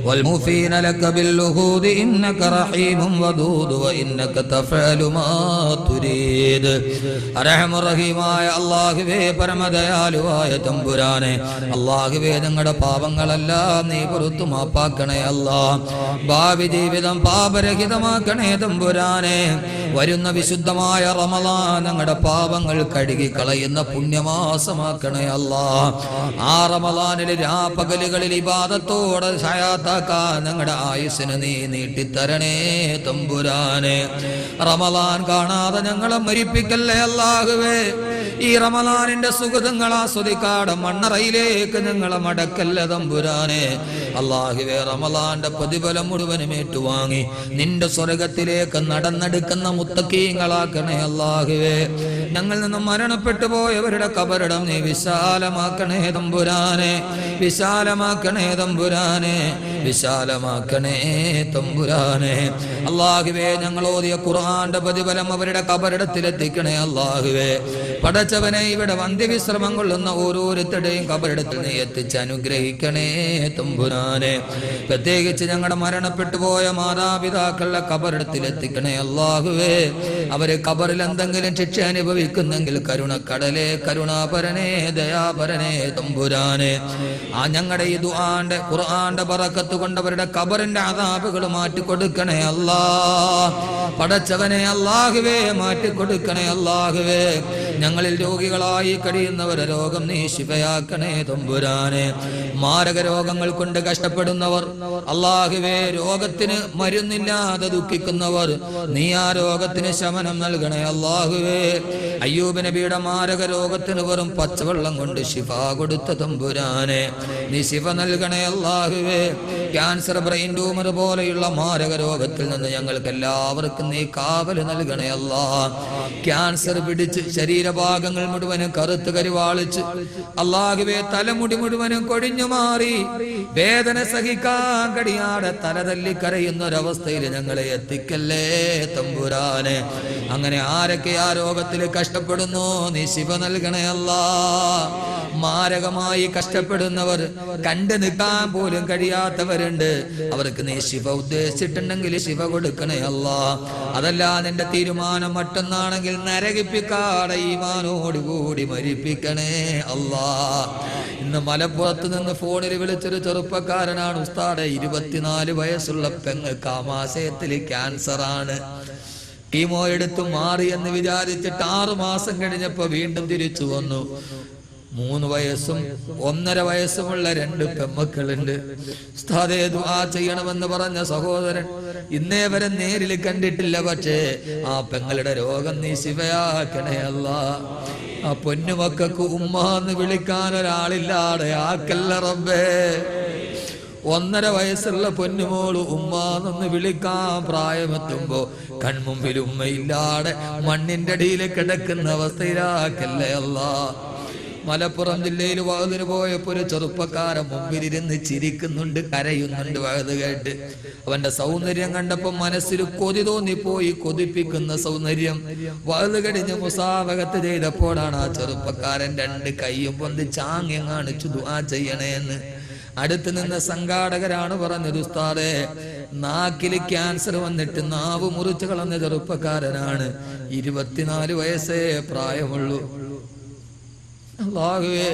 والموفين لك باللهود إنك رحيم ودود وإنك تفعل ما تريد. അർഹമ റഹീമായ അല്ലാഹുവേ, പരമദയാലുവായ തമ്പുരാനെ, അല്ലാഹുവേ ഞങ്ങളുടെ പാപങ്ങളെല്ലാം നീ പുറത്തു മാപ്പാക്കണേ അല്ലാ. ഭാവി ജീവിതം പാപരഹിതമാക്കണേ തമ്പുരാനെ. വരുന്ന വിശുദ്ധമായ റമളാൻ ഞങ്ങളുടെ പാപങ്ങൾ കഴുകി കളയുന്ന പുണ്യമാസമാക്കണേ അല്ലാ. ആ റമളാനിലെ രാപ്പകലുകളിൽ ഇബാദത്തോടെ ഹയാത്താക്കാൻ ഞങ്ങളുടെ ആയുസ്സിനെ നീ നീട്ടിത്തരണേ തമ്പുരാനെ. റമളാൻ കാണാതെ ഞങ്ങളെ മരിപ്പിക്കല്ലേ അല്ലാഹുവേ. ഈ റമളാനിന്റെ സുഖങ്ങൾ ആസ്വദിക്കാതെ മണ്ണറയിലേക്ക് ഞങ്ങളെ മടക്കല്ല തമ്പുരാനെ. അല്ലാഹുവേ, റമളാന്റെ പ്രതിഫലം മുഴുവനും ഏറ്റുവാങ്ങി നിന്റെ സ്വർഗത്തിലേക്ക് നടന്നെടുക്കുന്ന മുത്തഖീങ്ങളാക്കണേ അല്ലാഹുവേ. ഞങ്ങളിൽ നിന്നും മരണപ്പെട്ടു പോയവരുടെ കബറിടം നീ വിശാലമാക്കണേ തമ്പുരാനെ, വിശാലമാക്കണേ തമ്പുരാനെ, വിശാലമാക്കണേ തമ്പുരാനെ. അല്ലാഹുവേ, ഞങ്ങൾ ഓതിയ ഖുർആന്റെ പ്രതിഫലം അവരുടെ കബറിടത്തിലെത്തിക്കണേ അല്ലാഹുവേ. പടച്ചവനെ, ഇവിടെ വന്ധ്യവിശ്രമം കൊള്ളുന്ന ഓരോരുത്തരുടെയും കബറിടത്തിൽ നീ എത്തിച്ച് അനുഗ്രഹിക്കണേ തമ്പുരാനെ. പ്രത്യേകിച്ച് ഞങ്ങളുടെ മരണപ്പെട്ടു പോയ മാതാപിതാക്കളുടെ കബറിടത്തിൽ എത്തിക്കണേ അല്ലാഹുവേ. അവര് കബറിൽ എന്തെങ്കിലും ശിക്ഷ അനുഭവിക്കുന്നെങ്കിൽ കരുണക്കടലേ, കരുണാപരനെ, ദയാപരനെ തമ്പുരാനെ. ആ ഞങ്ങളുടെ ഈ ദുആന്റെ ഖുർആന്റെ ബറക്കത്ത് കൊണ്ട് അവരുടെ കബറിന്റെ അദാബുകൾ മാറ്റിക്കൊടുക്കണേ അല്ലാ. പടച്ചവനെ അല്ലാഹുവേ, മാറ്റിക്കൊടുക്കണേ അല്ലാഹുവേ. ഞങ്ങളിൽ രോഗികളായി കഴിയുന്നവരെ രോഗം നീ ശിഫയാക്കണേ തമ്പുരാനെ. മാരക രോഗങ്ങൾ കൊണ്ട് കഷ്ടപ്പെടുന്നവർ അല്ലാഹുവേ, രോഗത്തിന് മരുന്നില്ലാതെ ദുഃഖിക്കുന്നവർ നീ ആ രോഗത്തിന് ശമനം നൽകണേ അല്ലാഹുവേ. അയ്യൂബ് നബിയുടെ മാരക രോഗത്തിന് വെറും പച്ചവെള്ളം കൊണ്ട് ശിഫ കൊടുത്ത തമ്പുരാനെ, നീ ശിഫ നൽകണേ അല്ലാഹുവേ. ക്യാൻസർ, ബ്രെയിൻ ട്യൂമർ പോലെയുള്ള മാരക രോഗത്തിൽ നിന്ന് ഞങ്ങൾക്ക് എല്ലാവർക്കും നീ കാവൽ നൽകണേ അല്ലാ. ക്യാൻസർ പിടിച്ച് ശരീരഭാഗങ്ങൾ മുഴുവനും കറുത്ത് കരിവാളിച്ച് അല്ലാഹുവേ, തലമുടി മുഴുവനും കൊഴിഞ്ഞു മാറി വേദന സഹിക്കാൻ കഴിയാതെ തലതല്ലി കരയുന്ന ഒരവസ്ഥയിൽ ഞങ്ങളെ എത്തിക്കല്ലേ തമ്പുരാനെ. അങ്ങനെ ആരൊക്കെ ആ രോഗത്തിൽ കഷ്ടപ്പെടുന്നു നീ ശിവ നൽകണേ അല്ലാ. മാരകമായി കഷ്ടപ്പെടുന്നവർ, കണ്ടു നിൽക്കാൻ പോലും കഴിയാത്തവരുണ്ട്, അവർക്ക് നീ ശിവ ഉദ്ദേശിച്ചിട്ടുണ്ടെങ്കിൽ ശിവ കൊടുക്കണേ അല്ലാ. അതല്ല നിന്റെ തീരുമാനം മറ്റൊന്നാണെങ്കിൽ നരകിപ്പിക്കാതെ ഈമാനോടുകൂടി മരിപ്പിക്കണേ അല്ലാ. ഇന്ന് മലപ്പുറത്ത് നിന്ന് ഫോണിൽ വിളിച്ചൊരു ചെറുപ്പക്കാരനാണ് ഉസ്താദെ, 24 വയസ്സുള്ള പെങ്ങൾക്ക് ആമാശയത്തിൽ ക്യാൻസർ ആണ്. കീമോ എടുത്തു മാറി എന്ന് വിചാരിച്ചിട്ട് 6 മാസം കഴിഞ്ഞപ്പോ വീണ്ടും തിരിച്ചു വന്നു. 3 വയസ്സും 1.5 വയസ്സുമുള്ള 2 പെമ്മക്കളുണ്ട്. ഉസ്താദേ, ദുആ ചെയ്യണമെന്ന് പറഞ്ഞ സഹോദരൻ ഇന്നേ വരെ നേരിൽ കണ്ടിട്ടില്ല. പക്ഷേ ആ പെങ്ങളുടെ രോഗം നീ ശിവയാക്കണേ അല്ലാ. ആ പൊന്നുമക്കൾക്ക് ഉമ്മാന്ന് വിളിക്കാൻ ഒരാളില്ലാതെ ആക്കല്ല റബ്ബേ. 1.5 വയസ്സുള്ള പൊന്നുമോള് ഉമ്മാന്നൊന്ന് വിളിക്കാൻ പ്രായമെത്തുമ്പോ കൺമുമ്പിൽ ഉമ്മയില്ലാതെ മണ്ണിന്റെ അടിയിൽ കിടക്കുന്ന അവസ്ഥയിലാക്കല്ലേ അല്ലാ. മലപ്പുറം ജില്ലയിൽ വഅദിന് പോയപ്പോ ഒരു ചെറുപ്പക്കാരൻ മുമ്പിലിരുന്ന് ചിരിക്കുന്നുണ്ട്, കരയുന്നുണ്ട് വഅദ് കേട്ട്. അവന്റെ സൗന്ദര്യം കണ്ടപ്പോ മനസ്സിൽ കൊതി തോന്നിപ്പോയി, കൊതിപ്പിക്കുന്ന സൗന്ദര്യം. വഅദ് കഴിഞ്ഞ് മുസാഫഹത്ത് ചെയ്തപ്പോഴാണ് ആ ചെറുപ്പക്കാരൻ 2 കൈയും പൊന്തിച്ച് ആംഗ്യം കാണിച്ചു ദുആ ചെയ്യണേന്ന്. അടുത്ത് നിന്ന സംഘാടകരാണ് പറഞ്ഞത്, ഉസ്താദേ, നാക്കില് ക്യാൻസർ വന്നിട്ട് നാവ് മുറിച്ചു കളഞ്ഞ ചെറുപ്പക്കാരനാണ്. 24 വയസ്സേ പ്രായമുള്ളൂ. അല്ലാഹുവേ,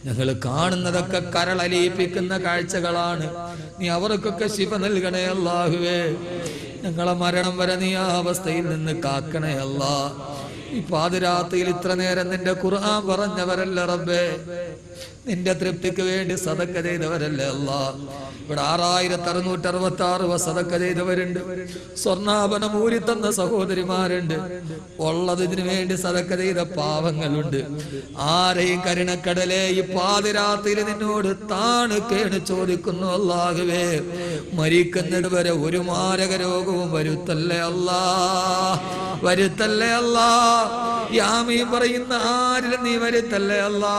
ഞങ്ങൾ കാണുന്നതൊക്കെ കരളലിയിപ്പിക്കുന്ന കാഴ്ചകളാണ്. നീ അവർക്കൊക്കെ ശിഫ നൽകണേ അല്ലാഹുവേ. ഞങ്ങളെ മരണം വരെ നീ ആ അവസ്ഥയിൽ നിന്ന് കാക്കണേ അല്ലാ. ഈ പാതിരാത്രിയിൽ ഇത്ര നേരം നിന്റെ ഖുർആൻ പറഞ്ഞവരല്ല റബ്ബേ, നിന്റെ തൃപ്തിക്ക് വേണ്ടി സദക്ക ചെയ്തവരല്ലേ അല്ലാ. ഇവിടെ 6666 സദക്ക ചെയ്തവരുണ്ട്. സ്വർണ്ണാഭരണം ഊരി തന്ന സഹോദരിമാരുണ്ട്. ഉള്ളത് ഇതിനു വേണ്ടി സദക്ക ചെയ്ത പാവങ്ങളുണ്ട്. ആരെയും കരുണക്കടലേ, ഈ പാതിരാത്രിയിൽ നിന്നോട് താണ് കേണ് ചോദിക്കുന്നു അല്ലാഹുവേ, മരിക്കുന്നത് വരെ ഒരു മാരക രോഗവും വരുത്തല്ലേ അല്ലാ, വരുത്തല്ലേ അല്ലാ. യാമീൻ പറയുന്ന ആരിലും നീ വരുത്തല്ലേ അല്ലാ.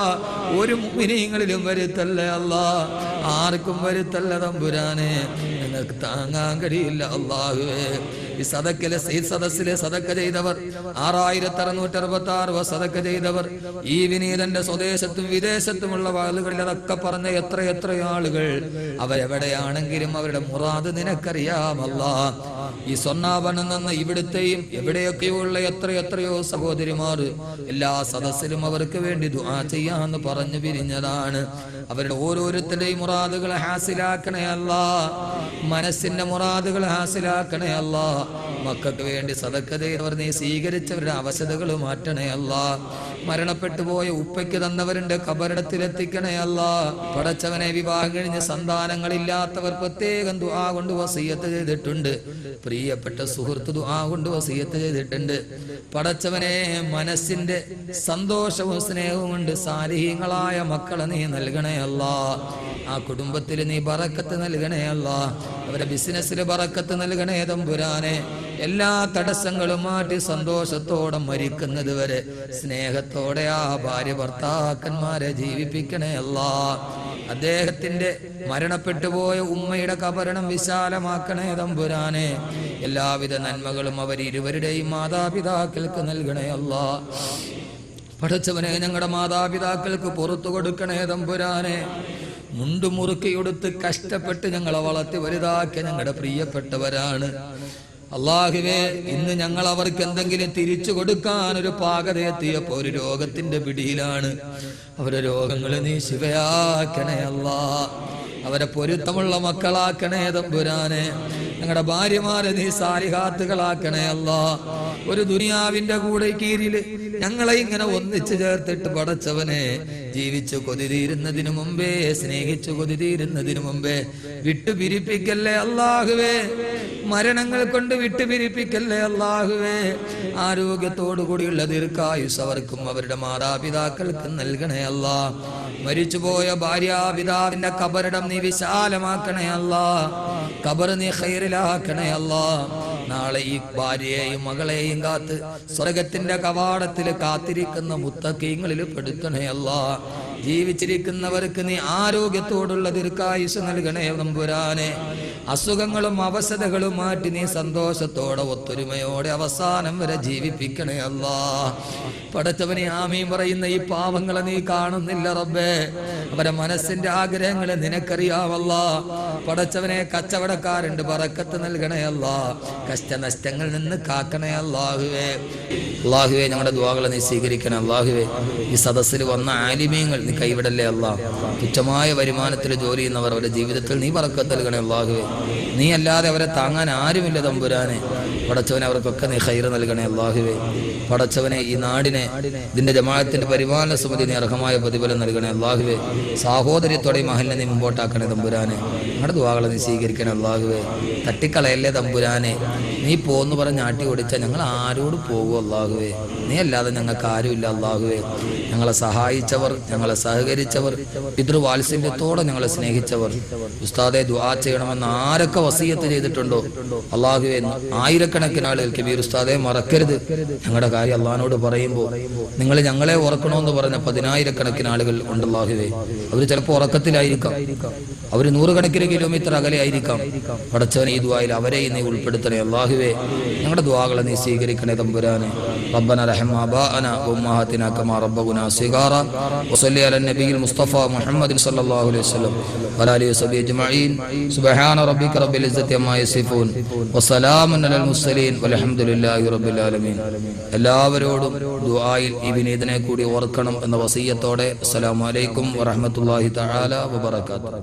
ഒരു മുഅ്മിനീങ്ങളിലും വരുത്തല്ലേ അല്ലാ. ആർക്കും വരുത്തല്ല തമ്പുരാനെ, ഞങ്ങൾക്ക് താങ്ങാൻ കഴിയില്ല അല്ലാഹുവേ. ഈ സദക്കിലെ സദസ്സിലെ സദക്ക ചെയ്തവർ 6666 സദക്ക ചെയ്തവർ, ഈ വിനീതന്റെ സ്വദേശത്തും വിദേശത്തുമുള്ള വാളുകളിൽ അതൊക്കെ പറഞ്ഞ എത്ര ആളുകൾ, അവരെവിടെയാണെങ്കിലും അവരുടെ മുറാദ് നിനക്കറിയാമല്ലാ. ഈ സ്വർണ്ണാഭരണം നിന്ന് ഇവിടുത്തെയും എവിടെയൊക്കെയോ ഉള്ള എത്രയോ സഹോദരിമാർ എല്ലാ സദസ്സിലും അവർക്ക് വേണ്ടി ദുആ ചെയ്യാന്ന് പറഞ്ഞു പിരിഞ്ഞതാണ്. അവരുടെ ഓരോരുത്തരുടെയും മുറാദുകൾ ഹാസിലാക്കണേ അല്ലാ. മനസ്സിന്റെ മുറാദുകൾ ഹാസിലാക്കണേ അല്ലാ. മക്കൾക്ക് വേണ്ടി സദക്ക ചെയ്തവർ നീ സ്വീകരിച്ചവരുടെ അവശതകൾ മാറ്റണേ അല്ലാ. മരണപ്പെട്ടു പോയ ഉപ്പയ്ക്ക് തന്നവരുണ്ട്, ഖബറിടത്തിലെത്തിക്കണേ അല്ലാ. പടച്ചവനെ, വിവാഹം കഴിഞ്ഞ് സന്താനങ്ങളില്ലാത്തവർ പ്രത്യേകം ദുആ കൊണ്ട് വസിയത്ത് ചെയ്തിട്ടുണ്ട്. പ്രിയപ്പെട്ട സുഹൃത്ത് ദുആ കൊണ്ട് വസിയത്ത് ചെയ്തിട്ടുണ്ട്. പടച്ചവനെ, മനസ്സിന്റെ സന്തോഷവും സ്നേഹവും കൊണ്ട് സാലിഹീങ്ങളായ മക്കളെ നീ നൽകണേ അല്ലാ. ആ കുടുംബത്തിൽ നീ ബറക്കത്ത് നൽകണേ അല്ലാ. അവരുടെ ബിസിനസ്സിൽ ബറക്കത്ത് നൽകണേ തമ്പുരാനെ. എല്ലാ തടസ്സങ്ങളും മാറ്റി സന്തോഷത്തോടെ മരിക്കുന്നത് വരെ സ്നേഹത്തോടെ ആ ഭാര്യ ഭർത്താക്കന്മാരെ ജീവിപ്പിക്കണേ അല്ലാ. അദ്ദേഹത്തിന്റെ മരണപ്പെട്ടു പോയ ഉമ്മയുടെ കബറിടം വിശാലമാക്കണേ തമ്പുരാനെ. എല്ലാവിധ നന്മകളും അവരിരുവരുടെയും മാതാപിതാക്കൾക്ക് നൽകണേ അല്ലാ. പടച്ചവനെ, ഞങ്ങളുടെ മാതാപിതാക്കൾക്ക് പുറത്തു കൊടുക്കണേ തമ്പുരാനെ. മുണ്ടുമുറുക്കിയെടുത്ത് കഷ്ടപ്പെട്ട് ഞങ്ങളെ വളർത്തി വലുതാക്കിയ ഞങ്ങളുടെ പ്രിയപ്പെട്ടവരാണ്. അല്ലാഹുവേ, ഇന്ന് ഞങ്ങൾ അവർക്ക് എന്തെങ്കിലും തിരിച്ചു കൊടുക്കാൻ ഒരു പാകത എത്തിയപ്പോ ഒരു രോഗത്തിന്റെ പിടിയിലാണ്. അവരുടെ രോഗങ്ങളെ നീ ശിവയാക്കണേ അല്ലാ. അവരെ പൊരുത്തമുള്ള മക്കളാക്കണേ തമ്പുരാനെ. ഞങ്ങളുടെ ഭാര്യമാരെ നീ സാലിഹാത്തുകളാക്കണേ അല്ലാ. ഒരു ദുനിയാവിന്റെ കൂടെ കീഴില് ഞങ്ങളെ ഇങ്ങനെ ഒന്നിച്ചു ചേർത്തിട്ട് പടച്ചവനെ, ജീവിച്ചു കൊതിതീരുന്നതിനു മുമ്പേ, സ്നേഹിച്ചു കൊതിതീരുന്നതിനു മുമ്പേ വിട്ടുപിരിപ്പിക്കല്ലേ അല്ലാഹുവേ. മരണങ്ങൾ കൊണ്ട് വിട്ടുപിരിപ്പിക്കല്ലേ അല്ലാഹുവേ. ആരോഗ്യത്തോടുകൂടിയുള്ള ദീർഘായുസ് അവർക്കും അവരുടെ മാതാപിതാക്കൾക്കും നൽകണേ അല്ലാ. മരിച്ചുപോയ ഭാര്യാപിതാവിന്റെ ഖബറിടം നീ വിശാലമാക്കണേ അല്ലാ. ഖബർ നീ ഖൈറിലാക്കണേ അല്ലാ. നാളെ ഈ ഭാര്യയെയും മകളെയും കാത്ത് സ്വർഗത്തിന്റെ കവാടത്തിൽ കാത്തിരിക്കുന്ന മുത്തഖീങ്ങളിൽ പെടുത്തണേ അല്ലാ. ജീവിച്ചിരിക്കുന്നവർക്ക് നീ ആരോഗ്യത്തോടുള്ള ദീർഘായുസ് നൽകണേ തമ്പുരാനെ. അസുഖങ്ങളും അവശതകളും മാറ്റി നീ സന്തോഷത്തോടെ ഒത്തൊരുമയോടെ അവസാനം വരെ ജീവിപ്പിക്കണേ അല്ലാ. പടച്ചവനെ, ആമീൻ പറയുന്ന ഈ പാവങ്ങളെ നീ കാണുന്നില്ല റബ്ബേ. അവരെ മനസ്സിന്റെ ആഗ്രഹങ്ങളെ നിനക്കറിയാമല്ലാ. പടച്ചവനെ, കച്ചവടക്കാരുണ്ട്, ബറക്കത്ത് നൽകണേ അല്ലാ. കഷ്ടനഷ്ടങ്ങളിൽ നിന്ന് കാക്കണേ അല്ലാഹുവേ. അല്ലാഹുവേ, ഞങ്ങളുടെ ദുആകളെ നീ സ്വീകരിക്കണേ അല്ലാഹുവേ. ഈ സദസ്സിൽ വന്ന ആലിമീങ്ങൾ നീ കൈവിടല്ലേ അല്ലാ. തുച്ഛമായ വരുമാനത്തിൽ ജോലി ചെയ്യുന്നവർ, അവരുടെ ജീവിതത്തിൽ നീ ബറക്കത്ത് നൽകണേ അല്ലാഹുവേ. നീ അല്ലാതെ അവരെ താങ്ങാൻ ആരുമില്ല തമ്പുരാനെ. പടച്ചവനെ, അവർക്കൊക്കെ നീ ഖൈർ നൽകണേ അല്ലാഹുവേ. പടച്ചവനെ, ഈ നാടിനെ, ഇതിന്റെ ജമാഅത്തിന്റെ പരിപാലന സമിതി നീ അർഹമായ പ്രതിഫലം നൽകണേ അല്ലാഹുവേ. സാഹോദര്യത്തോടെ മഹലിനെ നീ മുമ്പോട്ടാക്കണേ തമ്പുരാനെ. ഞങ്ങളുടെ ദുആകളെ നീ സ്വീകരിക്കണേ അല്ലാഹുവേ. തട്ടിക്കളയല്ലേ തമ്പുരാനെ. നീ പോന്ന് പറഞ്ഞ് ആട്ടി ഓടിച്ച ഞങ്ങൾ ആരോട് പോകും അല്ലാഹുവേ. നീ അല്ലാതെ ഞങ്ങൾക്ക് ആരുമില്ല അല്ലാഹുവേ. ഞങ്ങളെ സഹായിച്ചവർ, ഞങ്ങളെ സഹകരിച്ചവർ, പിതൃവാത്സല്യത്തോടെ ഞങ്ങളെ സ്നേഹിച്ചവർ, ഉസ്താദെ ദുആ ചെയ്യണമെന്ന് ആരൊക്കെ വസിയത്ത് ചെയ്തിട്ടുണ്ടോ അല്ലാഹുവേ, ആയിരക്കണക്കിന് ആളുകൾ കബീർ ഉസ്താദെ മറക്കരുത്. ഞങ്ങളുടെ കാര്യം അള്ളാഹിനോട് പറയുമ്പോൾ നിങ്ങൾ ഞങ്ങളെ ഓർക്കണമെന്ന് പറഞ്ഞ 10,000-കണക്കിന് ആളുകൾ ഉണ്ട് അല്ലാഹുവേ. അവർ ചിലപ്പോൾ ഉറക്കത്തിലായിരിക്കാം, അവർ 100 കിലോമീറ്റർ അകലെ ആയിരിക്കാം. പടച്ചവനെ, ഈ ദുആയിൽ അവരെ നീ ഉൾപ്പെടുത്തണേ അല്ലാഹുവേ. ഞങ്ങളുടെ ദുആകളെ നീ സ്വീകരിക്കണേ തമ്പുരാനെ. റബ്ബന റഹം ആബാഅന വഉമ്മഹാതിന കമാ റബ്ബുനാ സിഗാറ വസല്ലി അലൻ നബിയിൽ മുസ്തഫ മുഹമ്മദ് സല്ലല്ലാഹു അലൈഹി വസല്ലം വഅലിഹി വസഹ്ബിഹി അജ്മഈൻ. സുബ്ഹാന റബ്ബിക റബ്ബിൽ ഇസ്സത്തി അമ്മാ യസിഫൂൻ വസലാമുൻ അലൽ മുർസലീൻ വൽഹംദുലില്ലാഹി റബ്ബിൽ ആലമീൻ. എല്ലാവരോടും ദുആയിൽ ഈ വിനീതനെ കൂടി ഓർക്കണം എന്ന വസിയത്തോടെ അസ്സലാമു അലൈക്കും വറഹ്മത്തുള്ളാഹി തആല വബറകാതുഹു.